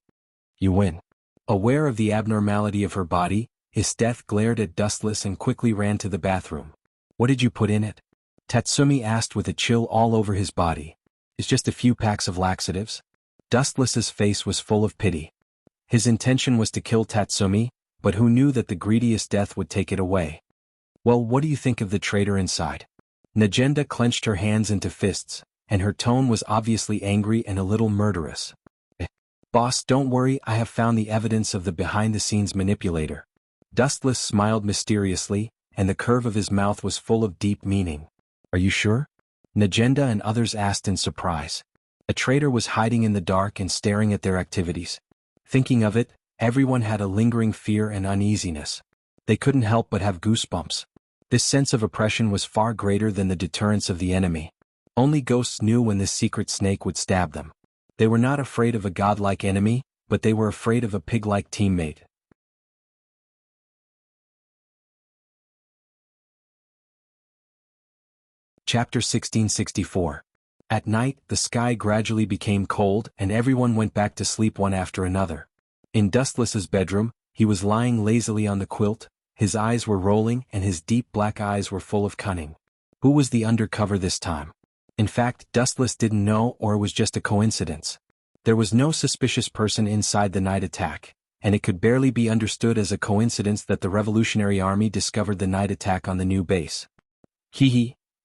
You win. Aware of the abnormality of her body, Death glared at Dustless and quickly ran to the bathroom. What did you put in it? Tatsumi asked with a chill all over his body. It's just a few packs of laxatives. Dustless's face was full of pity. His intention was to kill Tatsumi, but who knew that the greediest Death would take it away? Well, what do you think of the traitor inside? Najenda clenched her hands into fists, and her tone was obviously angry and a little murderous. Boss, don't worry, I have found the evidence of the behind-the-scenes manipulator. Dustless smiled mysteriously, and the curve of his mouth was full of deep meaning. Are you sure? Najenda and others asked in surprise. A traitor was hiding in the dark and staring at their activities. Thinking of it, everyone had a lingering fear and uneasiness. They couldn't help but have goosebumps. This sense of oppression was far greater than the deterrence of the enemy. Only ghosts knew when this secret snake would stab them. They were not afraid of a godlike enemy, but they were afraid of a pig-like teammate. Chapter 1664. At night, the sky gradually became cold and everyone went back to sleep one after another. In Dustless's bedroom, he was lying lazily on the quilt, his eyes were rolling and his deep black eyes were full of cunning. Who was the undercover this time? In fact, Dustless didn't know, or it was just a coincidence. There was no suspicious person inside the night attack, and it could barely be understood as a coincidence that the Revolutionary Army discovered the night attack on the new base.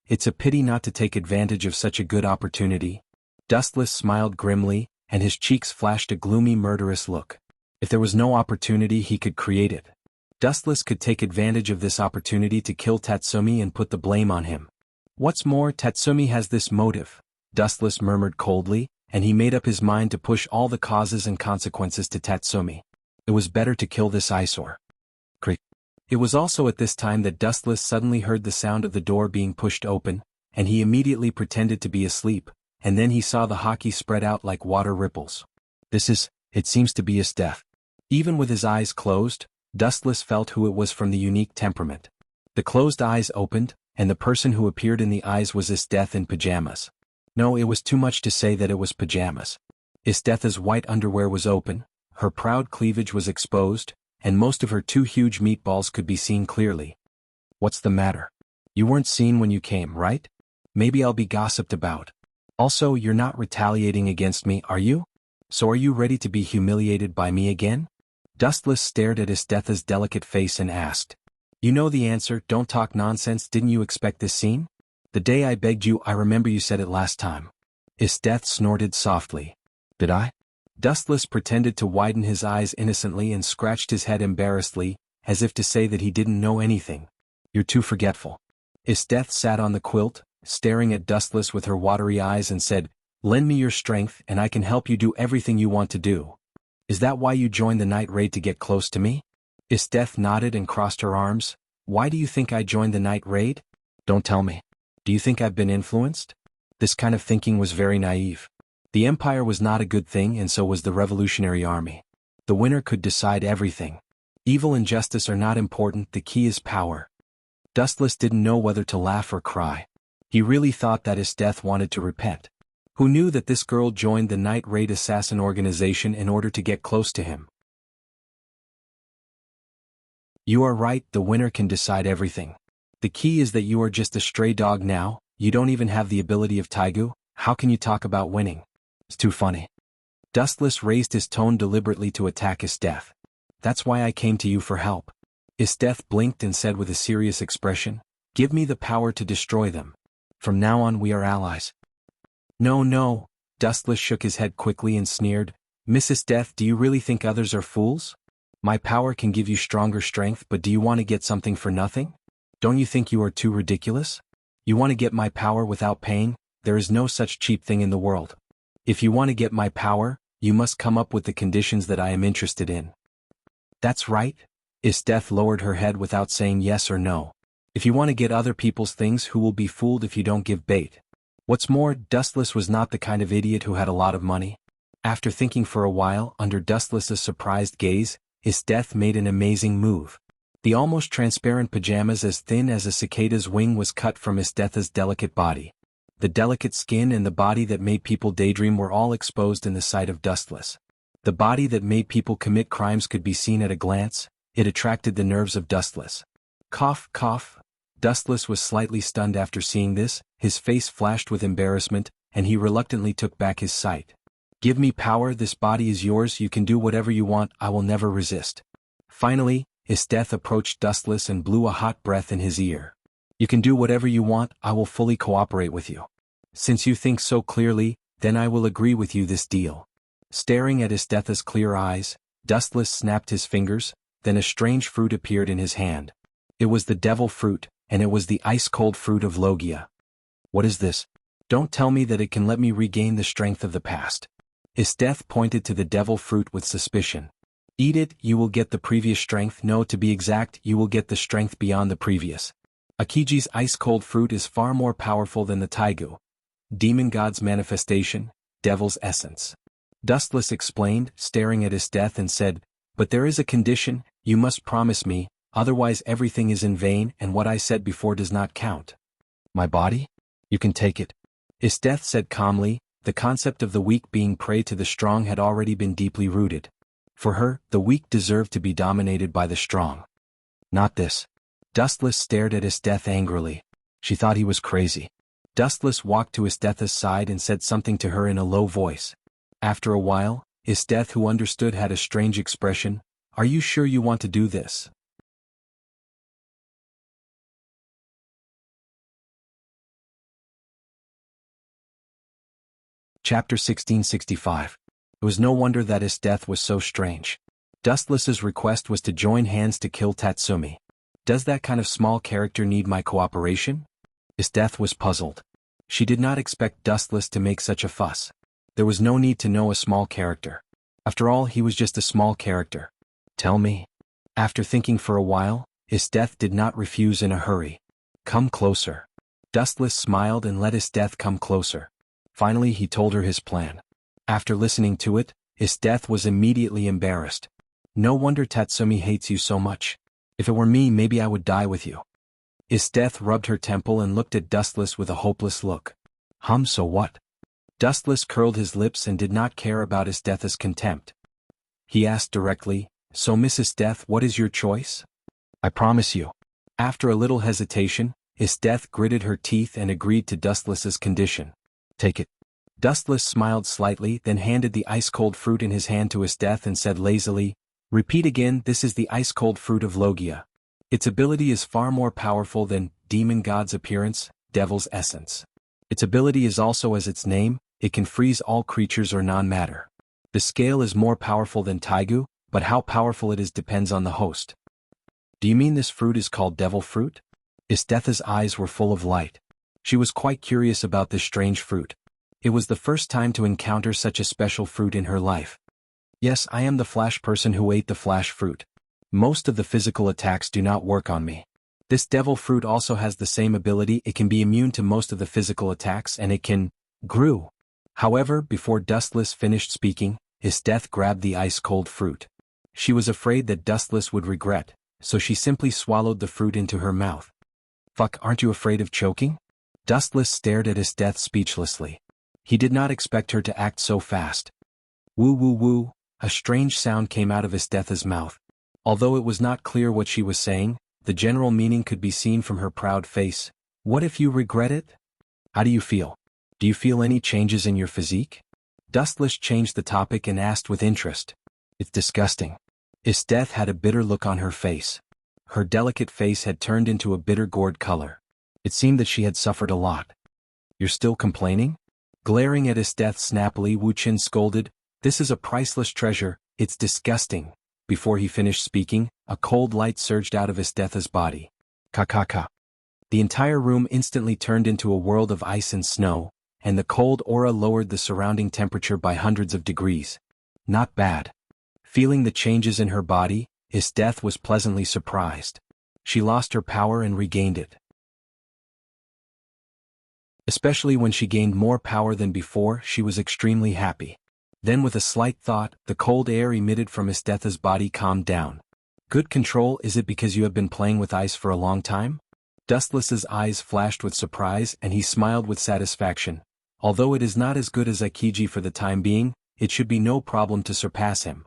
It's a pity not to take advantage of such a good opportunity. Dustless smiled grimly, and his cheeks flashed a gloomy murderous look. If there was no opportunity, he could create it. Dustless could take advantage of this opportunity to kill Tatsumi and put the blame on him. What's more, Tatsumi has this motive, Dustless murmured coldly, and he made up his mind to push all the causes and consequences to Tatsumi. It was better to kill this eyesore. Creak. It was also at this time that Dustless suddenly heard the sound of the door being pushed open, and he immediately pretended to be asleep, and then he saw the hockey spread out like water ripples. It seems to be his death. Even with his eyes closed, Dustless felt who it was from the unique temperament. The closed eyes opened, and the person who appeared in the eyes was Death in pajamas. No, it was too much to say that it was pajamas. Death's white underwear was open, her proud cleavage was exposed, and most of her two huge meatballs could be seen clearly. What's the matter? You weren't seen when you came, right? Maybe I'll be gossiped about. Also, you're not retaliating against me, are you? So are you ready to be humiliated by me again? Dustless stared at Death's delicate face and asked. You know the answer, don't talk nonsense. Didn't you expect this scene? The day I begged you, I remember you said it last time. Death snorted softly. Did I? Dustless pretended to widen his eyes innocently and scratched his head embarrassedly, as if to say that he didn't know anything. You're too forgetful. Death sat on the quilt, staring at Dustless with her watery eyes and said, Lend me your strength and I can help you do everything you want to do. Is that why you joined the night raid to get close to me? Death nodded and crossed her arms. Why do you think I joined the night raid? Don't tell me. Do you think I've been influenced? This kind of thinking was very naive. The Empire was not a good thing, and so was the Revolutionary Army. The winner could decide everything. Evil and justice are not important, the key is power. Dustless didn't know whether to laugh or cry. He really thought that Death wanted to repent. Who knew that this girl joined the night raid assassin organization in order to get close to him? You are right, the winner can decide everything. The key is that you are just a stray dog now, you don't even have the ability of Taigu, how can you talk about winning? It's too funny. Dustless raised his tone deliberately to attack Isteth. That's why I came to you for help. Isteth blinked and said with a serious expression, give me the power to destroy them. From now on we are allies. No, no, Dustless shook his head quickly and sneered, Miss Isteth, do you really think others are fools? My power can give you stronger strength, but do you want to get something for nothing? Don't you think you are too ridiculous? You want to get my power without paying? There is no such cheap thing in the world. If you want to get my power, you must come up with the conditions that I am interested in. That's right. Isteth lowered her head without saying yes or no. If you want to get other people's things, who will be fooled if you don't give bait? What's more, Dustless was not the kind of idiot who had a lot of money. After thinking for a while, under Dustless's surprised gaze, Isteth made an amazing move. The almost transparent pajamas as thin as a cicada's wing was cut from Isteth's delicate body. The delicate skin and the body that made people daydream were all exposed in the sight of Dustless. The body that made people commit crimes could be seen at a glance. It attracted the nerves of Dustless. Cough, cough. Dustless was slightly stunned after seeing this, his face flashed with embarrassment, and he reluctantly took back his sight. Give me power, this body is yours, you can do whatever you want, I will never resist. Finally, Isteth approached Dustless and blew a hot breath in his ear. You can do whatever you want, I will fully cooperate with you. Since you think so clearly, then I will agree with you this deal. Staring at Isteth's clear eyes, Dustless snapped his fingers, then a strange fruit appeared in his hand. It was the devil fruit, and it was the ice-cold fruit of Logia. What is this? Don't tell me that it can let me regain the strength of the past. Isteth pointed to the devil fruit with suspicion. Eat it, you will get the previous strength. No, to be exact, you will get the strength beyond the previous. Akiji's ice-cold fruit is far more powerful than the Taigu. Demon God's manifestation, devil's essence. Dustless explained, staring at Isteth, and said, but there is a condition, you must promise me, otherwise everything is in vain and what I said before does not count. My body? You can take it. Isteth said calmly, the concept of the weak being prey to the strong had already been deeply rooted. For her, the weak deserved to be dominated by the strong. Not this. Dustless stared at Isteth angrily. She thought he was crazy. Dustless walked to Isteth's side and said something to her in a low voice. After a while, Isteth, who understood, had a strange expression. Are you sure you want to do this? Chapter 1665. It was no wonder that Isteth was so strange. Dustless's request was to join hands to kill Tatsumi. Does that kind of small character need my cooperation? Isteth was puzzled. She did not expect Dustless to make such a fuss. There was no need to know a small character. After all, he was just a small character. Tell me. After thinking for a while, Isteth did not refuse in a hurry. Come closer. Dustless smiled and let Isteth come closer. Finally he told her his plan. After listening to it, Isteth was immediately embarrassed. No wonder Tatsumi hates you so much. If it were me, maybe I would die with you. Isteth rubbed her temple and looked at Dustless with a hopeless look. So what? Dustless curled his lips and did not care about Isteth's contempt. He asked directly, so Miss Isteth, what is your choice? I promise you. After a little hesitation, Isteth gritted her teeth and agreed to Dustless's condition. Take it. Dustless smiled slightly, then handed the ice-cold fruit in his hand to Isteth and said lazily, repeat again, this is the ice-cold fruit of Logia. Its ability is far more powerful than Demon God's appearance, devil's essence. Its ability is also as its name, it can freeze all creatures or non-matter. The scale is more powerful than Taigu, but how powerful it is depends on the host. Do you mean this fruit is called devil fruit? Isteth's eyes were full of light. She was quite curious about this strange fruit. It was the first time to encounter such a special fruit in her life. Yes, I am the flash person who ate the flash fruit. Most of the physical attacks do not work on me. This devil fruit also has the same ability, it can be immune to most of the physical attacks and it can grew. However, before Dustless finished speaking, Isteth grabbed the ice-cold fruit. She was afraid that Dustless would regret, so she simply swallowed the fruit into her mouth. Fuck, aren't you afraid of choking? Dustless stared at Isteth speechlessly. He did not expect her to act so fast. Woo woo woo, a strange sound came out of Isteth's mouth. Although it was not clear what she was saying, the general meaning could be seen from her proud face. What if you regret it? How do you feel? Do you feel any changes in your physique? Dustless changed the topic and asked with interest. It's disgusting. Esteth had a bitter look on her face. Her delicate face had turned into a bitter gourd color. It seemed that she had suffered a lot. You're still complaining? Glaring at Esteth snappily, Wuchen scolded, this is a priceless treasure, it's disgusting. Before he finished speaking, a cold light surged out of Esteth's body. Ka. The entire room instantly turned into a world of ice and snow, and the cold aura lowered the surrounding temperature by hundreds of degrees. Not bad. Feeling the changes in her body, Esteth was pleasantly surprised. She lost her power and regained it. Especially when she gained more power than before, she was extremely happy. Then with a slight thought, the cold air emitted from Esteth's body calmed down. Good control, is it because you have been playing with ice for a long time? Dustless's eyes flashed with surprise and he smiled with satisfaction. Although it is not as good as Akiji for the time being, it should be no problem to surpass him.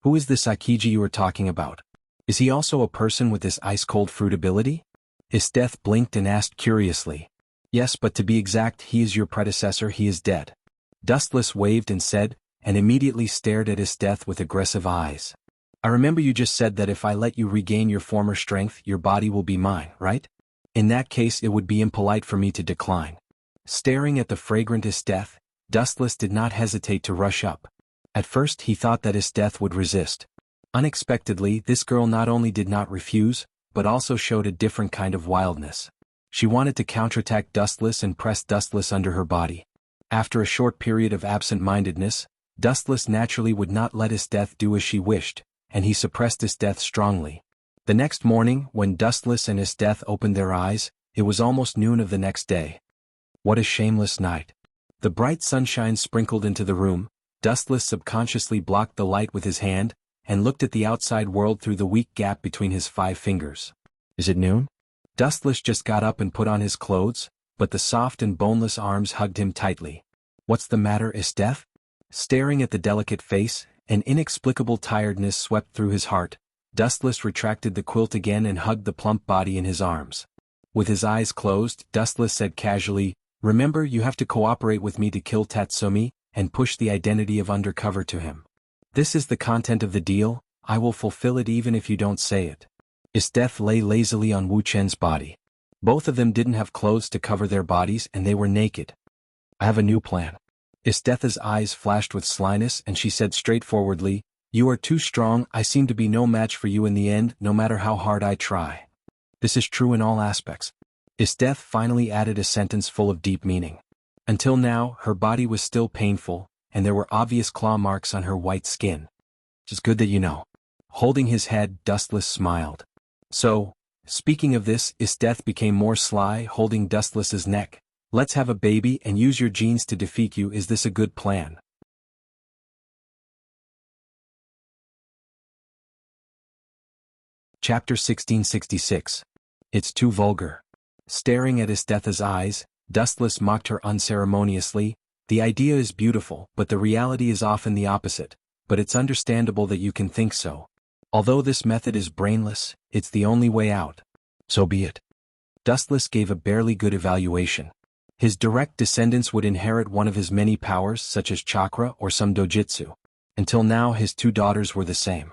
Who is this Akiji you are talking about? Is he also a person with this ice-cold fruit ability? Esteth blinked and asked curiously. Yes, but to be exact, he is your predecessor, he is dead. Dustless waved and said, and immediately stared at Esteth with aggressive eyes. I remember you just said that if I let you regain your former strength, your body will be mine, right? In that case it would be impolite for me to decline. Staring at the fragrant Esteth, Dustless did not hesitate to rush up. At first he thought that Esteth would resist. Unexpectedly, this girl not only did not refuse, but also showed a different kind of wildness. She wanted to counterattack Dustless and press Dustless under her body. After a short period of absent-mindedness, Dustless naturally would not let Esteth do as she wished, and he suppressed Esteth strongly. The next morning, when Dustless and Esteth opened their eyes, it was almost noon of the next day. What a shameless night. The bright sunshine sprinkled into the room. Dustless subconsciously blocked the light with his hand, and looked at the outside world through the weak gap between his 5 fingers. Is it noon? Dustless just got up and put on his clothes, but the soft and boneless arms hugged him tightly. What's the matter, Esteth? Staring at the delicate face, an inexplicable tiredness swept through his heart. Dustless retracted the quilt again and hugged the plump body in his arms. With his eyes closed, Dustless said casually, remember, you have to cooperate with me to kill Tatsumi, and push the identity of Undercover to him. This is the content of the deal, I will fulfill it even if you don't say it. Esteth lay lazily on Wu Chen's body. Both of them didn't have clothes to cover their bodies and they were naked. I have a new plan. Esteth's eyes flashed with slyness and she said straightforwardly, you are too strong, I seem to be no match for you in the end, no matter how hard I try. This is true in all aspects. Esteth finally added a sentence full of deep meaning. Until now, her body was still painful, and there were obvious claw marks on her white skin. It's good that you know. Holding his head, Dustless smiled. So, speaking of this, Esteth became more sly, holding Dustless's neck. Let's have a baby and use your genes to defeat you, is this a good plan? Chapter 1666. It's too vulgar. Staring at Esteth's eyes, Dustless mocked her unceremoniously. The idea is beautiful, but the reality is often the opposite. But it's understandable that you can think so. Although this method is brainless, it's the only way out. So be it. Dustless gave a barely good evaluation. His direct descendants would inherit one of his many powers such as chakra or some dojutsu. Until now his 2 daughters were the same.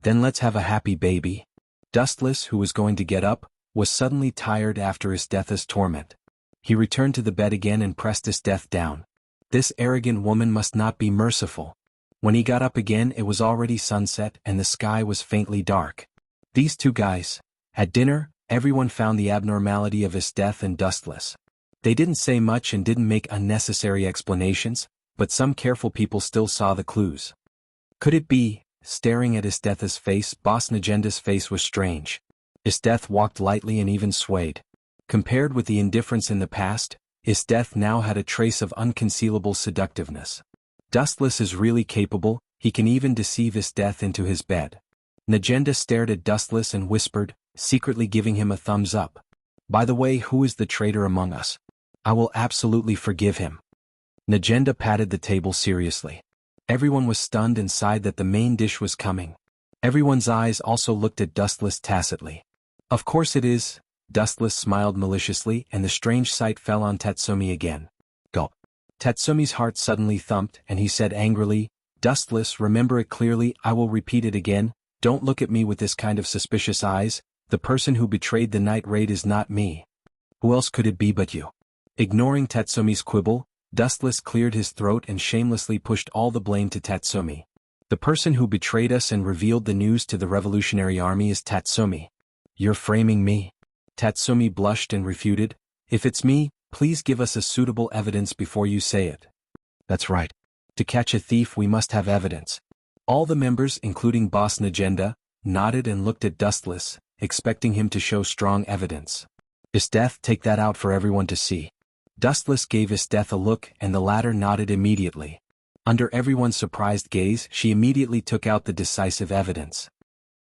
Then let's have a happy baby. Dustless, who was going to get up, was suddenly tired after Esteth's torment. He returned to the bed again and pressed Esteth down. This arrogant woman must not be merciful. When he got up again it was already sunset and the sky was faintly dark. These 2 guys. At dinner, everyone found the abnormality of Esteth and Dustless. They didn't say much and didn't make unnecessary explanations, but some careful people still saw the clues. Could it be? Staring at Esteth's face, Boss Nagenda's face was strange. Esteth walked lightly and even swayed. Compared with the indifference in the past, Esteth now had a trace of unconcealable seductiveness. Dustless is really capable, he can even deceive Esteth into his bed. Nagenda stared at Dustless and whispered, secretly giving him a thumbs up. By the way, who is the traitor among us? I will absolutely forgive him. Nagenda patted the table seriously. Everyone was stunned and sighed that the main dish was coming. Everyone's eyes also looked at Dustless tacitly. Of course it is. Dustless smiled maliciously and the strange sight fell on Tatsumi again. Gulp. Tatsumi's heart suddenly thumped and he said angrily, "Dustless, remember it clearly, I will repeat it again, don't look at me with this kind of suspicious eyes, the person who betrayed the night raid is not me. Who else could it be but you?" Ignoring Tatsumi's quibble, Dustless cleared his throat and shamelessly pushed all the blame to Tatsumi. "The person who betrayed us and revealed the news to the Revolutionary Army is Tatsumi. You're framing me?" Tatsumi blushed and refuted, "If it's me, please give us a suitable evidence before you say it." "That's right. To catch a thief we must have evidence." All the members, including Boss Najenda, nodded and looked at Dustless, expecting him to show strong evidence. "Isteth, take that out for everyone to see." Dustless gave Isteth a look and the latter nodded immediately. Under everyone's surprised gaze, she immediately took out the decisive evidence.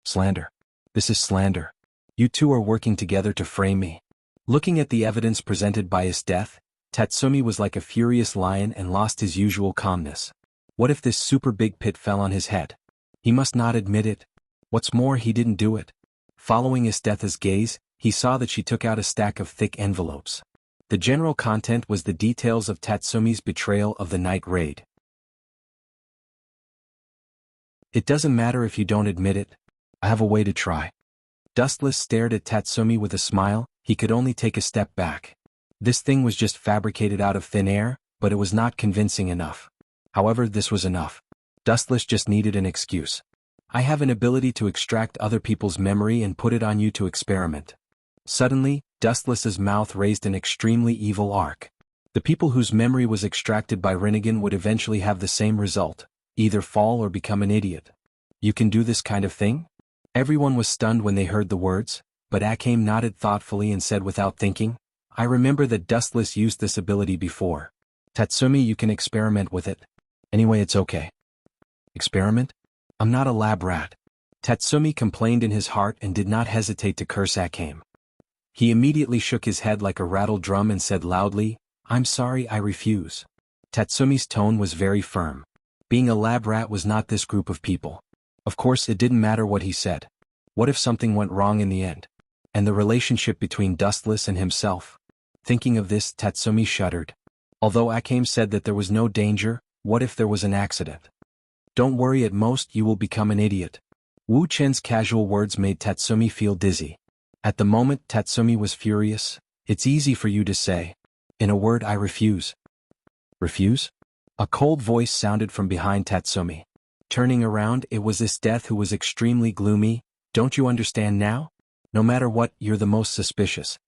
"Slander. This is slander. You two are working together to frame me." Looking at the evidence presented by Isteth, Tatsumi was like a furious lion and lost his usual calmness. What if this super big pit fell on his head? He must not admit it. What's more, he didn't do it. Following Isteth's gaze, he saw that she took out a stack of thick envelopes. The general content was the details of Tatsumi's betrayal of the night raid. "It doesn't matter if you don't admit it. I have a way to try." Dustless stared at Tatsumi with a smile, he could only take a step back. This thing was just fabricated out of thin air, but it was not convincing enough. However, this was enough. Dustless just needed an excuse. "I have an ability to extract other people's memory and put it on you to experiment." Suddenly, Dustless's mouth raised an extremely evil arc. The people whose memory was extracted by Rinnegan would eventually have the same result, either fall or become an idiot. "You can do this kind of thing?" Everyone was stunned when they heard the words, but Akame nodded thoughtfully and said without thinking, "I remember that Dustless used this ability before. Tatsumi, you can experiment with it. Anyway, it's okay." "Experiment? I'm not a lab rat." Tatsumi complained in his heart and did not hesitate to curse Akame. He immediately shook his head like a rattled drum and said loudly, "I'm sorry, I refuse." Tatsumi's tone was very firm. Being a lab rat was not this group of people. Of course, it didn't matter what he said. What if something went wrong in the end? And the relationship between Dustless and himself? Thinking of this, Tatsumi shuddered. Although Akame said that there was no danger, what if there was an accident? "Don't worry, at most you will become an idiot." Wu Chen's casual words made Tatsumi feel dizzy. At the moment, Tatsumi was furious. "It's easy for you to say. In a word, I refuse." "Refuse?" A cold voice sounded from behind Tatsumi. Turning around, it was Isteth who was extremely gloomy. "Don't you understand now? No matter what, you're the most suspicious."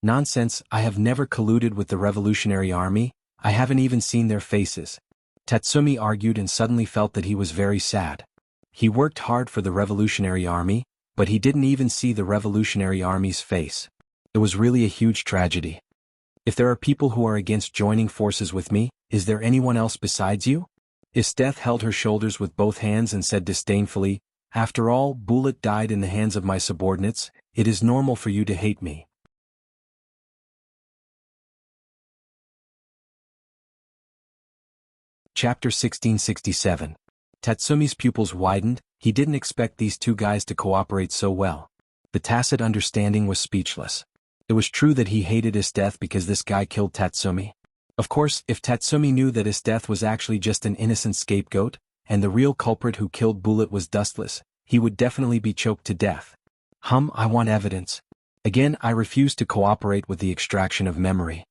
"Nonsense, I have never colluded with the Revolutionary Army, I haven't even seen their faces." Tatsumi argued and suddenly felt that he was very sad. He worked hard for the Revolutionary Army, but he didn't even see the Revolutionary Army's face. It was really a huge tragedy. "If there are people who are against joining forces with me, is there anyone else besides you?" Isteth held her shoulders with both hands and said disdainfully, "After all, Bullet died in the hands of my subordinates, it is normal for you to hate me." Chapter 1667. Tatsumi's pupils widened, he didn't expect these two guys to cooperate so well. The tacit understanding was speechless. It was true that he hated Isteth because this guy killed Tatsumi. Of course, if Tatsumi knew that Isteth was actually just an innocent scapegoat, and the real culprit who killed Bullet was Dustless, he would definitely be choked to death. I want evidence. Again, I refuse to cooperate with the extraction of memory."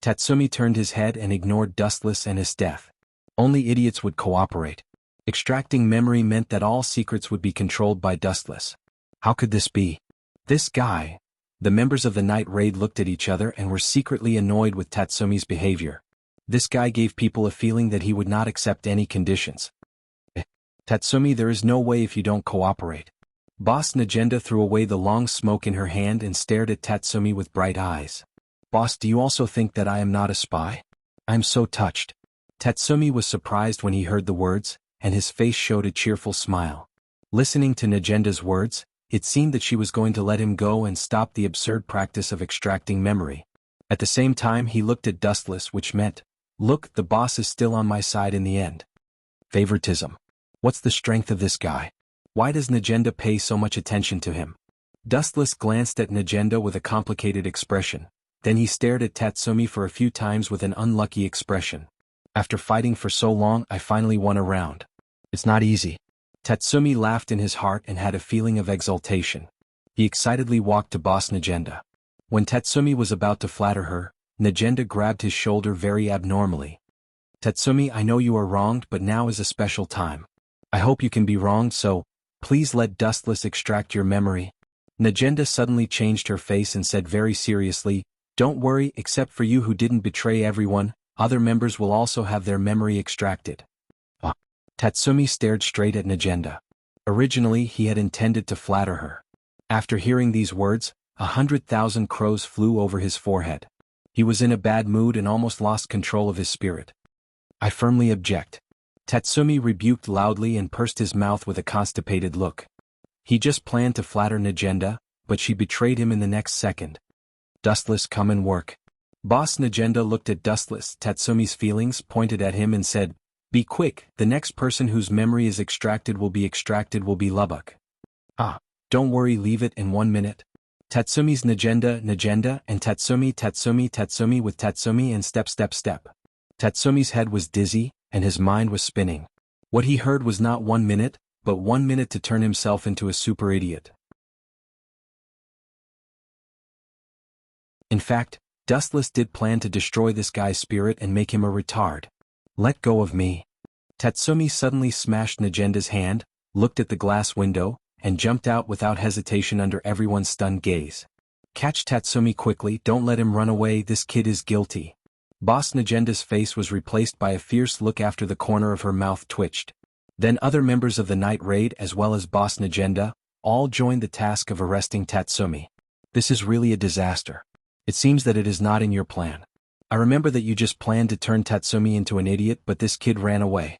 Tatsumi turned his head and ignored Dustless and Isteth. Only idiots would cooperate. Extracting memory meant that all secrets would be controlled by Dustless. How could this be? This guy. The members of the night raid looked at each other and were secretly annoyed with Tatsumi's behavior. This guy gave people a feeling that he would not accept any conditions. "Tatsumi, there is no way if you don't cooperate." Boss Najenda threw away the long smoke in her hand and stared at Tatsumi with bright eyes. "Boss, do you also think that I am not a spy? I am so touched." Tatsumi was surprised when he heard the words, and his face showed a cheerful smile. Listening to Najenda's words, it seemed that she was going to let him go and stop the absurd practice of extracting memory. At the same time, he looked at Dustless, which meant, "Look, the boss is still on my side in the end." Favoritism. What's the strength of this guy? Why does Najenda pay so much attention to him? Dustless glanced at Najenda with a complicated expression. Then he stared at Tatsumi for a few times with an unlucky expression. After fighting for so long, I finally won a round. It's not easy. Tatsumi laughed in his heart and had a feeling of exultation. He excitedly walked to boss Najenda. When Tatsumi was about to flatter her, Najenda grabbed his shoulder very abnormally. Tatsumi, I know you are wronged, but now is a special time. I hope you can be wronged, so please let Dustless extract your memory. Najenda suddenly changed her face and said very seriously, don't worry, except for you who didn't betray everyone, other members will also have their memory extracted. Tatsumi stared straight at Najenda. Originally he had intended to flatter her. After hearing these words, 100,000 crows flew over his forehead. He was in a bad mood and almost lost control of his spirit. I firmly object. Tatsumi rebuked loudly and pursed his mouth with a constipated look. He just planned to flatter Najenda, but she betrayed him in the next second. Dustless, come and work. Boss Najenda looked at Dustless. Tatsumi's feelings, pointed at him and said, be quick, the next person whose memory is extracted will be Lubbock. Don't worry, leave it in 1 minute. Tatsumi's Najenda, and Tatsumi with Tatsumi and step. Tatsumi's head was dizzy, and his mind was spinning. What he heard was not 1 minute, but 1 minute to turn himself into a super idiot. In fact, Dustless did plan to destroy this guy's spirit and make him a retard. Let go of me. Tatsumi suddenly smashed Najenda's hand, looked at the glass window, and jumped out without hesitation under everyone's stunned gaze. Catch Tatsumi quickly, don't let him run away, this kid is guilty. Boss Najenda's face was replaced by a fierce look after the corner of her mouth twitched. Then other members of the night raid as well as Boss Najenda, all joined the task of arresting Tatsumi. This is really a disaster. It seems that it is not in your plan. I remember that you just planned to turn Tatsumi into an idiot, but this kid ran away.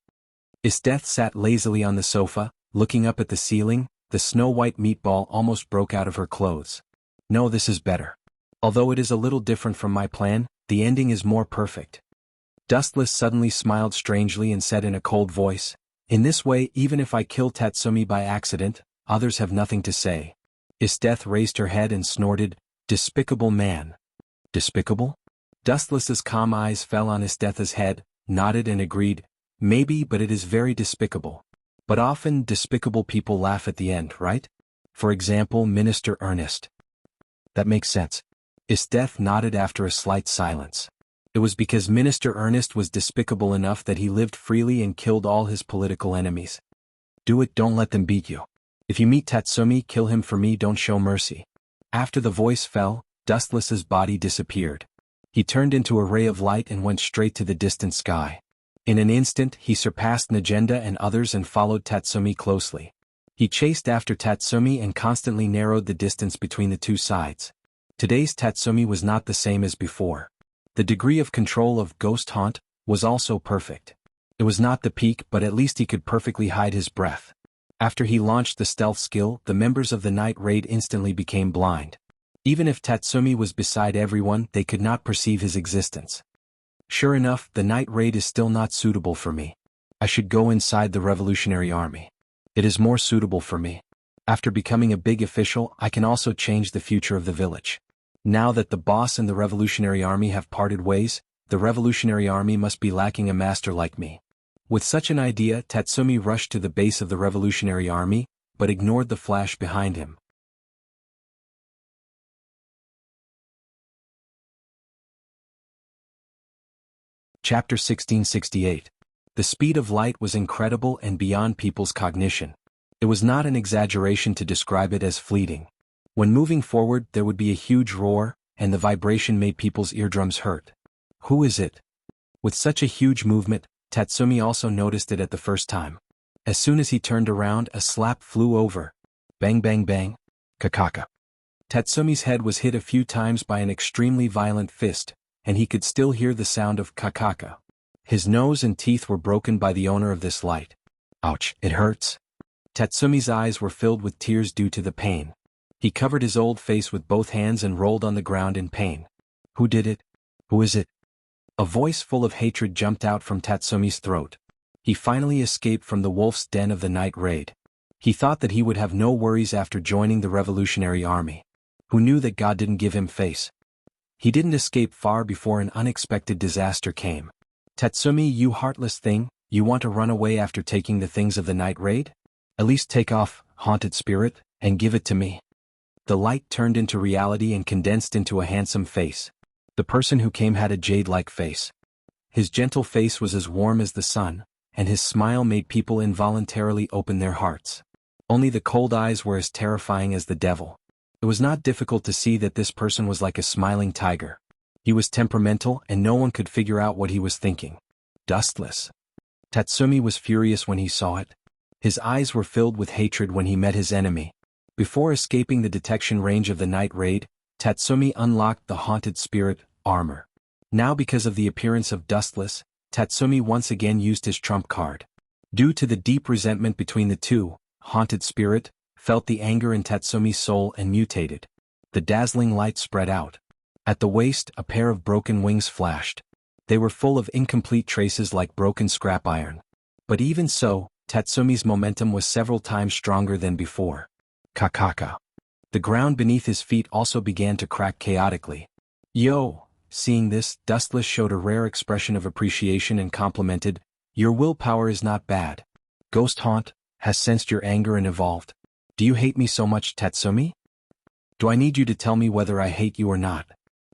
Isdeth sat lazily on the sofa, looking up at the ceiling. The snow-white meatball almost broke out of her clothes. No, this is better. Although it is a little different from my plan, the ending is more perfect. Dustless suddenly smiled strangely and said in a cold voice, in this way, even if I kill Tatsumi by accident, others have nothing to say. Isdeth raised her head and snorted, despicable man. Despicable? Dustless's calm eyes fell on Isdeth's head, nodded and agreed, maybe, but it is very despicable. But often despicable people laugh at the end, right? For example, Minister Ernest. That makes sense. Isdeth nodded after a slight silence. It was because Minister Ernest was despicable enough that he lived freely and killed all his political enemies. Do it, don't let them beat you. If you meet Tatsumi, kill him for me, don't show mercy. After the voice fell, Dustless's body disappeared. He turned into a ray of light and went straight to the distant sky. In an instant, he surpassed Najenda and others and followed Tatsumi closely. He chased after Tatsumi and constantly narrowed the distance between the two sides. Today's Tatsumi was not the same as before. The degree of control of Ghost Haunt was also perfect. It was not the peak, but at least he could perfectly hide his breath. After he launched the stealth skill, the members of the night raid instantly became blind. Even if Tatsumi was beside everyone, they could not perceive his existence. Sure enough, the night raid is still not suitable for me. I should go inside the Revolutionary Army. It is more suitable for me. After becoming a big official, I can also change the future of the village. Now that the boss and the Revolutionary Army have parted ways, the Revolutionary Army must be lacking a master like me. With such an idea, Tatsumi rushed to the base of the Revolutionary Army, but ignored the flash behind him. Chapter 1668. The speed of light was incredible and beyond people's cognition. It was not an exaggeration to describe it as fleeting. When moving forward, there would be a huge roar, and the vibration made people's eardrums hurt. Who is it? With such a huge movement, Tatsumi also noticed it at the first time. As soon as he turned around, a slap flew over. Bang bang bang. Kakaka. Tatsumi's head was hit a few times by an extremely violent fist, and he could still hear the sound of kakaka. His nose and teeth were broken by the owner of this light. Ouch, it hurts. Tatsumi's eyes were filled with tears due to the pain. He covered his old face with both hands and rolled on the ground in pain. Who did it? Who is it? A voice full of hatred jumped out from Tatsumi's throat. He finally escaped from the wolf's den of the night raid. He thought that he would have no worries after joining the Revolutionary Army. Who knew that God didn't give him face? He didn't escape far before an unexpected disaster came. Tatsumi, you heartless thing, you want to run away after taking the things of the night raid? At least take off, haunted spirit, and give it to me. The light turned into reality and condensed into a handsome face. The person who came had a jade-like face. His gentle face was as warm as the sun, and his smile made people involuntarily open their hearts. Only the cold eyes were as terrifying as the devil. It was not difficult to see that this person was like a smiling tiger. He was temperamental and no one could figure out what he was thinking. Dustless. Tatsumi was furious when he saw it. His eyes were filled with hatred when he met his enemy. Before escaping the detection range of the night raid, Tatsumi unlocked the haunted spirit armor. Now because of the appearance of Dustless, Tatsumi once again used his trump card. Due to the deep resentment between the two, haunted spirit felt the anger in Tatsumi's soul and mutated. The dazzling light spread out. At the waist, a pair of broken wings flashed. They were full of incomplete traces like broken scrap iron. But even so, Tatsumi's momentum was several times stronger than before. Kakaka. The ground beneath his feet also began to crack chaotically. Yo! Seeing this, Dustless showed a rare expression of appreciation and complimented, "Your willpower is not bad. Ghost Haunt has sensed your anger and evolved. Do you hate me so much, Tatsumi? Do I need you to tell me whether I hate you or not?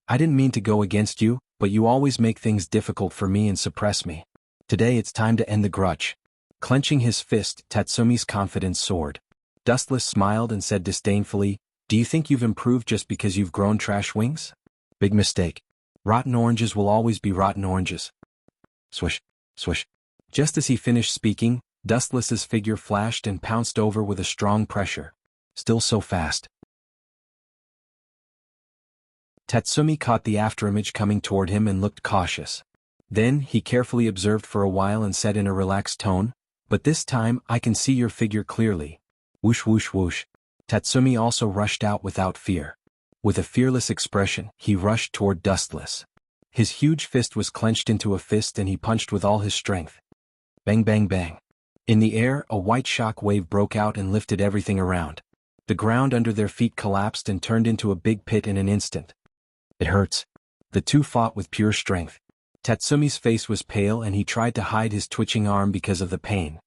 I didn't mean to go against you, but you always make things difficult for me and suppress me. Today it's time to end the grudge." Clenching his fist, Tatsumi's confidence soared. Dustless smiled and said disdainfully, "Do you think you've improved just because you've grown trash wings? Big mistake. Rotten oranges will always be rotten oranges." Swish, swish. Just as he finished speaking, Dustless's figure flashed and pounced over with a strong pressure. Still so fast. Tatsumi caught the afterimage coming toward him and looked cautious. Then, he carefully observed for a while and said in a relaxed tone, "But this time I can see your figure clearly." Whoosh whoosh whoosh. Tatsumi also rushed out without fear. With a fearless expression, he rushed toward Dustless. His huge fist was clenched into a fist and he punched with all his strength. Bang bang bang. In the air, a white shock wave broke out and lifted everything around. The ground under their feet collapsed and turned into a big pit in an instant. It hurts. The two fought with pure strength. Tatsumi's face was pale and he tried to hide his twitching arm because of the pain.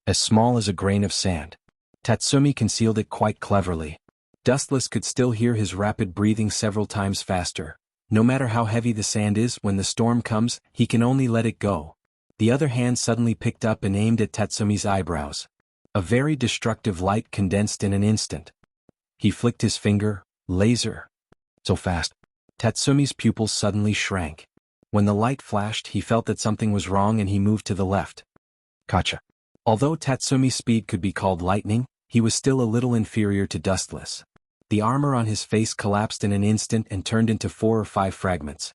As small as a grain of sand. Tatsumi concealed it quite cleverly. Dustless could still hear his rapid breathing several times faster. No matter how heavy the sand is, when the storm comes, he can only let it go. The other hand suddenly picked up and aimed at Tatsumi's eyebrows. A very destructive light condensed in an instant. He flicked his finger, laser. So fast. Tatsumi's pupils suddenly shrank. When the light flashed, he felt that something was wrong and he moved to the left. Gotcha. Although Tatsumi's speed could be called lightning, he was still a little inferior to Dustless. The armor on his face collapsed in an instant and turned into 4 or 5 fragments.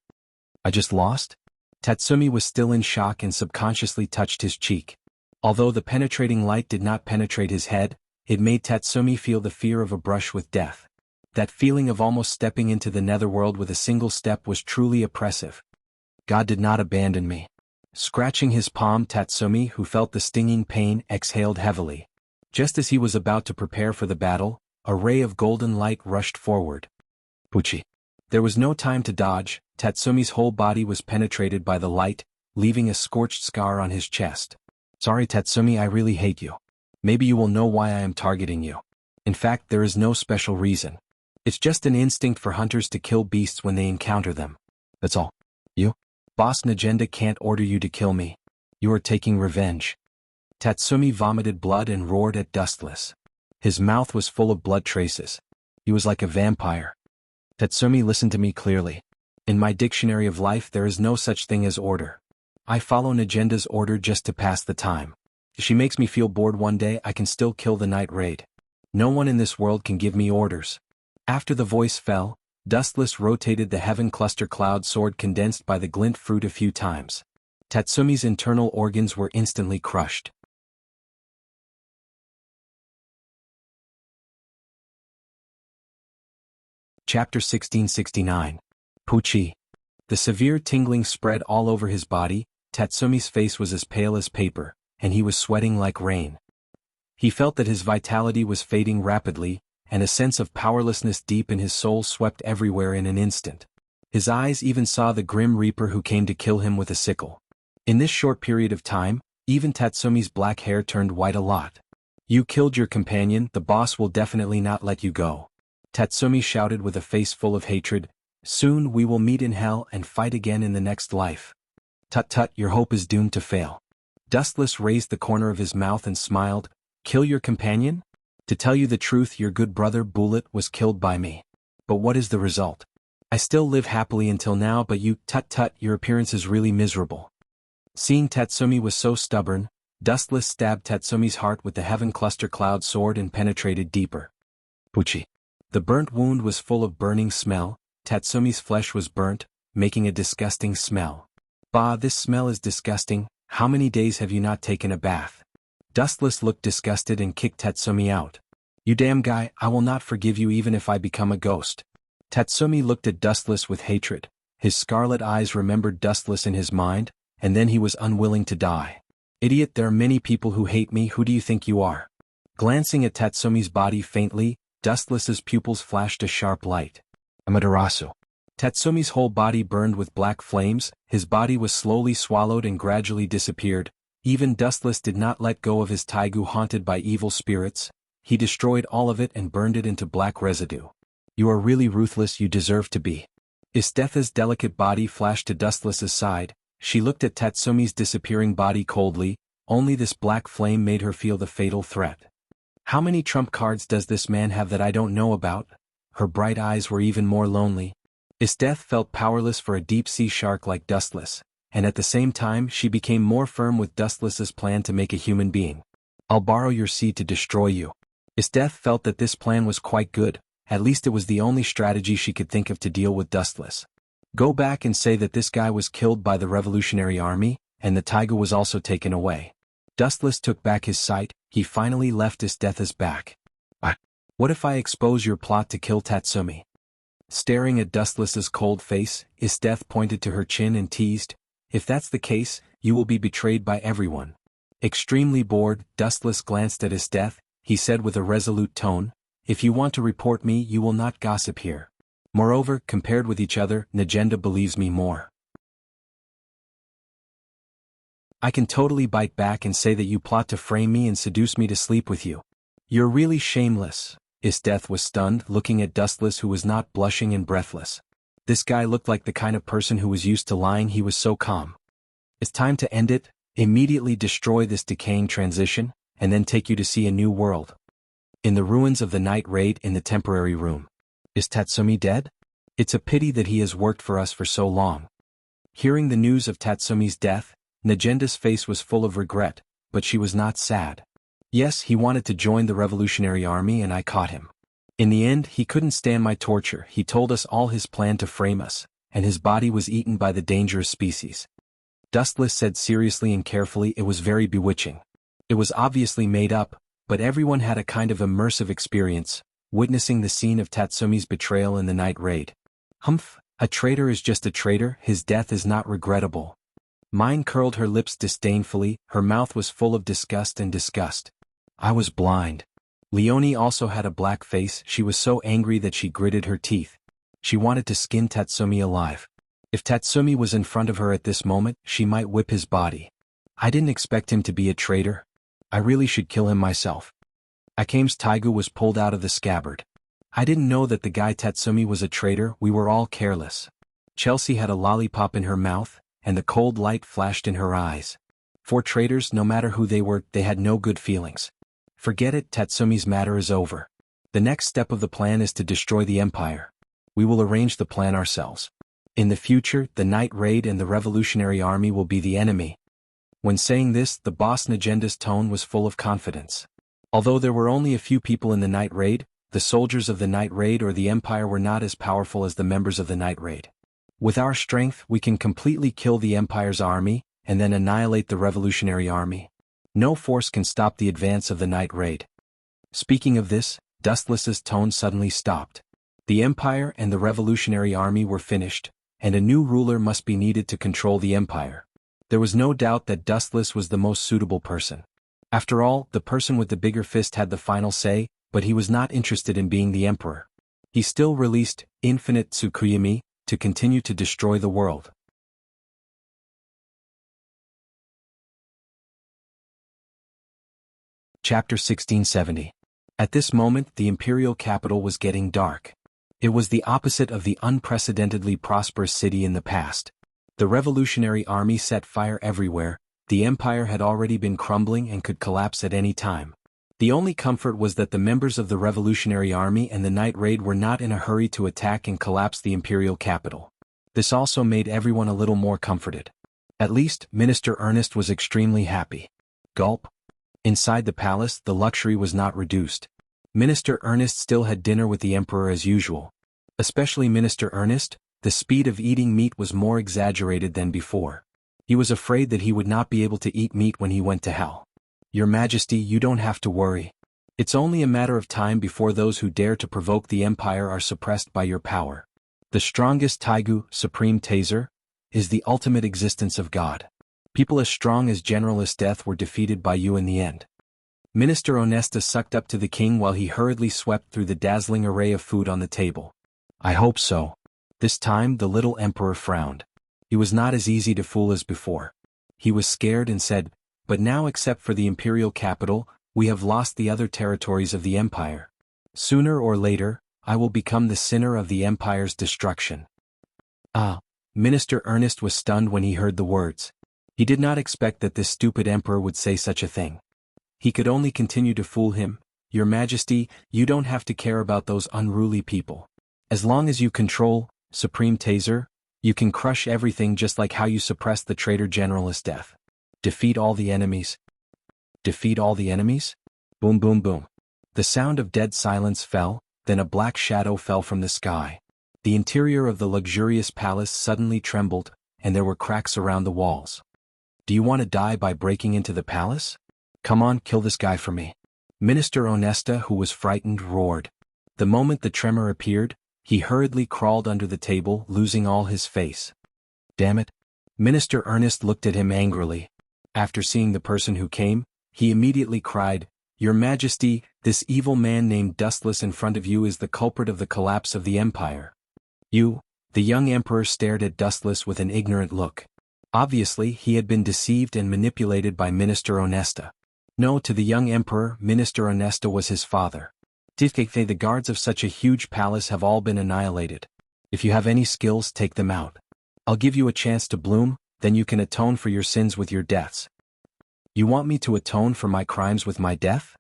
I just lost? Tatsumi was still in shock and subconsciously touched his cheek. Although the penetrating light did not penetrate his head, it made Tatsumi feel the fear of a brush with death. That feeling of almost stepping into the netherworld with a single step was truly oppressive. God did not abandon me. Scratching his palm, Tatsumi, who felt the stinging pain, exhaled heavily. Just as he was about to prepare for the battle, a ray of golden light rushed forward. Puchi. There was no time to dodge. Tatsumi's whole body was penetrated by the light, leaving a scorched scar on his chest. Sorry Tatsumi, I really hate you. Maybe you will know why I am targeting you. In fact, there is no special reason. It's just an instinct for hunters to kill beasts when they encounter them. That's all. You? Boss Najenda can't order you to kill me. You are taking revenge. Tatsumi vomited blood and roared at Dustless. His mouth was full of blood traces. He was like a vampire. Tatsumi, listen to me clearly. In my dictionary of life there is no such thing as order. I follow Najenda's order just to pass the time. If she makes me feel bored one day, I can still kill the night raid. No one in this world can give me orders. After the voice fell, Dustless rotated the heaven cluster cloud sword condensed by the glint fruit a few times. Tatsumi's internal organs were instantly crushed. Chapter 1669. Puchi. The severe tingling spread all over his body. Tatsumi's face was as pale as paper, and he was sweating like rain. He felt that his vitality was fading rapidly, and a sense of powerlessness deep in his soul swept everywhere in an instant. His eyes even saw the grim reaper who came to kill him with a sickle. In this short period of time, even Tatsumi's black hair turned white a lot. You killed your companion, the boss will definitely not let you go. Tatsumi shouted with a face full of hatred. Soon we will meet in hell and fight again in the next life. Tut tut, your hope is doomed to fail. Dustless raised the corner of his mouth and smiled. Kill your companion? To tell you the truth, your good brother Bullet was killed by me. But what is the result? I still live happily until now, but you, tut tut, your appearance is really miserable. Seeing Tatsumi was so stubborn, Dustless stabbed Tatsumi's heart with the Heaven Cluster Cloud sword and penetrated deeper. Puchi. The burnt wound was full of burning smell. Tatsumi's flesh was burnt, making a disgusting smell. Bah, this smell is disgusting. How many days have you not taken a bath? Dustless looked disgusted and kicked Tatsumi out. You damn guy, I will not forgive you even if I become a ghost. Tatsumi looked at Dustless with hatred. His scarlet eyes remembered Dustless in his mind, and then he was unwilling to die. Idiot, there are many people who hate me, who do you think you are? Glancing at Tatsumi's body faintly, Dustless's pupils flashed a sharp light. Amaterasu. Tatsumi's whole body burned with black flames, his body was slowly swallowed and gradually disappeared. Even Dustless did not let go of his taigu haunted by evil spirits. He destroyed all of it and burned it into black residue. You are really ruthless, you deserve to be. Istetha's delicate body flashed to Dustless's side. She looked at Tatsumi's disappearing body coldly. Only this black flame made her feel the fatal threat. How many trump cards does this man have that I don't know about? Her bright eyes were even more lonely. Isteth felt powerless for a deep-sea shark like Dustless, and at the same time she became more firm with Dustless's plan to make a human being. I'll borrow your seed to destroy you. Isteth felt that this plan was quite good, at least it was the only strategy she could think of to deal with Dustless. Go back and say that this guy was killed by the Revolutionary Army, and the taiga was also taken away. Dustless took back his sight. He finally left Istetha's back. What if I expose your plot to kill Tatsumi? Staring at Dustless's cold face, Isteth pointed to her chin and teased, if that's the case, you will be betrayed by everyone. Extremely bored, Dustless glanced at Isteth. He said with a resolute tone, if you want to report me, you will not gossip here. Moreover, compared with each other, Najenda believes me more. I can totally bite back and say that you plot to frame me and seduce me to sleep with you. You're really shameless. Isteth was stunned, looking at Dustless, who was not blushing and breathless. This guy looked like the kind of person who was used to lying. He was so calm. It's time to end it. Immediately destroy this decaying transition, and then take you to see a new world. In the ruins of the night raid in the temporary room. Is Tatsumi dead? It's a pity that he has worked for us for so long. Hearing the news of Tatsumi's death, Najenda's face was full of regret, but she was not sad. Yes, he wanted to join the Revolutionary Army and I caught him. In the end, he couldn't stand my torture. He told us all his plan to frame us, and his body was eaten by the dangerous species. Dustless said seriously and carefully. It was very bewitching. It was obviously made up, but everyone had a kind of immersive experience, witnessing the scene of Tatsumi's betrayal in the night raid. Humph, a traitor is just a traitor. His death is not regrettable. Mine curled her lips disdainfully. Her mouth was full of disgust and disgust. I was blind. Leonie also had a black face. She was so angry that she gritted her teeth. She wanted to skin Tatsumi alive. If Tatsumi was in front of her at this moment, she might whip his body. I didn't expect him to be a traitor. I really should kill him myself. Akame's taigu was pulled out of the scabbard. I didn't know that the guy Tatsumi was a traitor. We were all careless. Chelsea had a lollipop in her mouth, and the cold light flashed in her eyes. For traitors, no matter who they were, they had no good feelings. Forget it, Tatsumi's matter is over. The next step of the plan is to destroy the Empire. We will arrange the plan ourselves. In the future, the Night Raid and the Revolutionary Army will be the enemy. When saying this, the boss Najenda's tone was full of confidence. Although there were only a few people in the Night Raid, the soldiers of the Night Raid or the Empire were not as powerful as the members of the Night Raid. With our strength, we can completely kill the Empire's army, and then annihilate the Revolutionary Army. No force can stop the advance of the Night Raid. Speaking of this, Dustless's tone suddenly stopped. The Empire and the Revolutionary Army were finished, and a new ruler must be needed to control the Empire. There was no doubt that Dustless was the most suitable person. After all, the person with the bigger fist had the final say, but he was not interested in being the emperor. He still released Infinite Tsukuyomi, to continue to destroy the world. Chapter 1670. At this moment the imperial capital was getting dark. It was the opposite of the unprecedentedly prosperous city in the past. The revolutionary army set fire everywhere, the empire had already been crumbling and could collapse at any time. The only comfort was that the members of the revolutionary army and the night raid were not in a hurry to attack and collapse the imperial capital. This also made everyone a little more comforted. At least, Minister Ernest was extremely happy. Gulp. Inside the palace, the luxury was not reduced. Minister Ernest still had dinner with the emperor as usual. Especially Minister Ernest, the speed of eating meat was more exaggerated than before. He was afraid that he would not be able to eat meat when he went to hell. Your Majesty, you don't have to worry. It's only a matter of time before those who dare to provoke the empire are suppressed by your power. The strongest Taigu, Supreme Taser, is the ultimate existence of God. People as strong as Generalist Death were defeated by you in the end. Minister Onesta sucked up to the king while he hurriedly swept through the dazzling array of food on the table. I hope so. This time the little emperor frowned. He was not as easy to fool as before. He was scared and said, but now except for the imperial capital, we have lost the other territories of the empire. Sooner or later, I will become the sinner of the empire's destruction. Minister Ernest was stunned when he heard the words. He did not expect that this stupid emperor would say such a thing. He could only continue to fool him. Your Majesty, you don't have to care about those unruly people. As long as you control, Supreme Taser, you can crush everything just like how you suppressed the traitor Generalist Death. Defeat all the enemies. Defeat all the enemies? Boom boom boom. The sound of dead silence fell, then a black shadow fell from the sky. The interior of the luxurious palace suddenly trembled, and there were cracks around the walls. Do you want to die by breaking into the palace? Come on, kill this guy for me. Minister Onesta, who was frightened, roared. The moment the tremor appeared, he hurriedly crawled under the table, losing all his face. Damn it. Minister Ernest looked at him angrily. After seeing the person who came, he immediately cried, Your Majesty, this evil man named Dustless in front of you is the culprit of the collapse of the empire. You, the young emperor stared at Dustless with an ignorant look. Obviously, he had been deceived and manipulated by Minister Onesta. No, to the young emperor, Minister Onesta was his father. The guards of such a huge palace have all been annihilated. If you have any skills, take them out. I'll give you a chance to bloom, then you can atone for your sins with your deaths. You want me to atone for my crimes with my death?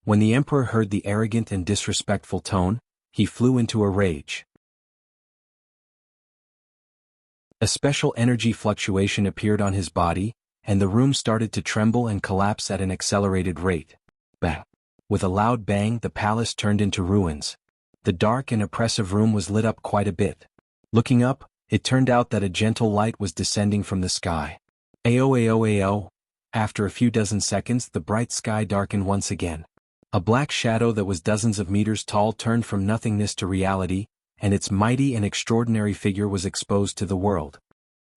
When the emperor heard the arrogant and disrespectful tone, he flew into a rage. A special energy fluctuation appeared on his body, and the room started to tremble and collapse at an accelerated rate. Bang! With a loud bang, the palace turned into ruins. The dark and oppressive room was lit up quite a bit. Looking up, it turned out that a gentle light was descending from the sky. Ayo ayo ayo. After a few dozen seconds, the bright sky darkened once again. A black shadow that was dozens of meters tall turned from nothingness to reality, and its mighty and extraordinary figure was exposed to the world.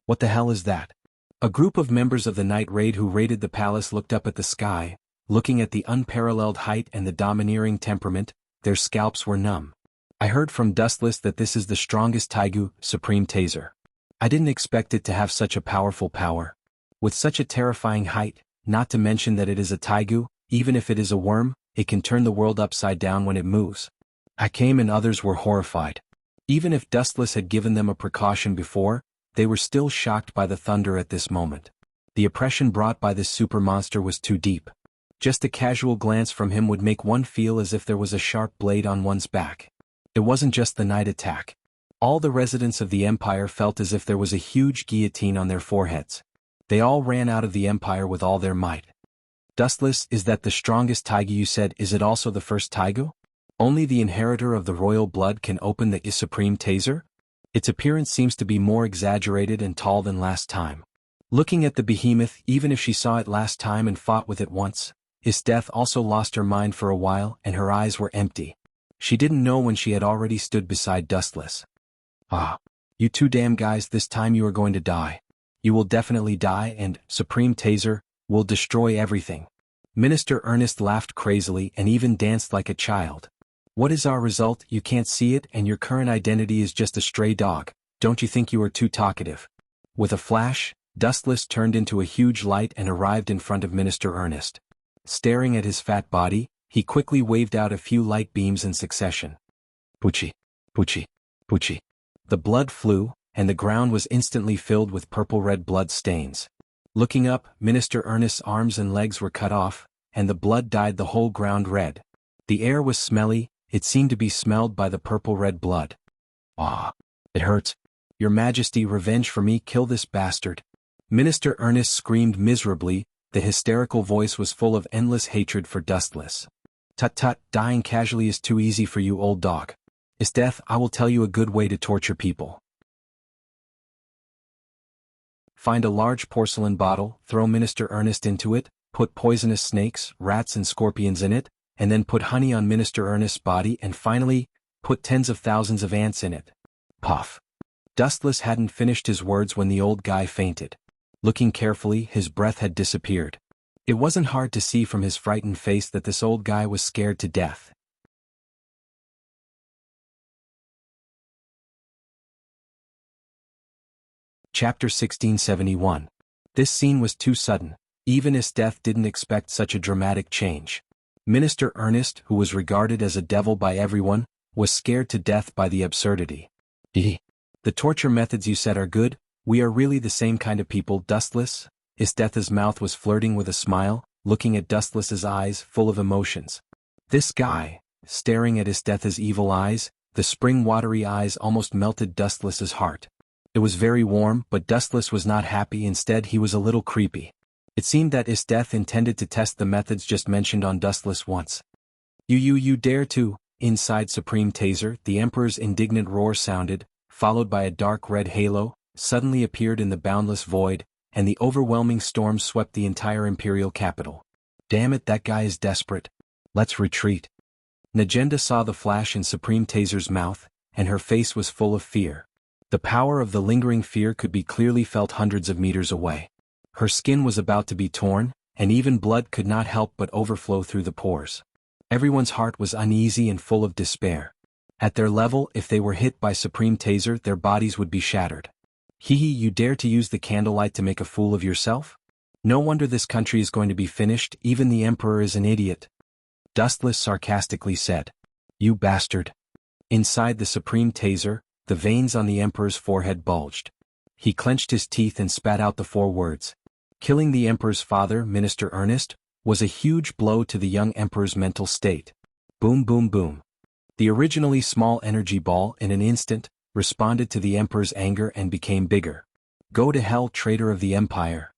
What the hell is that? A group of members of the night raid who raided the palace looked up at the sky, looking at the unparalleled height and the domineering temperament, their scalps were numb. I heard from Dustless that this is the strongest Taigu, Supreme Taser. I didn't expect it to have such a powerful power. With such a terrifying height, not to mention that it is a Taigu, even if it is a worm, it can turn the world upside down when it moves. I came and others were horrified. Even if Dustless had given them a precaution before, they were still shocked by the thunder at this moment. The oppression brought by this super monster was too deep. Just a casual glance from him would make one feel as if there was a sharp blade on one's back. It wasn't just the night attack. All the residents of the empire felt as if there was a huge guillotine on their foreheads. They all ran out of the empire with all their might. Dustless, is that the strongest Taigu you said? Is it also the first Taigu? Only the inheritor of the royal blood can open the Supreme Taser? Its appearance seems to be more exaggerated and tall than last time. Looking at the behemoth, even if she saw it last time and fought with it once, Is Death also lost her mind for a while and her eyes were empty. She didn't know when she had already stood beside Dustless. You two damn guys, this time you are going to die. You will definitely die and, Supreme Taser, will destroy everything. Minister Ernest laughed crazily and even danced like a child. What is our result? You can't see it and your current identity is just a stray dog. Don't you think you are too talkative? With a flash, Dustless turned into a huge light and arrived in front of Minister Ernest. Staring at his fat body, he quickly waved out a few light beams in succession. Poochie, poochie, poochie. The blood flew, and the ground was instantly filled with purple-red blood stains. Looking up, Minister Ernest's arms and legs were cut off, and the blood dyed the whole ground red. The air was smelly, it seemed to be smelled by the purple-red blood. Ah, it hurts. Your Majesty, revenge for me, kill this bastard. Minister Ernest screamed miserably, the hysterical voice was full of endless hatred for Dustless. Tut-tut, dying casually is too easy for you, old dog. Is death, I will tell you a good way to torture people. Find a large porcelain bottle, throw Minister Ernest into it, put poisonous snakes, rats and scorpions in it, and then put honey on Minister Ernest's body and finally, put tens of thousands of ants in it. Puff. Dustless hadn't finished his words when the old guy fainted. Looking carefully, his breath had disappeared. It wasn't hard to see from his frightened face that this old guy was scared to death. Chapter 1671. This scene was too sudden. Even his death didn't expect such a dramatic change. Minister Ernest, who was regarded as a devil by everyone, was scared to death by the absurdity. The torture methods you said are good, we are really the same kind of people, Dustless? Isdeath's mouth was flirting with a smile, looking at Dustless's eyes full of emotions. This guy, staring at Isdeath's evil eyes, the spring-watery eyes almost melted Dustless's heart. It was very warm, but Dustless was not happy, instead he was a little creepy. It seemed that Isdeath intended to test the methods just mentioned on Dustless once. You dare to? Inside Supreme Taser, the Emperor's indignant roar sounded, followed by a dark red halo, suddenly appeared in the boundless void, and the overwhelming storm swept the entire Imperial capital. Damn it, that guy is desperate. Let's retreat. Najenda saw the flash in Supreme Taser's mouth, and her face was full of fear. The power of the lingering fear could be clearly felt hundreds of meters away. Her skin was about to be torn, and even blood could not help but overflow through the pores. Everyone's heart was uneasy and full of despair. At their level, if they were hit by Supreme Taser, their bodies would be shattered. Hee, you dare to use the candlelight to make a fool of yourself? No wonder this country is going to be finished, even the Emperor is an idiot. Dustless sarcastically said. You bastard. Inside the Supreme Taser, the veins on the Emperor's forehead bulged. He clenched his teeth and spat out the 4 words. Killing the Emperor's father, Minister Ernest, was a huge blow to the young Emperor's mental state. Boom boom boom. The originally small energy ball, in an instant, responded to the Emperor's anger and became bigger. Go to hell, traitor of the Empire.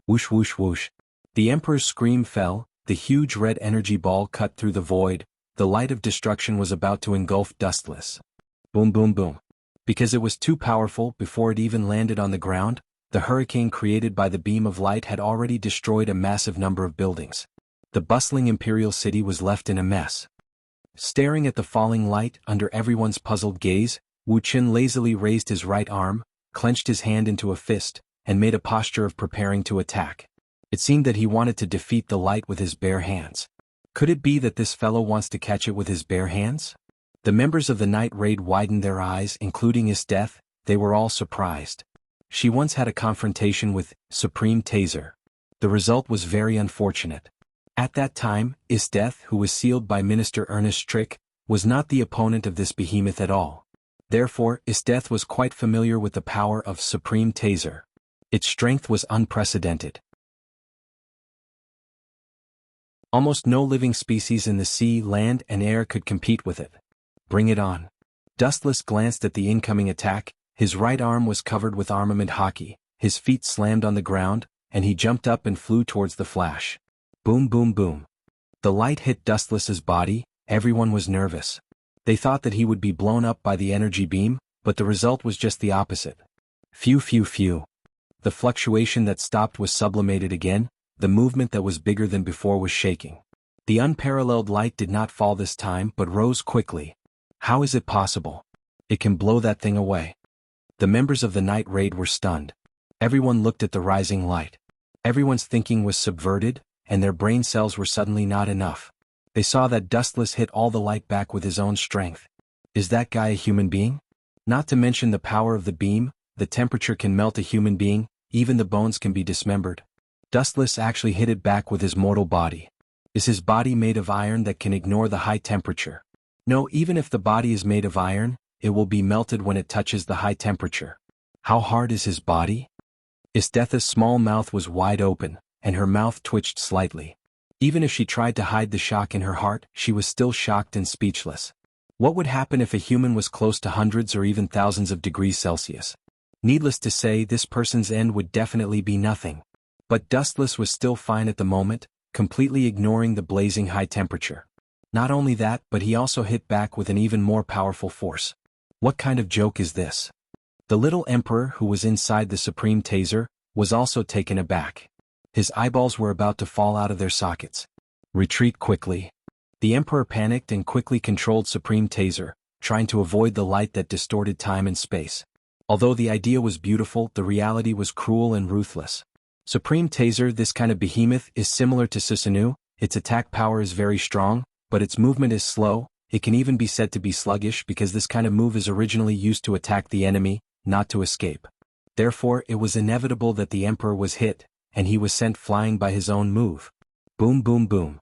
Whoosh whoosh whoosh. The Emperor's scream fell, the huge red energy ball cut through the void, the light of destruction was about to engulf Dustless. Boom boom boom. Because it was too powerful, before it even landed on the ground, the hurricane created by the beam of light had already destroyed a massive number of buildings. The bustling imperial city was left in a mess. Staring at the falling light under everyone's puzzled gaze, Wu Qin lazily raised his right arm, clenched his hand into a fist, and made a posture of preparing to attack. It seemed that he wanted to defeat the light with his bare hands. Could it be that this fellow wants to catch it with his bare hands? The members of the night raid widened their eyes, including Isdeath. They were all surprised. She once had a confrontation with Supreme Taser. The result was very unfortunate. At that time, Isdeath, who was sealed by Minister Ernest's trick, was not the opponent of this behemoth at all. Therefore, Isdeath was quite familiar with the power of Supreme Taser. Its strength was unprecedented. Almost no living species in the sea, land, and air could compete with it. Bring it on. Dustless glanced at the incoming attack, his right arm was covered with armament hockey, his feet slammed on the ground, and he jumped up and flew towards the flash. Boom boom boom. The light hit Dustless's body, everyone was nervous. They thought that he would be blown up by the energy beam, but the result was just the opposite. Phew phew phew. The fluctuation that stopped was sublimated again, the movement that was bigger than before was shaking. The unparalleled light did not fall this time but rose quickly. How is it possible? It can blow that thing away. The members of the night raid were stunned. Everyone looked at the rising light. Everyone's thinking was subverted, and their brain cells were suddenly not enough. They saw that Dustless hit all the light back with his own strength. Is that guy a human being? Not to mention the power of the beam, the temperature can melt a human being, even the bones can be dismembered. Dustless actually hit it back with his mortal body. Is his body made of iron that can ignore the high temperature? No, even if the body is made of iron, it will be melted when it touches the high temperature. How hard is his body? Isthetha's small mouth was wide open, and her mouth twitched slightly. Even if she tried to hide the shock in her heart, she was still shocked and speechless. What would happen if a human was close to hundreds or even thousands of degrees Celsius? Needless to say, this person's end would definitely be nothing. But Dustless was still fine at the moment, completely ignoring the blazing high temperature. Not only that, but he also hit back with an even more powerful force. What kind of joke is this? The little emperor who was inside the supreme taser was also taken aback. His eyeballs were about to fall out of their sockets. Retreat quickly. The emperor panicked and quickly controlled supreme taser, trying to avoid the light that distorted time and space. Although the idea was beautiful, the reality was cruel and ruthless. Supreme taser, this kind of behemoth, is similar to Susanoo. Its attack power is very strong, but its movement is slow. It can even be said to be sluggish because this kind of move is originally used to attack the enemy, not to escape. Therefore, it was inevitable that the emperor was hit, and he was sent flying by his own move. Boom boom boom.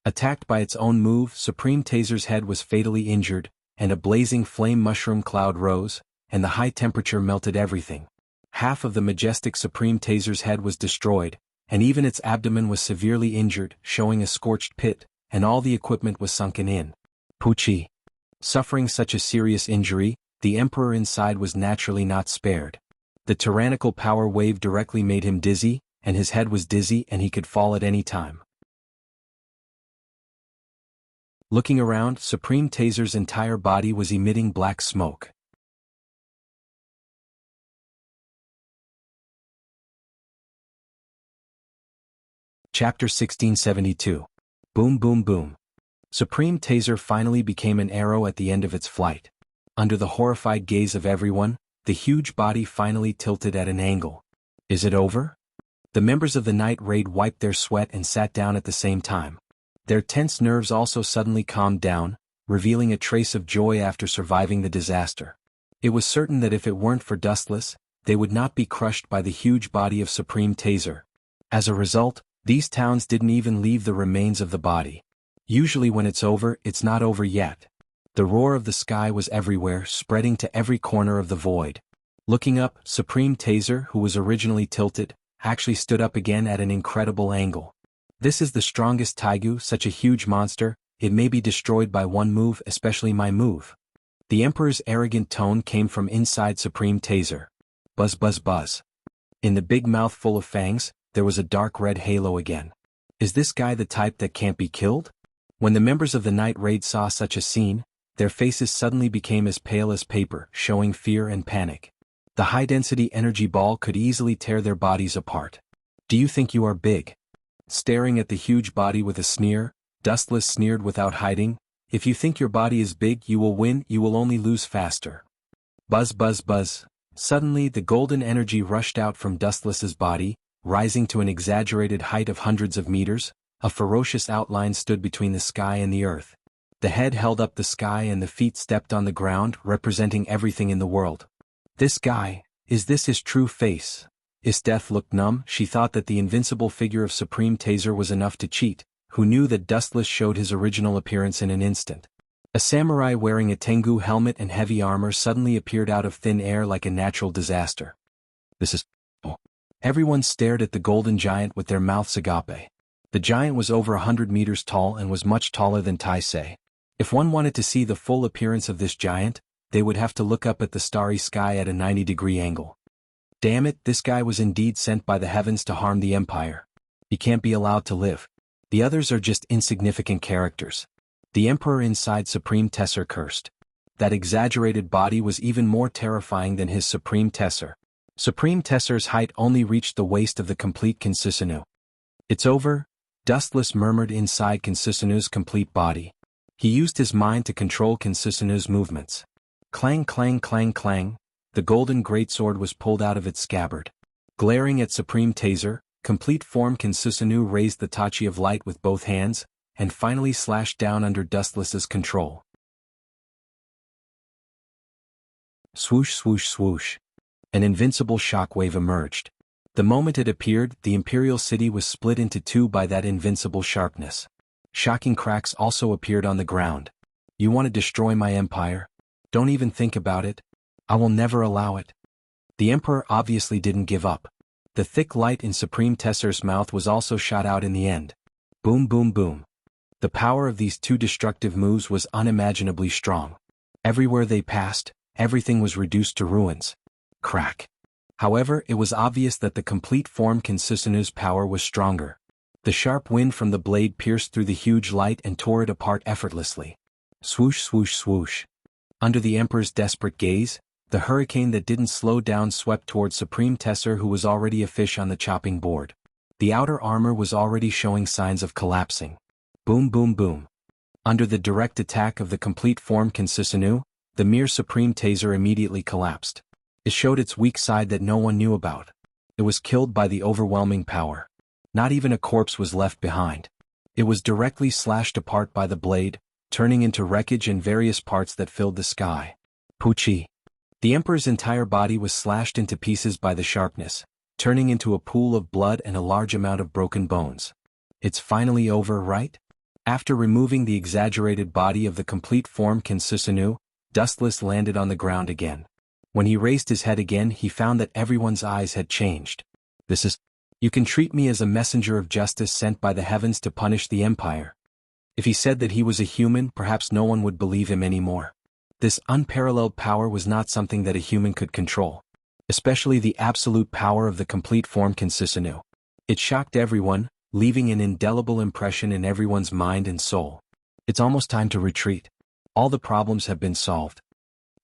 Attacked by its own move, Supreme Taser's head was fatally injured, and a blazing flame mushroom cloud rose, and the high temperature melted everything. Half of the majestic Supreme Taser's head was destroyed, and even its abdomen was severely injured, showing a scorched pit, and all the equipment was sunken in. Poochie. Suffering such a serious injury, the emperor inside was naturally not spared. The tyrannical power wave directly made him dizzy, and his head was dizzy and he could fall at any time. Looking around, Supreme Taser's entire body was emitting black smoke. Chapter 1672. Boom boom boom. Supreme Taser finally became an arrow at the end of its flight. Under the horrified gaze of everyone, the huge body finally tilted at an angle. Is it over? The members of the night raid wiped their sweat and sat down at the same time. Their tense nerves also suddenly calmed down, revealing a trace of joy after surviving the disaster. It was certain that if it weren't for Dustless, they would not be crushed by the huge body of Supreme Taser. As a result, these towns didn't even leave the remains of the body. Usually when it's over, it's not over yet. The roar of the sky was everywhere, spreading to every corner of the void. Looking up, Supreme Taser, who was originally tilted, actually stood up again at an incredible angle. This is the strongest Taigu, such a huge monster, it may be destroyed by one move, especially my move. The Emperor's arrogant tone came from inside Supreme Taser. Buzz buzz buzz. In the big mouth full of fangs, there was a dark red halo again. Is this guy the type that can't be killed? When the members of the night raid saw such a scene, their faces suddenly became as pale as paper, showing fear and panic. The high-density energy ball could easily tear their bodies apart. Do you think you are big? Staring at the huge body with a sneer, Dustless sneered without hiding. If you think your body is big, you will win, you will only lose faster. Buzz buzz buzz. Suddenly the golden energy rushed out from Dustless's body, rising to an exaggerated height of hundreds of meters. A ferocious outline stood between the sky and the earth. The head held up the sky and the feet stepped on the ground, representing everything in the world. This guy, is this his true face? Isteth looked numb. She thought that the invincible figure of Supreme Taser was enough to cheat, who knew that Dustless showed his original appearance in an instant. A samurai wearing a Tengu helmet and heavy armor suddenly appeared out of thin air like a natural disaster. This is... Oh. Everyone stared at the golden giant with their mouths agape. The giant was over 100 meters tall and was much taller than Taisei. If one wanted to see the full appearance of this giant, they would have to look up at the starry sky at a 90-degree angle. Damn it, this guy was indeed sent by the heavens to harm the Empire. He can't be allowed to live. The others are just insignificant characters. The Emperor inside Supreme Taser cursed. That exaggerated body was even more terrifying than his Supreme Taser. Supreme Taser's height only reached the waist of the complete Consusanoo. It's over, Dustless murmured inside Consusanoo's complete body. He used his mind to control Consusanoo's movements. Clang clang clang clang, the golden greatsword was pulled out of its scabbard. Glaring at Supreme Taser, complete form Consusanoo raised the Tachi of light with both hands, and finally slashed down under Dustless's control. Swoosh, swoosh, swoosh. An invincible shockwave emerged. The moment it appeared, the imperial city was split into two by that invincible sharpness. Shocking cracks also appeared on the ground. You want to destroy my empire? Don't even think about it. I will never allow it. The emperor obviously didn't give up. The thick light in Supreme Tesser's mouth was also shot out in the end. Boom, boom, boom. The power of these two destructive moves was unimaginably strong. Everywhere they passed, everything was reduced to ruins. Crack. However, it was obvious that the complete form Kinsusanu's power was stronger. The sharp wind from the blade pierced through the huge light and tore it apart effortlessly. Swoosh, swoosh, swoosh. Under the emperor's desperate gaze, the hurricane that didn't slow down swept toward Supreme Tesser, who was already a fish on the chopping board. The outer armor was already showing signs of collapsing. Boom, boom, boom. Under the direct attack of the complete form Kinsusanu, the mere Supreme Taser immediately collapsed. It showed its weak side that no one knew about. It was killed by the overwhelming power. Not even a corpse was left behind. It was directly slashed apart by the blade, turning into wreckage and various parts that filled the sky. Poochie. The emperor's entire body was slashed into pieces by the sharpness, turning into a pool of blood and a large amount of broken bones. It's finally over, right? After removing the exaggerated body of the complete form Kinsusanu, Dustless landed on the ground again. When he raised his head again, he found that everyone's eyes had changed. This is... You can treat me as a messenger of justice sent by the heavens to punish the empire. If he said that he was a human, perhaps no one would believe him anymore. This unparalleled power was not something that a human could control. Especially the absolute power of the complete form Kinsusanu. It shocked everyone, leaving an indelible impression in everyone's mind and soul. It's almost time to retreat. All the problems have been solved.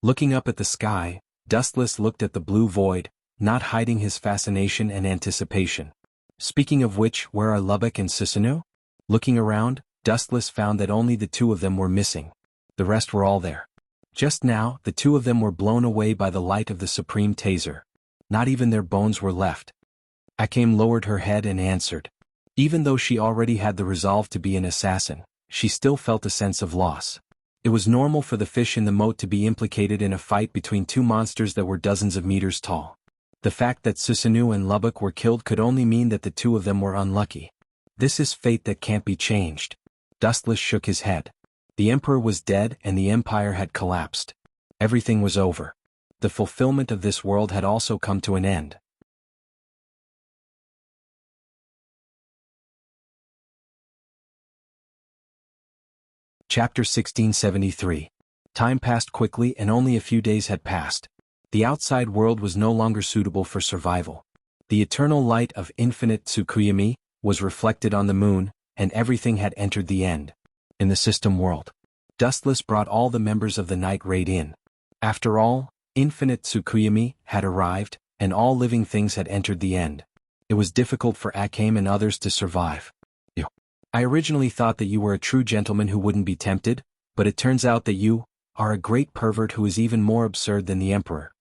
Looking up at the sky, Dustless looked at the blue void, not hiding his fascination and anticipation. Speaking of which, where are Lubbock and Susanu? Looking around, Dustless found that only the two of them were missing. The rest were all there. Just now, the two of them were blown away by the light of the Supreme Taser. Not even their bones were left. Akame lowered her head and answered. Even though she already had the resolve to be an assassin, she still felt a sense of loss. It was normal for the fish in the moat to be implicated in a fight between two monsters that were dozens of meters tall. The fact that Susanu and Lubbock were killed could only mean that the two of them were unlucky. This is fate that can't be changed. Dustless shook his head. The emperor was dead and the empire had collapsed. Everything was over. The fulfillment of this world had also come to an end. Chapter 1673. Time passed quickly and only a few days had passed. The outside world was no longer suitable for survival. The eternal light of infinite Tsukuyami was reflected on the moon, and everything had entered the end. In the system world, Dustless brought all the members of the night raid in. After all, infinite Tsukuyami had arrived, and all living things had entered the end. It was difficult for Akame and others to survive. I originally thought that you were a true gentleman who wouldn't be tempted, but it turns out that you are a great pervert who is even more absurd than the emperor.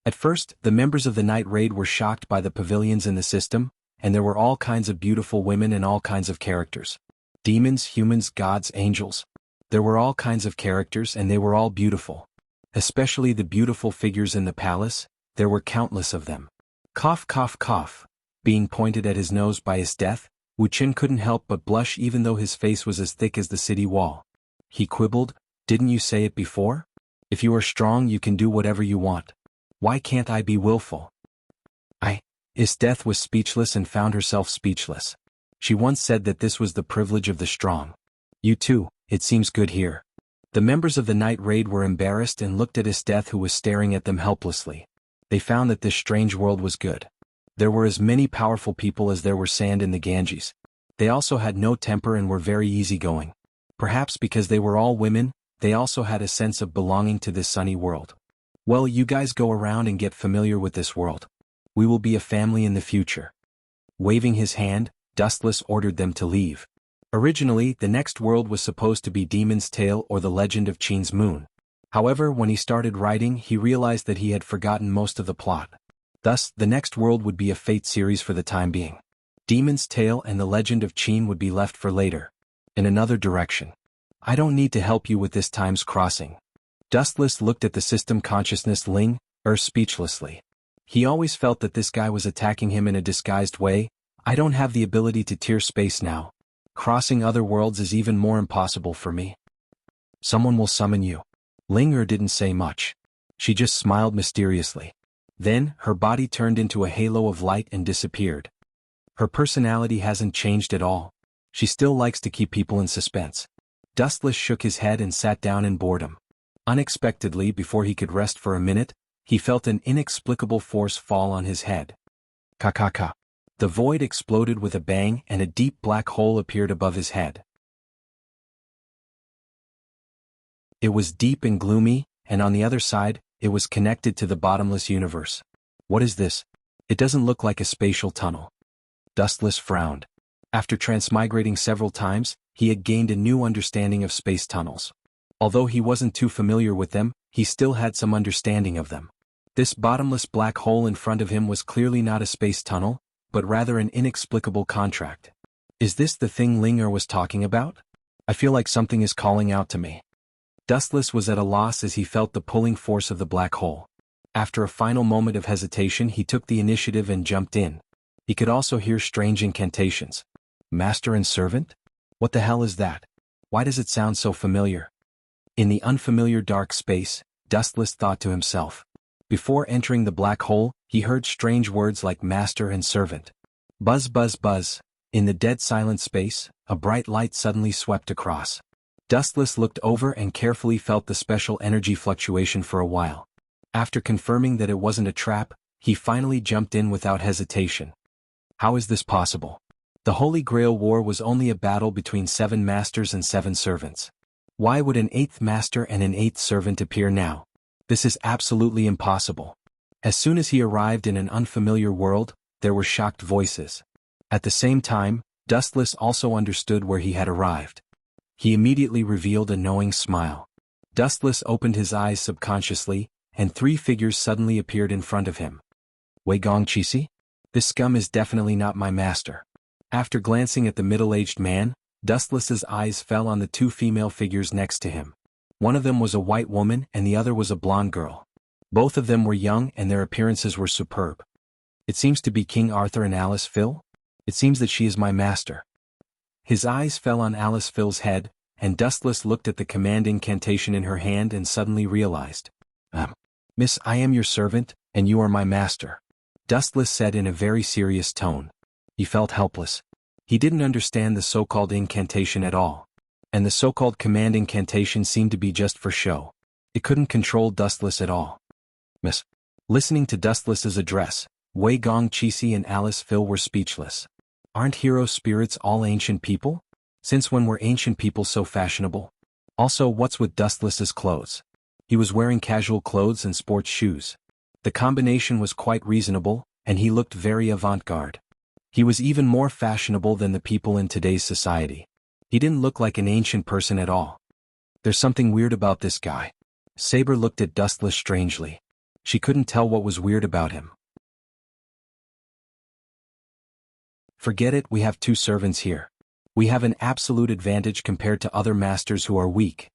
At first, the members of the night raid were shocked by the pavilions in the system, and there were all kinds of beautiful women and all kinds of characters. Demons, humans, gods, angels. There were all kinds of characters and they were all beautiful. Especially the beautiful figures in the palace, there were countless of them. Cough, cough, cough. Being pointed at his nose by his death, Wuchen couldn't help but blush even though his face was as thick as the city wall. He quibbled, "Didn't you say it before? If you are strong you can do whatever you want. Why can't I be willful?" Death was speechless and found herself speechless. She once said that this was the privilege of the strong. You too, it seems good here. The members of the night raid were embarrassed and looked at Death, who was staring at them helplessly. They found that this strange world was good. There were as many powerful people as there were sand in the Ganges. They also had no temper and were very easygoing. Perhaps because they were all women, they also had a sense of belonging to this sunny world. Well, you guys go around and get familiar with this world. We will be a family in the future. Waving his hand, Dustless ordered them to leave. Originally, the next world was supposed to be Demon's Tale or the Legend of Qin's Moon. However, when he started writing, he realized that he had forgotten most of the plot. Thus, the next world would be a Fate series for the time being. Demon's Tale and the Legend of Qin would be left for later. In another direction. I don't need to help you with this time's crossing. Dustless looked at the system consciousness Ling, speechlessly. He always felt that this guy was attacking him in a disguised way. I don't have the ability to tear space now. Crossing other worlds is even more impossible for me. Someone will summon you. Ling didn't say much. She just smiled mysteriously. Then, her body turned into a halo of light and disappeared. Her personality hasn't changed at all. She still likes to keep people in suspense. Dustless shook his head and sat down in boredom. Unexpectedly, before he could rest for a minute, he felt an inexplicable force fall on his head. Ka. The void exploded with a bang and a deep black hole appeared above his head. It was deep and gloomy, and on the other side, it was connected to the bottomless universe. What is this? It doesn't look like a spatial tunnel. Dustless frowned. After transmigrating several times, he had gained a new understanding of space tunnels. Although he wasn't too familiar with them, he still had some understanding of them. This bottomless black hole in front of him was clearly not a space tunnel, but rather an inexplicable contract. Is this the thing Ling was talking about? I feel like something is calling out to me. Dustless was at a loss as he felt the pulling force of the black hole. After a final moment of hesitation, he took the initiative and jumped in. He could also hear strange incantations. Master and servant? What the hell is that? Why does it sound so familiar? In the unfamiliar dark space, Dustless thought to himself. Before entering the black hole, he heard strange words like master and servant. Buzz buzz buzz. In the dead silent space, a bright light suddenly swept across. Dustless looked over and carefully felt the special energy fluctuation for a while. After confirming that it wasn't a trap, he finally jumped in without hesitation. How is this possible? The Holy Grail War was only a battle between 7 masters and 7 servants. Why would an 8th master and an 8th servant appear now? This is absolutely impossible. As soon as he arrived in an unfamiliar world, there were shocked voices. At the same time, Dustless also understood where he had arrived. He immediately revealed a knowing smile. Dustless opened his eyes subconsciously, and 3 figures suddenly appeared in front of him. Wei Gongqi? This scum is definitely not my master. After glancing at the middle-aged man, Dustless's eyes fell on the 2 female figures next to him. One of them was a white woman and the other was a blonde girl. Both of them were young and their appearances were superb. It seems to be King Arthur and Alice Phil? It seems that she is my master. His eyes fell on Alice Phil's head, and Dustless looked at the command incantation in her hand and suddenly realized. Miss, I am your servant, and you are my master. Dustless said in a very serious tone. He felt helpless. He didn't understand the so-called incantation at all. And the so-called command incantation seemed to be just for show. It couldn't control Dustless at all. Miss. Listening to Dustless's address, Wei Gongqi and Alice Phil were speechless. Aren't hero spirits all ancient people? Since when were ancient people so fashionable? Also, what's with Dustless's clothes? He was wearing casual clothes and sports shoes. The combination was quite reasonable, and he looked very avant-garde. He was even more fashionable than the people in today's society. He didn't look like an ancient person at all. There's something weird about this guy. Saber looked at Dustless strangely. She couldn't tell what was weird about him. Forget it, we have 2 servants here. We have an absolute advantage compared to other masters who are weak.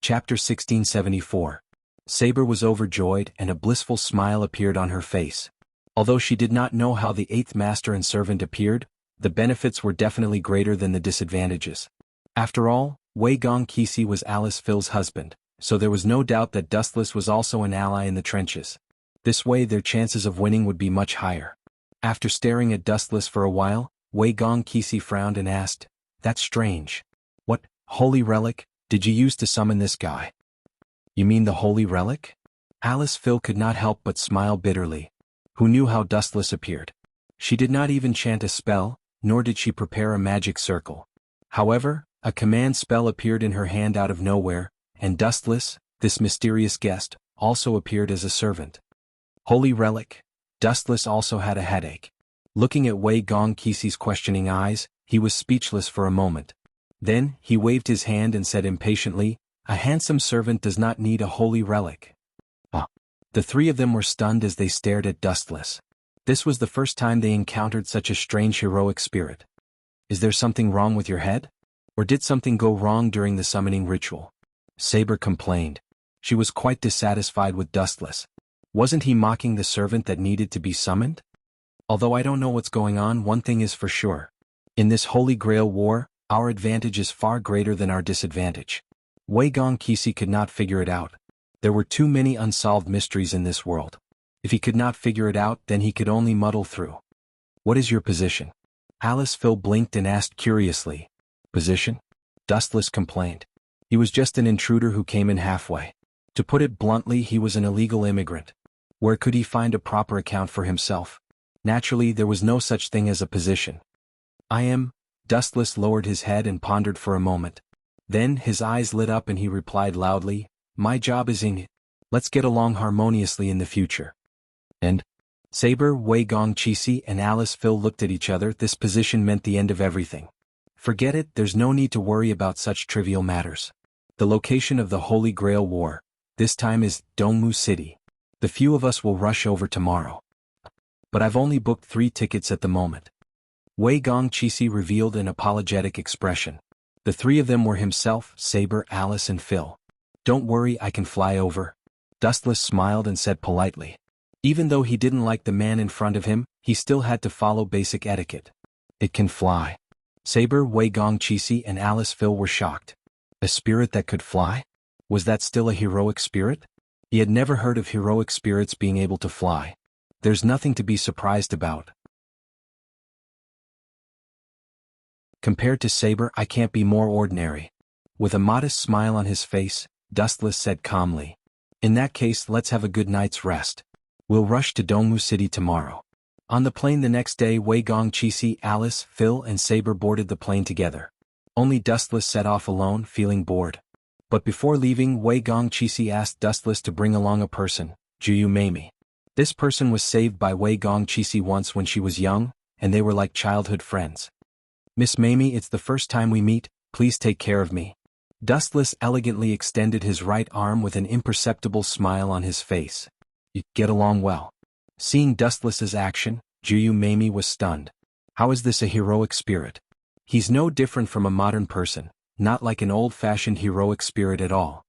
Chapter 1674. Saber was overjoyed and a blissful smile appeared on her face. Although she did not know how the 8th master and servant appeared, the benefits were definitely greater than the disadvantages. After all, Wei Gongqi was Alice Phil's husband, so there was no doubt that Dustless was also an ally in the trenches. This way their chances of winning would be much higher. After staring at Dustless for a while, Wei Gongqi frowned and asked, "That's strange. What holy relic did you use to summon this guy?" "You mean the holy relic?" Alice Phil could not help but smile bitterly. Who knew how Dustless appeared? She did not even chant a spell, nor did she prepare a magic circle. However, a command spell appeared in her hand out of nowhere, and Dustless, this mysterious guest, also appeared as a servant. Holy relic? Dustless also had a headache. Looking at Wei Gongqi's questioning eyes, he was speechless for a moment. Then, he waved his hand and said impatiently, "A handsome servant does not need a holy relic." The 3 of them were stunned as they stared at Dustless. This was the first time they encountered such a strange heroic spirit. Is there something wrong with your head? Or did something go wrong during the summoning ritual? Saber complained. She was quite dissatisfied with Dustless. Wasn't he mocking the servant that needed to be summoned? Although I don't know what's going on, one thing is for sure. In this Holy Grail war, our advantage is far greater than our disadvantage. Wei Gong Qixi could not figure it out. There were too many unsolved mysteries in this world. If he could not figure it out, then he could only muddle through. What is your position? Alice Phil blinked and asked curiously. Position? Dustless complained. He was just an intruder who came in halfway. To put it bluntly, he was an illegal immigrant. Where could he find a proper account for himself? Naturally, there was no such thing as a position. I am. Dustless lowered his head and pondered for a moment. Then his eyes lit up and he replied loudly, my job is in it. Let's get along harmoniously in the future. And? Saber, Wei Gong Qixi and Alice Phil looked at each other. This position meant the end of everything. Forget it, there's no need to worry about such trivial matters. The location of the Holy Grail War, this time, is Dongmu City. The few of us will rush over tomorrow. But I've only booked 3 tickets at the moment. Wei Gong Qixi revealed an apologetic expression. The 3 of them were himself, Saber, Alice and Phil. Don't worry, I can fly over. Dustless smiled and said politely. Even though he didn't like the man in front of him, he still had to follow basic etiquette. It can fly. Saber, Wei Gong Qixi and Alice Phil were shocked. A spirit that could fly? Was that still a heroic spirit? He had never heard of heroic spirits being able to fly. There's nothing to be surprised about. Compared to Saber, I can't be more ordinary. With a modest smile on his face, Dustless said calmly. In that case, let's have a good night's rest. We'll rush to Dongmu City tomorrow. On the plane the next day, Wei Gong Qixi, Alice, Phil and Saber boarded the plane together. Only Dustless set off alone, feeling bored. But before leaving, Wei Gong Qixi asked Dustless to bring along a person, Juyu Mamie. This person was saved by Wei Gong Qixi once when she was young, and they were like childhood friends. Miss Mamie, it's the first time we meet, please take care of me. Dustless elegantly extended his right arm with an imperceptible smile on his face. You get along well. Seeing Dustless's action, Juyu Mamie was stunned. How is this a heroic spirit? He's no different from a modern person, not like an old-fashioned heroic spirit at all.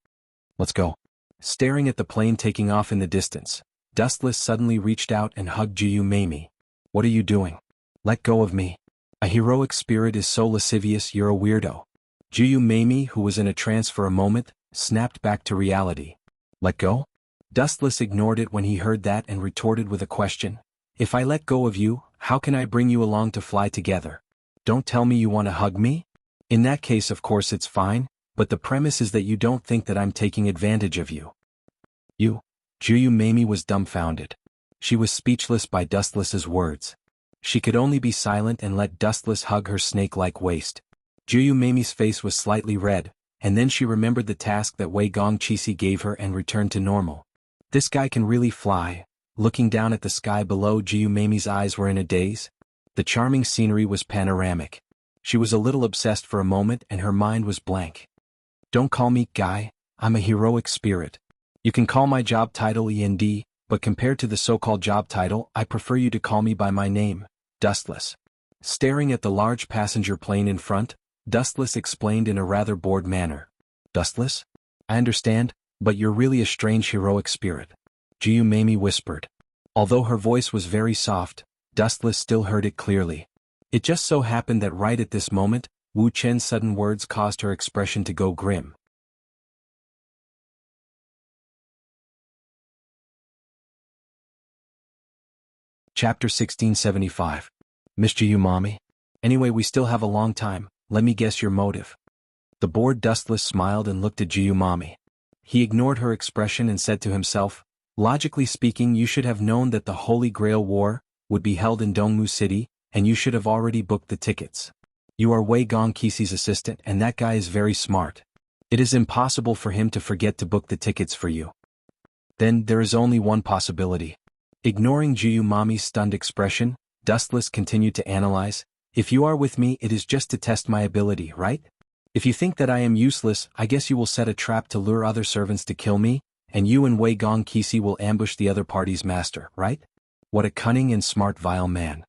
Let's go. Staring at the plane taking off in the distance, Dustless suddenly reached out and hugged Juyu Mamie. What are you doing? Let go of me. A heroic spirit is so lascivious, you're a weirdo. Juyu Mamie, who was in a trance for a moment, snapped back to reality. Let go? Dustless ignored it when he heard that and retorted with a question. If I let go of you, how can I bring you along to fly together? Don't tell me you want to hug me? In that case, of course it's fine, but the premise is that you don't think that I'm taking advantage of you. You? Juyu Mamie was dumbfounded. She was speechless by Dustless's words. She could only be silent and let Dustless hug her snake-like waist. Juyu Mamie's face was slightly red, and then she remembered the task that Wei Gong Qixi gave her and returned to normal. This guy can really fly. Looking down at the sky below, Juyu Mamie's eyes were in a daze. The charming scenery was panoramic. She was a little obsessed for a moment and her mind was blank. Don't call me guy, I'm a heroic spirit. You can call my job title END, but compared to the so-called job title, I prefer you to call me by my name, Dustless. Staring at the large passenger plane in front, Dustless explained in a rather bored manner. Dustless? I understand, but you're really a strange heroic spirit. Juyu Mamie whispered. Although her voice was very soft, Dustless still heard it clearly. It just so happened that right at this moment, Wu Chen's sudden words caused her expression to go grim. Chapter 1675. Missed you, Mommy? Anyway, we still have a long time, let me guess your motive. The bored Dustless smiled and looked at Juyu Mamie. He ignored her expression and said to himself, logically speaking, you should have known that the Holy Grail War would be held in Dongmu City, and you should have already booked the tickets. You are Wei Gong Qixi's assistant and that guy is very smart. It is impossible for him to forget to book the tickets for you. Then there is only one possibility. Ignoring Juyu Mamie's stunned expression, Dustless continued to analyze. If you are with me, it is just to test my ability, right? If you think that I am useless, I guess you will set a trap to lure other servants to kill me, and you and Wei Gong Qixi will ambush the other party's master, right? What a cunning and smart vile man.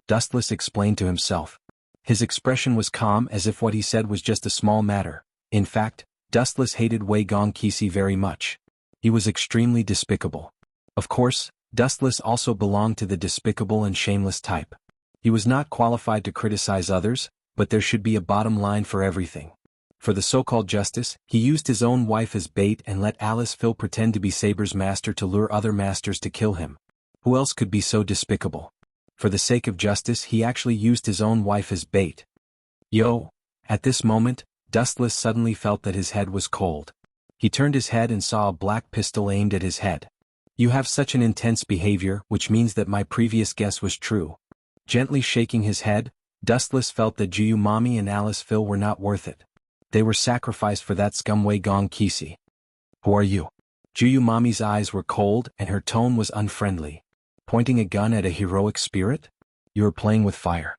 Dustless explained to himself. His expression was calm, as if what he said was just a small matter. In fact, Dustless hated Wei Gongqi very much. He was extremely despicable. Of course, Dustless also belonged to the despicable and shameless type. He was not qualified to criticize others, but there should be a bottom line for everything. For the so-called justice, he used his own wife as bait and let Alice Phil pretend to be Saber's master to lure other masters to kill him. Who else could be so despicable? For the sake of justice, he actually used his own wife as bait. Yo! At this moment, Dustless suddenly felt that his head was cold. He turned his head and saw a black pistol aimed at his head. You have such an intense behavior, which means that my previous guess was true. Gently shaking his head, Dustless felt that Juyu Mommy and Alice Phil were not worth it. They were sacrificed for that scum Wei Gongqi. Who are you? Juyu Mommy's eyes were cold and her tone was unfriendly. Pointing a gun at a heroic spirit? You are playing with fire.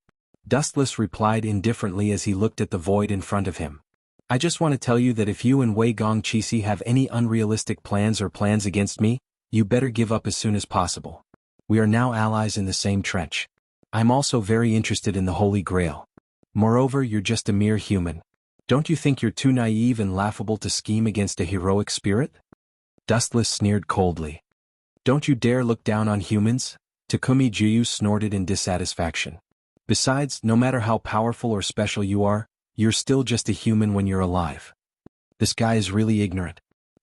Dustless replied indifferently as he looked at the void in front of him. I just want to tell you that if you and Wei Gongqi have any unrealistic plans against me, you better give up as soon as possible. We are now allies in the same trench. I'm also very interested in the Holy Grail. Moreover, you're just a mere human. Don't you think you're too naive and laughable to scheme against a heroic spirit? Dustless sneered coldly. Don't you dare look down on humans? Takumi Juyu snorted in dissatisfaction. Besides, no matter how powerful or special you are, you're still just a human when you're alive. This guy is really ignorant.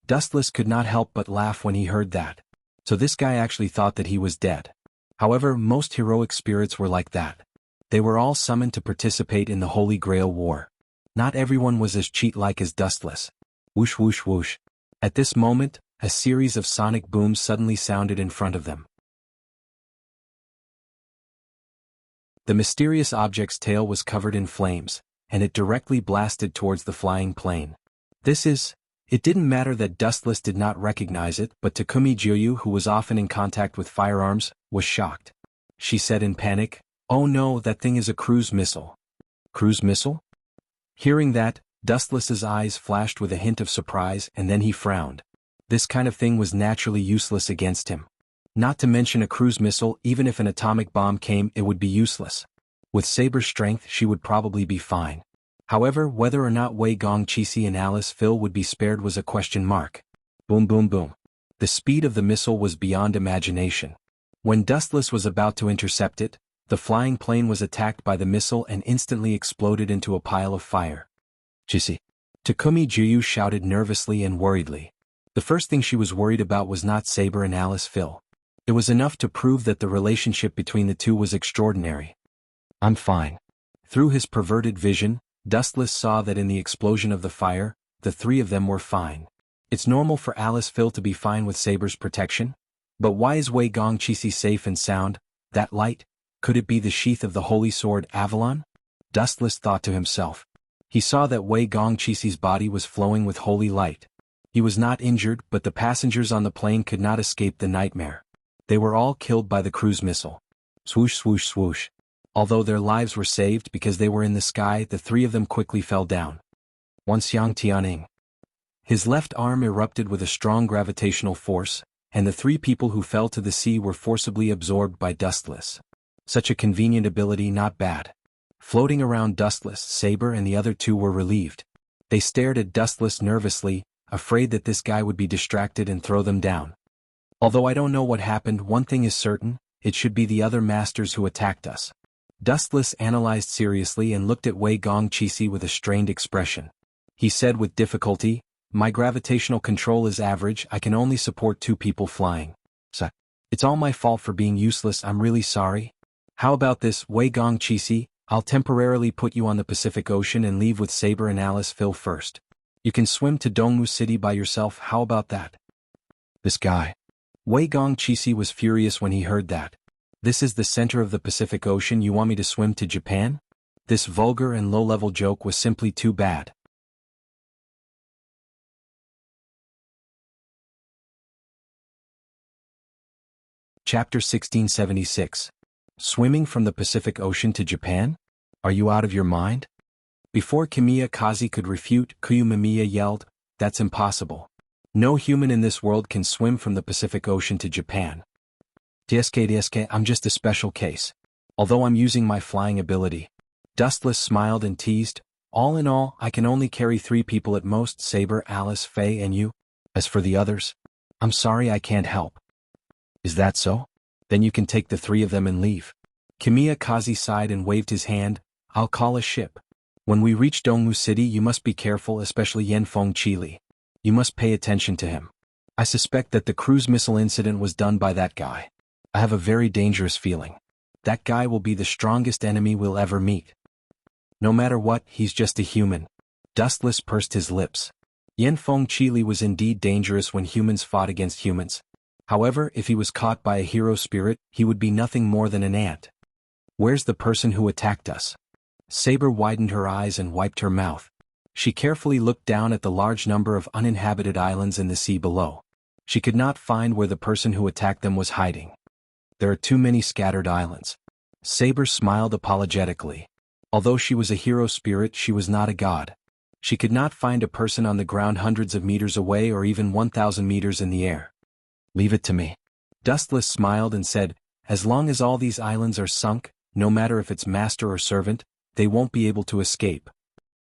Dustless could not help but laugh when he heard that. So this guy actually thought that he was dead. However, most heroic spirits were like that. They were all summoned to participate in the Holy Grail War. Not everyone was as cheat-like as Dustless. Whoosh whoosh whoosh. At this moment, a series of sonic booms suddenly sounded in front of them. The mysterious object's tail was covered in flames, and it directly blasted towards the flying plane. It didn't matter that Dustless did not recognize it, but Takumi Juyu, who was often in contact with firearms, was shocked. She said in panic, "Oh no, that thing is a cruise missile." Cruise missile? Hearing that, Dustless's eyes flashed with a hint of surprise and then he frowned. This kind of thing was naturally useless against him. Not to mention a cruise missile, even if an atomic bomb came, it would be useless. With Saber's strength, she would probably be fine. However, whether or not Wei Gongqi and Alice Phil would be spared was a question mark. Boom boom boom. The speed of the missile was beyond imagination. When Dustless was about to intercept it, the flying plane was attacked by the missile and instantly exploded into a pile of fire. Jissi. Takumi Juyu shouted nervously and worriedly. The first thing she was worried about was not Saber and Alice Phil. It was enough to prove that the relationship between the two was extraordinary. I'm fine. Through his perverted vision, Dustless saw that in the explosion of the fire, the three of them were fine. It's normal for Alice Phil to be fine with Saber's protection. But why is Wei Gongqi safe and sound? That light? Could it be the sheath of the holy sword Avalon? Dustless thought to himself. He saw that Wei Gongqi's body was flowing with holy light. He was not injured, but the passengers on the plane could not escape the nightmare. They were all killed by the cruise missile. Swoosh swoosh swoosh. Although their lives were saved because they were in the sky, the three of them quickly fell down. Wanxiang Tianing. His left arm erupted with a strong gravitational force, and the three people who fell to the sea were forcibly absorbed by Dustless. Such a convenient ability, not bad. Floating around Dustless, Saber and the other two were relieved. They stared at Dustless nervously, afraid that this guy would be distracted and throw them down. Although I don't know what happened, one thing is certain, it should be the other masters who attacked us. Dustless analyzed seriously and looked at Wei Gongqi with a strained expression. He said with difficulty, "My gravitational control is average, I can only support 2 people flying. So, it's all my fault for being useless, I'm really sorry. How about this, Wei Gongqi? I'll temporarily put you on the Pacific Ocean and leave with Saber and Alice Phil first. You can swim to Dongmu City by yourself, how about that?" This guy. Wei Gongqi was furious when he heard that. This is the center of the Pacific Ocean, you want me to swim to Japan? This vulgar and low-level joke was simply too bad. Chapter 1676. Swimming from the Pacific Ocean to Japan? Are you out of your mind? Before Kamiya Kazi could refute, Kuyumimiya yelled, "That's impossible. No human in this world can swim from the Pacific Ocean to Japan. DSK, I'm just a special case. Although I'm using my flying ability. Dustless smiled and teased, all in all, I can only carry 3 people at most, Saber, Alice, Faye, and you. As for the others, I'm sorry I can't help. Is that so? Then you can take the 3 of them and leave. Kimiyakaze sighed and waved his hand, I'll call a ship. When we reach Dongwu City you must be careful, especially Yanfeng Chili. You must pay attention to him. I suspect that the cruise missile incident was done by that guy. I have a very dangerous feeling. That guy will be the strongest enemy we'll ever meet. No matter what, he's just a human. Dustless pursed his lips. Yanfeng Chili was indeed dangerous when humans fought against humans. However, if he was caught by a hero spirit, he would be nothing more than an ant. Where's the person who attacked us? Saber widened her eyes and wiped her mouth. She carefully looked down at the large number of uninhabited islands in the sea below. She could not find where the person who attacked them was hiding. There are too many scattered islands. Saber smiled apologetically. Although she was a hero spirit, she was not a god. She could not find a person on the ground hundreds of meters away or even 1,000 meters in the air. Leave it to me. Dustless smiled and said, as long as all these islands are sunk, no matter if it's master or servant, they won't be able to escape.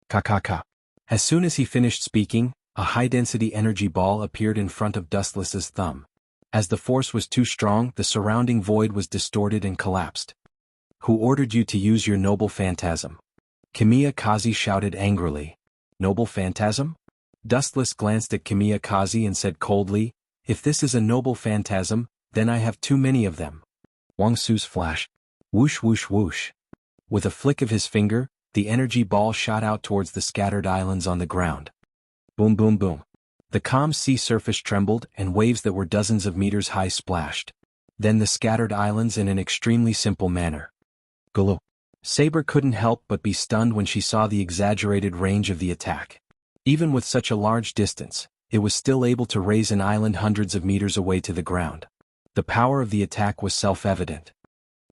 Ka. As soon as he finished speaking, a high-density energy ball appeared in front of Dustless's thumb. As the force was too strong, the surrounding void was distorted and collapsed. Who ordered you to use your noble phantasm? Kimiyakaze shouted angrily. Noble phantasm? Dustless glanced at Kimiyakaze and said coldly, if this is a noble phantasm, then I have too many of them. Wang Su's flash. Whoosh whoosh whoosh. With a flick of his finger, the energy ball shot out towards the scattered islands on the ground. Boom boom boom. The calm sea surface trembled and waves that were dozens of meters high splashed. Then the scattered islands in an extremely simple manner. Gulu. Saber couldn't help but be stunned when she saw the exaggerated range of the attack. Even with such a large distance, it was still able to raise an island hundreds of meters away to the ground. The power of the attack was self-evident.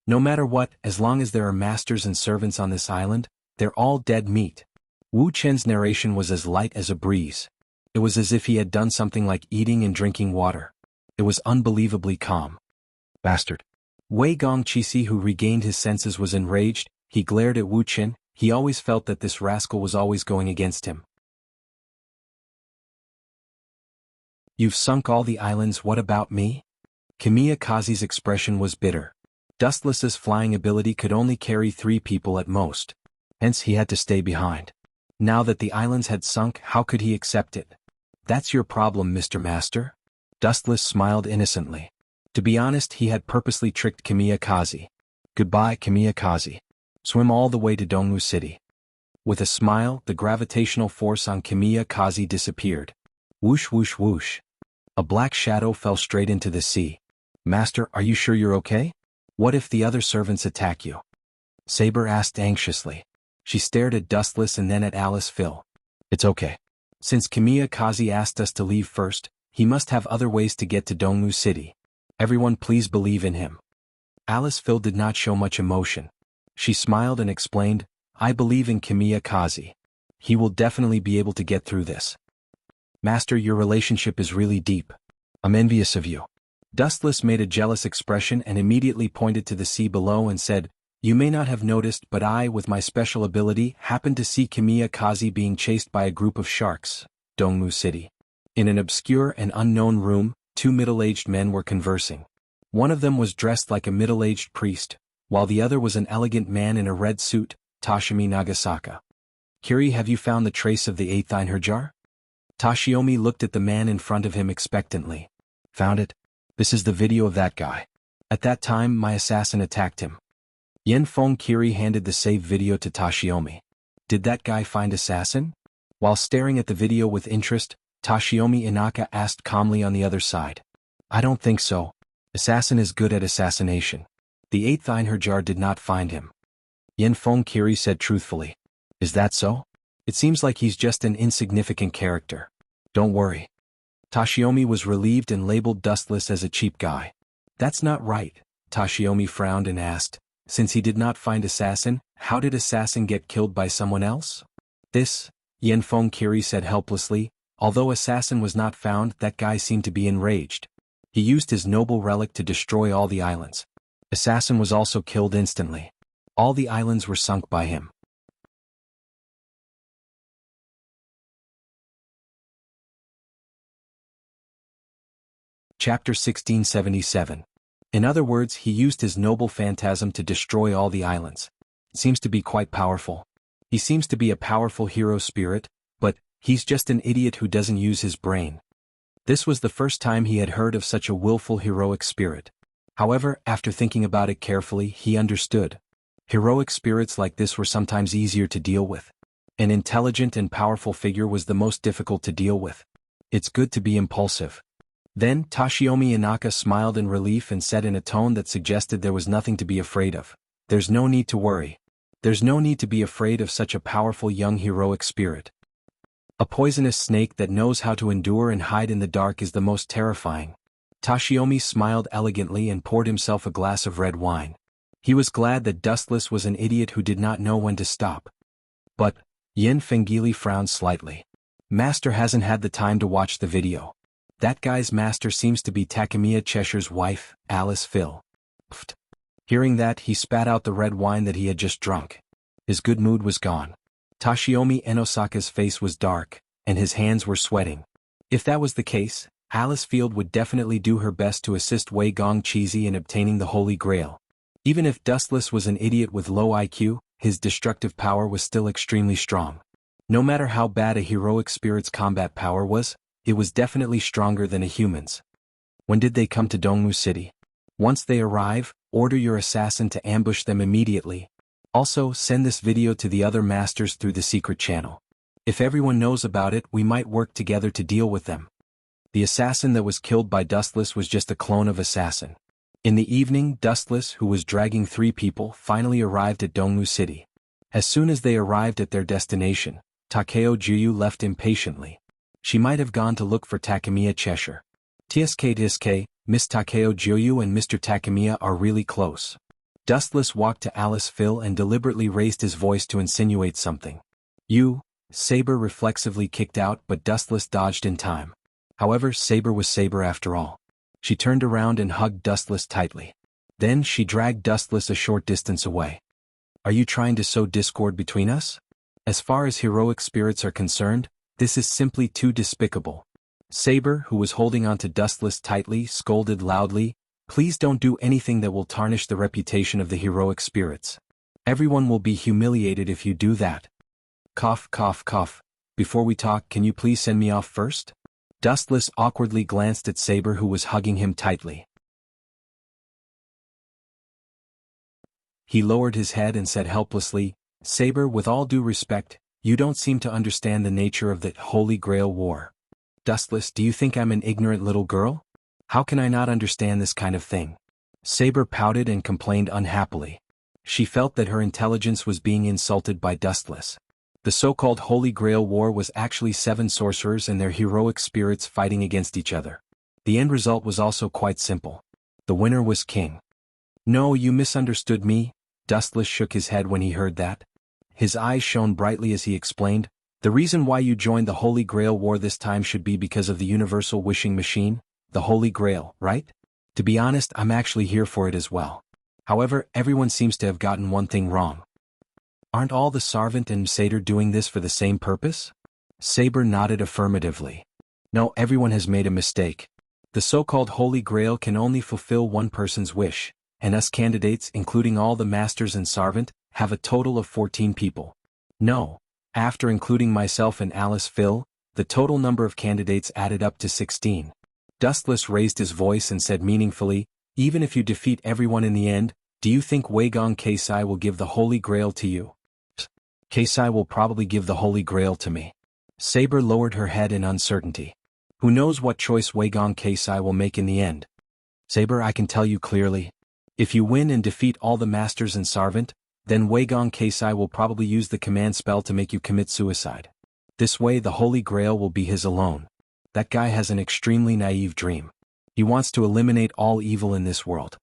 No matter what, as long as there are masters and servants on this island, they're all dead meat. Wu Chen's narration was as light as a breeze. It was as if he had done something like eating and drinking water. It was unbelievably calm. Bastard. Wei Gongqi, who regained his senses, was enraged. He glared at Wu Chen. He always felt that this rascal was always going against him. You've sunk all the islands, what about me? Kimiyakaze's expression was bitter. Dustless's flying ability could only carry 3 people at most. Hence he had to stay behind. Now that the islands had sunk, how could he accept it? That's your problem, Mr. Master? Dustless smiled innocently. To be honest, he had purposely tricked Kimiyakaze. Goodbye, Kimiyakaze. Swim all the way to Dongwu City. With a smile, the gravitational force on Kimiyakaze disappeared. Whoosh whoosh whoosh. A black shadow fell straight into the sea. Master, are you sure you're okay? What if the other servants attack you? Saber asked anxiously. She stared at Dustless and then at Alice Phil. It's okay. Since Kimiyakaze asked us to leave first, he must have other ways to get to Dongwu City. Everyone please believe in him. Alice Phil did not show much emotion. She smiled and explained, I believe in Kimiyakaze. He will definitely be able to get through this. Master, your relationship is really deep. I'm envious of you. Dustless made a jealous expression and immediately pointed to the sea below and said, you may not have noticed, but I, with my special ability, happened to see Kimiyakaze being chased by a group of sharks, Dongwu City. In an obscure and unknown room, 2 middle-aged men were conversing. One of them was dressed like a middle-aged priest, while the other was an elegant man in a red suit, Toshimi Nagasaka. Kiri, have you found the trace of the 8th Einherjar? Toshiomi looked at the man in front of him expectantly. Found it? This is the video of that guy. At that time, my assassin attacked him. Yanfeng Kiri handed the save video to Toshiomi. Did that guy find assassin? While staring at the video with interest, Toshiomi Inaka asked calmly on the other side. I don't think so. Assassin is good at assassination. The 8th Einherjar did not find him. Yanfeng Kiri said truthfully. Is that so? It seems like he's just an insignificant character. Don't worry. Toshiomi was relieved and labeled Dustless as a cheap guy. That's not right, Toshiomi frowned and asked. Since he did not find Assassin, how did Assassin get killed by someone else? This, Yanfeng Kiri said helplessly. Although Assassin was not found, that guy seemed to be enraged. He used his noble relic to destroy all the islands. Assassin was also killed instantly. All the islands were sunk by him. Chapter 1677. In other words, he used his noble phantasm to destroy all the islands. Seems to be quite powerful. He seems to be a powerful hero spirit, but he's just an idiot who doesn't use his brain. This was the first time he had heard of such a willful heroic spirit. However, after thinking about it carefully, he understood. Heroic spirits like this were sometimes easier to deal with. An intelligent and powerful figure was the most difficult to deal with. It's good to be impulsive. Then Toshiomi Inaka smiled in relief and said in a tone that suggested there was nothing to be afraid of. There's no need to worry. There's no need to be afraid of such a powerful young heroic spirit. A poisonous snake that knows how to endure and hide in the dark is the most terrifying. Toshiomi smiled elegantly and poured himself a glass of red wine. He was glad that Dustless was an idiot who did not know when to stop. But Yin Fengili frowned slightly. Master hasn't had the time to watch the video. That guy's master seems to be Takemiya Cheshire's wife, Alice Phil. Pfft. Hearing that, he spat out the red wine that he had just drunk. His good mood was gone. Toshiomi Enosaka's face was dark, and his hands were sweating. If that was the case, Alice Field would definitely do her best to assist Wei Gong Cheesy in obtaining the Holy Grail. Even if Dustless was an idiot with low IQ, his destructive power was still extremely strong. No matter how bad a heroic spirit's combat power was, it was definitely stronger than a human's. When did they come to Dongmu City? Once they arrive, order your assassin to ambush them immediately. Also, send this video to the other masters through the secret channel. If everyone knows about it, we might work together to deal with them. The assassin that was killed by Dustless was just a clone of assassin. In the evening, Dustless, who was dragging 3 people, finally arrived at Dongmu City. As soon as they arrived at their destination, Takeo Juyu left impatiently. She might have gone to look for Takemiya Cheshire. Tsk, Miss Takeo Juyu and Mr. Takemiya are really close. Dustless walked to Alice Phil and deliberately raised his voice to insinuate something. You, Saber reflexively kicked out, but Dustless dodged in time. However, Saber was Saber after all. She turned around and hugged Dustless tightly. Then she dragged Dustless a short distance away. Are you trying to sow discord between us? As far as heroic spirits are concerned, this is simply too despicable. Saber, who was holding on to Dustless tightly, scolded loudly, please don't do anything that will tarnish the reputation of the heroic spirits. Everyone will be humiliated if you do that. Cough, cough, cough. Before we talk, can you please send me off first? Dustless awkwardly glanced at Saber, who was hugging him tightly. He lowered his head and said helplessly, Saber, with all due respect, you don't seem to understand the nature of the Holy Grail War. Dustless, do you think I'm an ignorant little girl? How can I not understand this kind of thing? Saber pouted and complained unhappily. She felt that her intelligence was being insulted by Dustless. The so-called Holy Grail War was actually 7 sorcerers and their heroic spirits fighting against each other. The end result was also quite simple. The winner was king. No, you misunderstood me. Dustless shook his head when he heard that. His eyes shone brightly as he explained, the reason why you joined the Holy Grail War this time should be because of the universal wishing machine, the Holy Grail, right? To be honest, I'm actually here for it as well. However, everyone seems to have gotten one thing wrong. Aren't all the Sarvant and Satyr doing this for the same purpose? Saber nodded affirmatively. No, everyone has made a mistake. The so-called Holy Grail can only fulfill one person's wish, and us candidates, including all the Masters and Sarvant, have a total of 14 people. No, after including myself and Alice Phil, the total number of candidates added up to 16. Dustless raised his voice and said meaningfully, even if you defeat everyone in the end, do you think Wei Gong Keisai will give the Holy Grail to you? Keisai will probably give the Holy Grail to me. Saber lowered her head in uncertainty. Who knows what choice Wei Gong Keisai will make in the end? Saber, I can tell you clearly. If you win and defeat all the Masters and Sarvant, then Wei Gong Keisai will probably use the command spell to make you commit suicide. This way the Holy Grail will be his alone. That guy has an extremely naive dream. He wants to eliminate all evil in this world.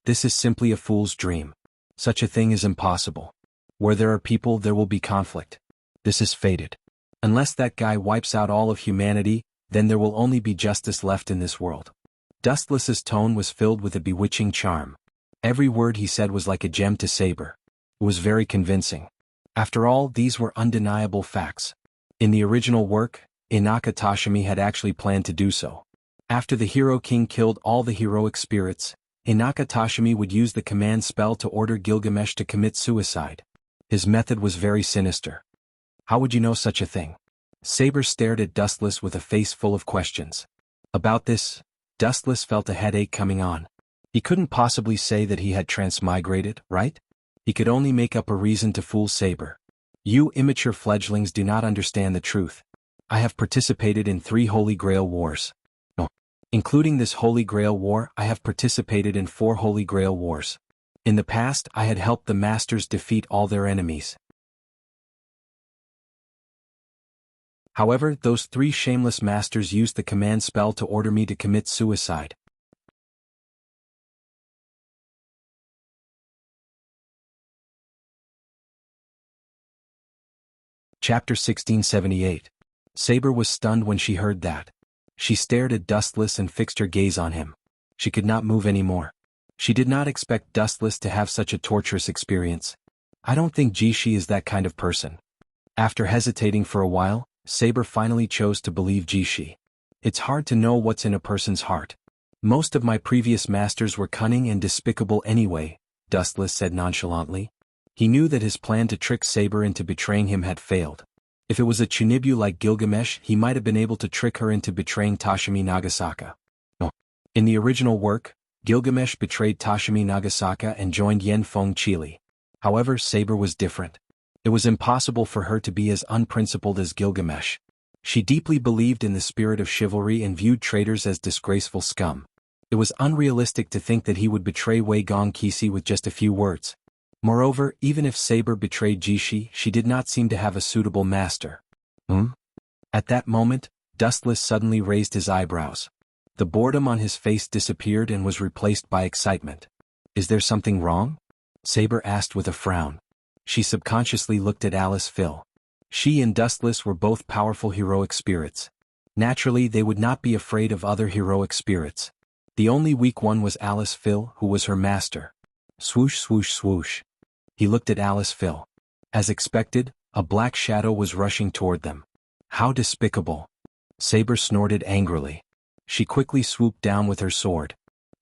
This is simply a fool's dream. Such a thing is impossible. Where there are people, there will be conflict. This is fated. Unless that guy wipes out all of humanity, then there will only be justice left in this world. Dustless's tone was filled with a bewitching charm. Every word he said was like a gem to Saber. It was very convincing. After all, these were undeniable facts. In the original work, Inaka Toshimi had actually planned to do so. After the Hero King killed all the heroic spirits, Inaka Tashimi would use the command spell to order Gilgamesh to commit suicide. His method was very sinister. How would you know such a thing? Saber stared at Dustless with a face full of questions. About this, Dustless felt a headache coming on. He couldn't possibly say that he had transmigrated, right? He could only make up a reason to fool Saber. You immature fledglings do not understand the truth. I have participated in 3 Holy Grail wars. No. Including this Holy Grail war, I have participated in 4 Holy Grail wars. In the past, I had helped the masters defeat all their enemies. However, those 3 shameless masters used the command spell to order me to commit suicide. Chapter 1678. Saber was stunned when she heard that. She stared at Dustless and fixed her gaze on him. She could not move anymore. She did not expect Dustless to have such a torturous experience. I don't think Jishi is that kind of person. After hesitating for a while, Saber finally chose to believe Jishi. It's hard to know what's in a person's heart. Most of my previous masters were cunning and despicable anyway, Dustless said nonchalantly. He knew that his plan to trick Saber into betraying him had failed. If it was a Chunibyu like Gilgamesh, he might have been able to trick her into betraying Tashimi Nagasaka. No. In the original work, Gilgamesh betrayed Tashimi Nagasaka and joined Yenfeng Chili. However, Saber was different. It was impossible for her to be as unprincipled as Gilgamesh. She deeply believed in the spirit of chivalry and viewed traitors as disgraceful scum. It was unrealistic to think that he would betray Wei Gong Kisi with just a few words. Moreover, even if Saber betrayed Jishi, she did not seem to have a suitable master. At that moment, Dustless suddenly raised his eyebrows. The boredom on his face disappeared and was replaced by excitement. Is there something wrong? Saber asked with a frown. She subconsciously looked at Alice Phil. She and Dustless were both powerful heroic spirits. Naturally, they would not be afraid of other heroic spirits. The only weak one was Alice Phil, who was her master. Swoosh swoosh swoosh. He looked at Alice Phil. As expected, a black shadow was rushing toward them. How despicable. Saber snorted angrily. She quickly swooped down with her sword.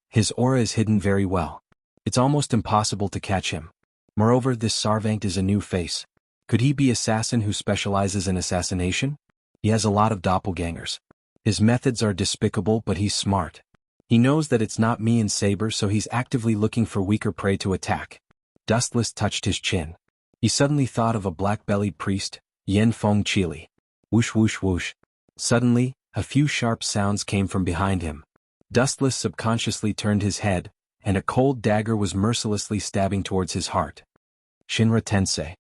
His aura is hidden very well. It's almost impossible to catch him. Moreover, this Sarvankt is a new face. Could he be assassin who specializes in assassination? He has a lot of doppelgangers. His methods are despicable, but he's smart. He knows that it's not me and Saber, so he's actively looking for weaker prey to attack. Dustless touched his chin. He suddenly thought of a black-bellied priest, Yenfeng Chili. Whoosh whoosh whoosh. Suddenly, a few sharp sounds came from behind him. Dustless subconsciously turned his head, and a cold dagger was mercilessly stabbing towards his heart. Shinra Tensei.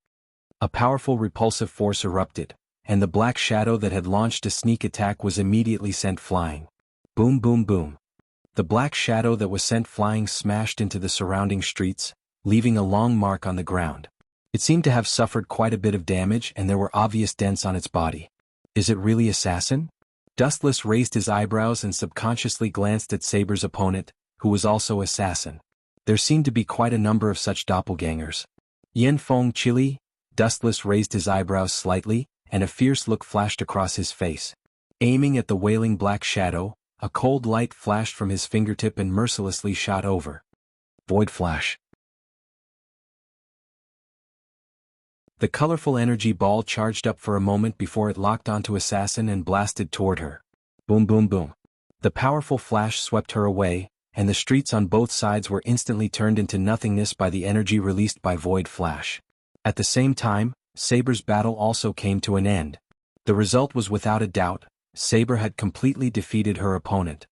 A powerful repulsive force erupted, and the black shadow that had launched a sneak attack was immediately sent flying. Boom boom boom. The black shadow that was sent flying smashed into the surrounding streets, leaving a long mark on the ground. It seemed to have suffered quite a bit of damage and there were obvious dents on its body. Is it really assassin? Dustless raised his eyebrows and subconsciously glanced at Saber's opponent, who was also assassin. There seemed to be quite a number of such doppelgangers. Yenfeng Chili? Dustless raised his eyebrows slightly, and a fierce look flashed across his face. Aiming at the wailing black shadow, a cold light flashed from his fingertip and mercilessly shot over. Void Flash. The colorful energy ball charged up for a moment before it locked onto Assassin and blasted toward her. Boom boom boom. The powerful flash swept her away, and the streets on both sides were instantly turned into nothingness by the energy released by Void Flash. At the same time, Saber's battle also came to an end. The result was without a doubt, Saber had completely defeated her opponent.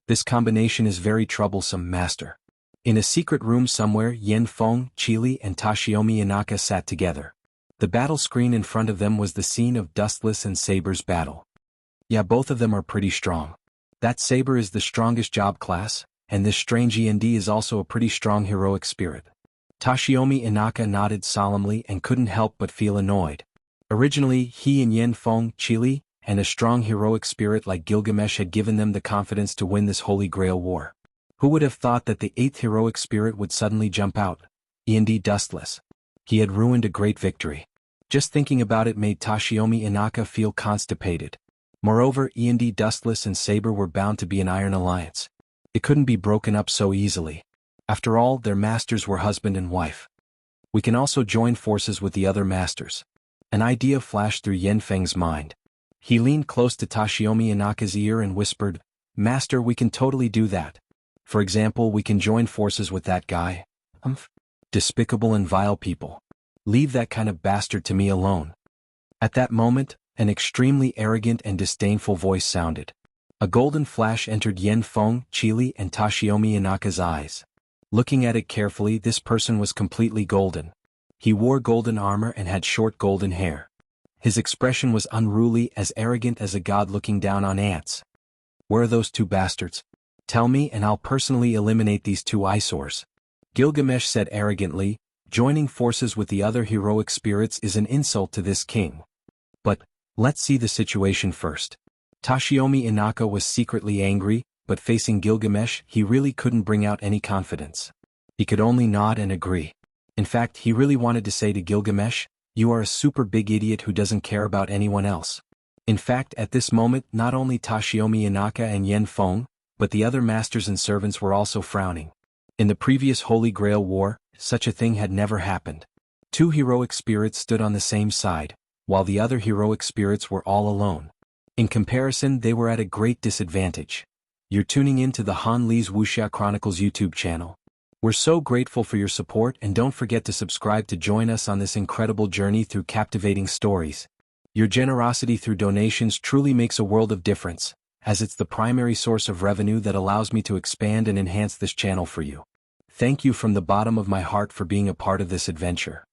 This combination is very troublesome, Master. In a secret room somewhere, Yenfeng, Chili and Tashiomi Inaka sat together. The battle screen in front of them was the scene of Dustless and Saber's battle. Yeah, both of them are pretty strong. That Saber is the strongest job class, and this strange END is also a pretty strong heroic spirit. Tashiomi Inaka nodded solemnly and couldn't help but feel annoyed. Originally, he and Yenfeng, Chili, and a strong heroic spirit like Gilgamesh had given them the confidence to win this Holy Grail war. Who would have thought that the 8th heroic spirit would suddenly jump out? END Dustless. He had ruined a great victory. Just thinking about it made Tashiomi Inaka feel constipated. Moreover, E&D Dustless and Saber were bound to be an iron alliance. It couldn't be broken up so easily. After all, their masters were husband and wife. We can also join forces with the other masters. An idea flashed through Yen Feng's mind. He leaned close to Tashiomi Inaka's ear and whispered, "Master, we can totally do that. For example, we can join forces with that guy. Despicable and vile people. Leave that kind of bastard to me alone." At that moment, an extremely arrogant and disdainful voice sounded. A golden flash entered Yen Feng, Chili, and Tashiomi Inaka's eyes. Looking at it carefully, this person was completely golden. He wore golden armor and had short golden hair. His expression was unruly, as arrogant as a god looking down on ants. "Where are those two bastards? Tell me and I'll personally eliminate these two eyesores," Gilgamesh said arrogantly. Joining forces with the other heroic spirits is an insult to this king. But, let's see the situation first. Tashiomi Inaka was secretly angry, but facing Gilgamesh, he really couldn't bring out any confidence. He could only nod and agree. In fact, he really wanted to say to Gilgamesh, "You are a super big idiot who doesn't care about anyone else." In fact, at this moment, not only Tashiomi Inaka and Yen Feng, but the other masters and servants were also frowning. In the previous Holy Grail War, such a thing had never happened. Two heroic spirits stood on the same side, while the other heroic spirits were all alone. In comparison, they were at a great disadvantage. You're tuning in to the Han Li's Wuxia Chronicles YouTube channel. We're so grateful for your support, and don't forget to subscribe to join us on this incredible journey through captivating stories. Your generosity through donations truly makes a world of difference, as it's the primary source of revenue that allows me to expand and enhance this channel for you. Thank you from the bottom of my heart for being a part of this adventure.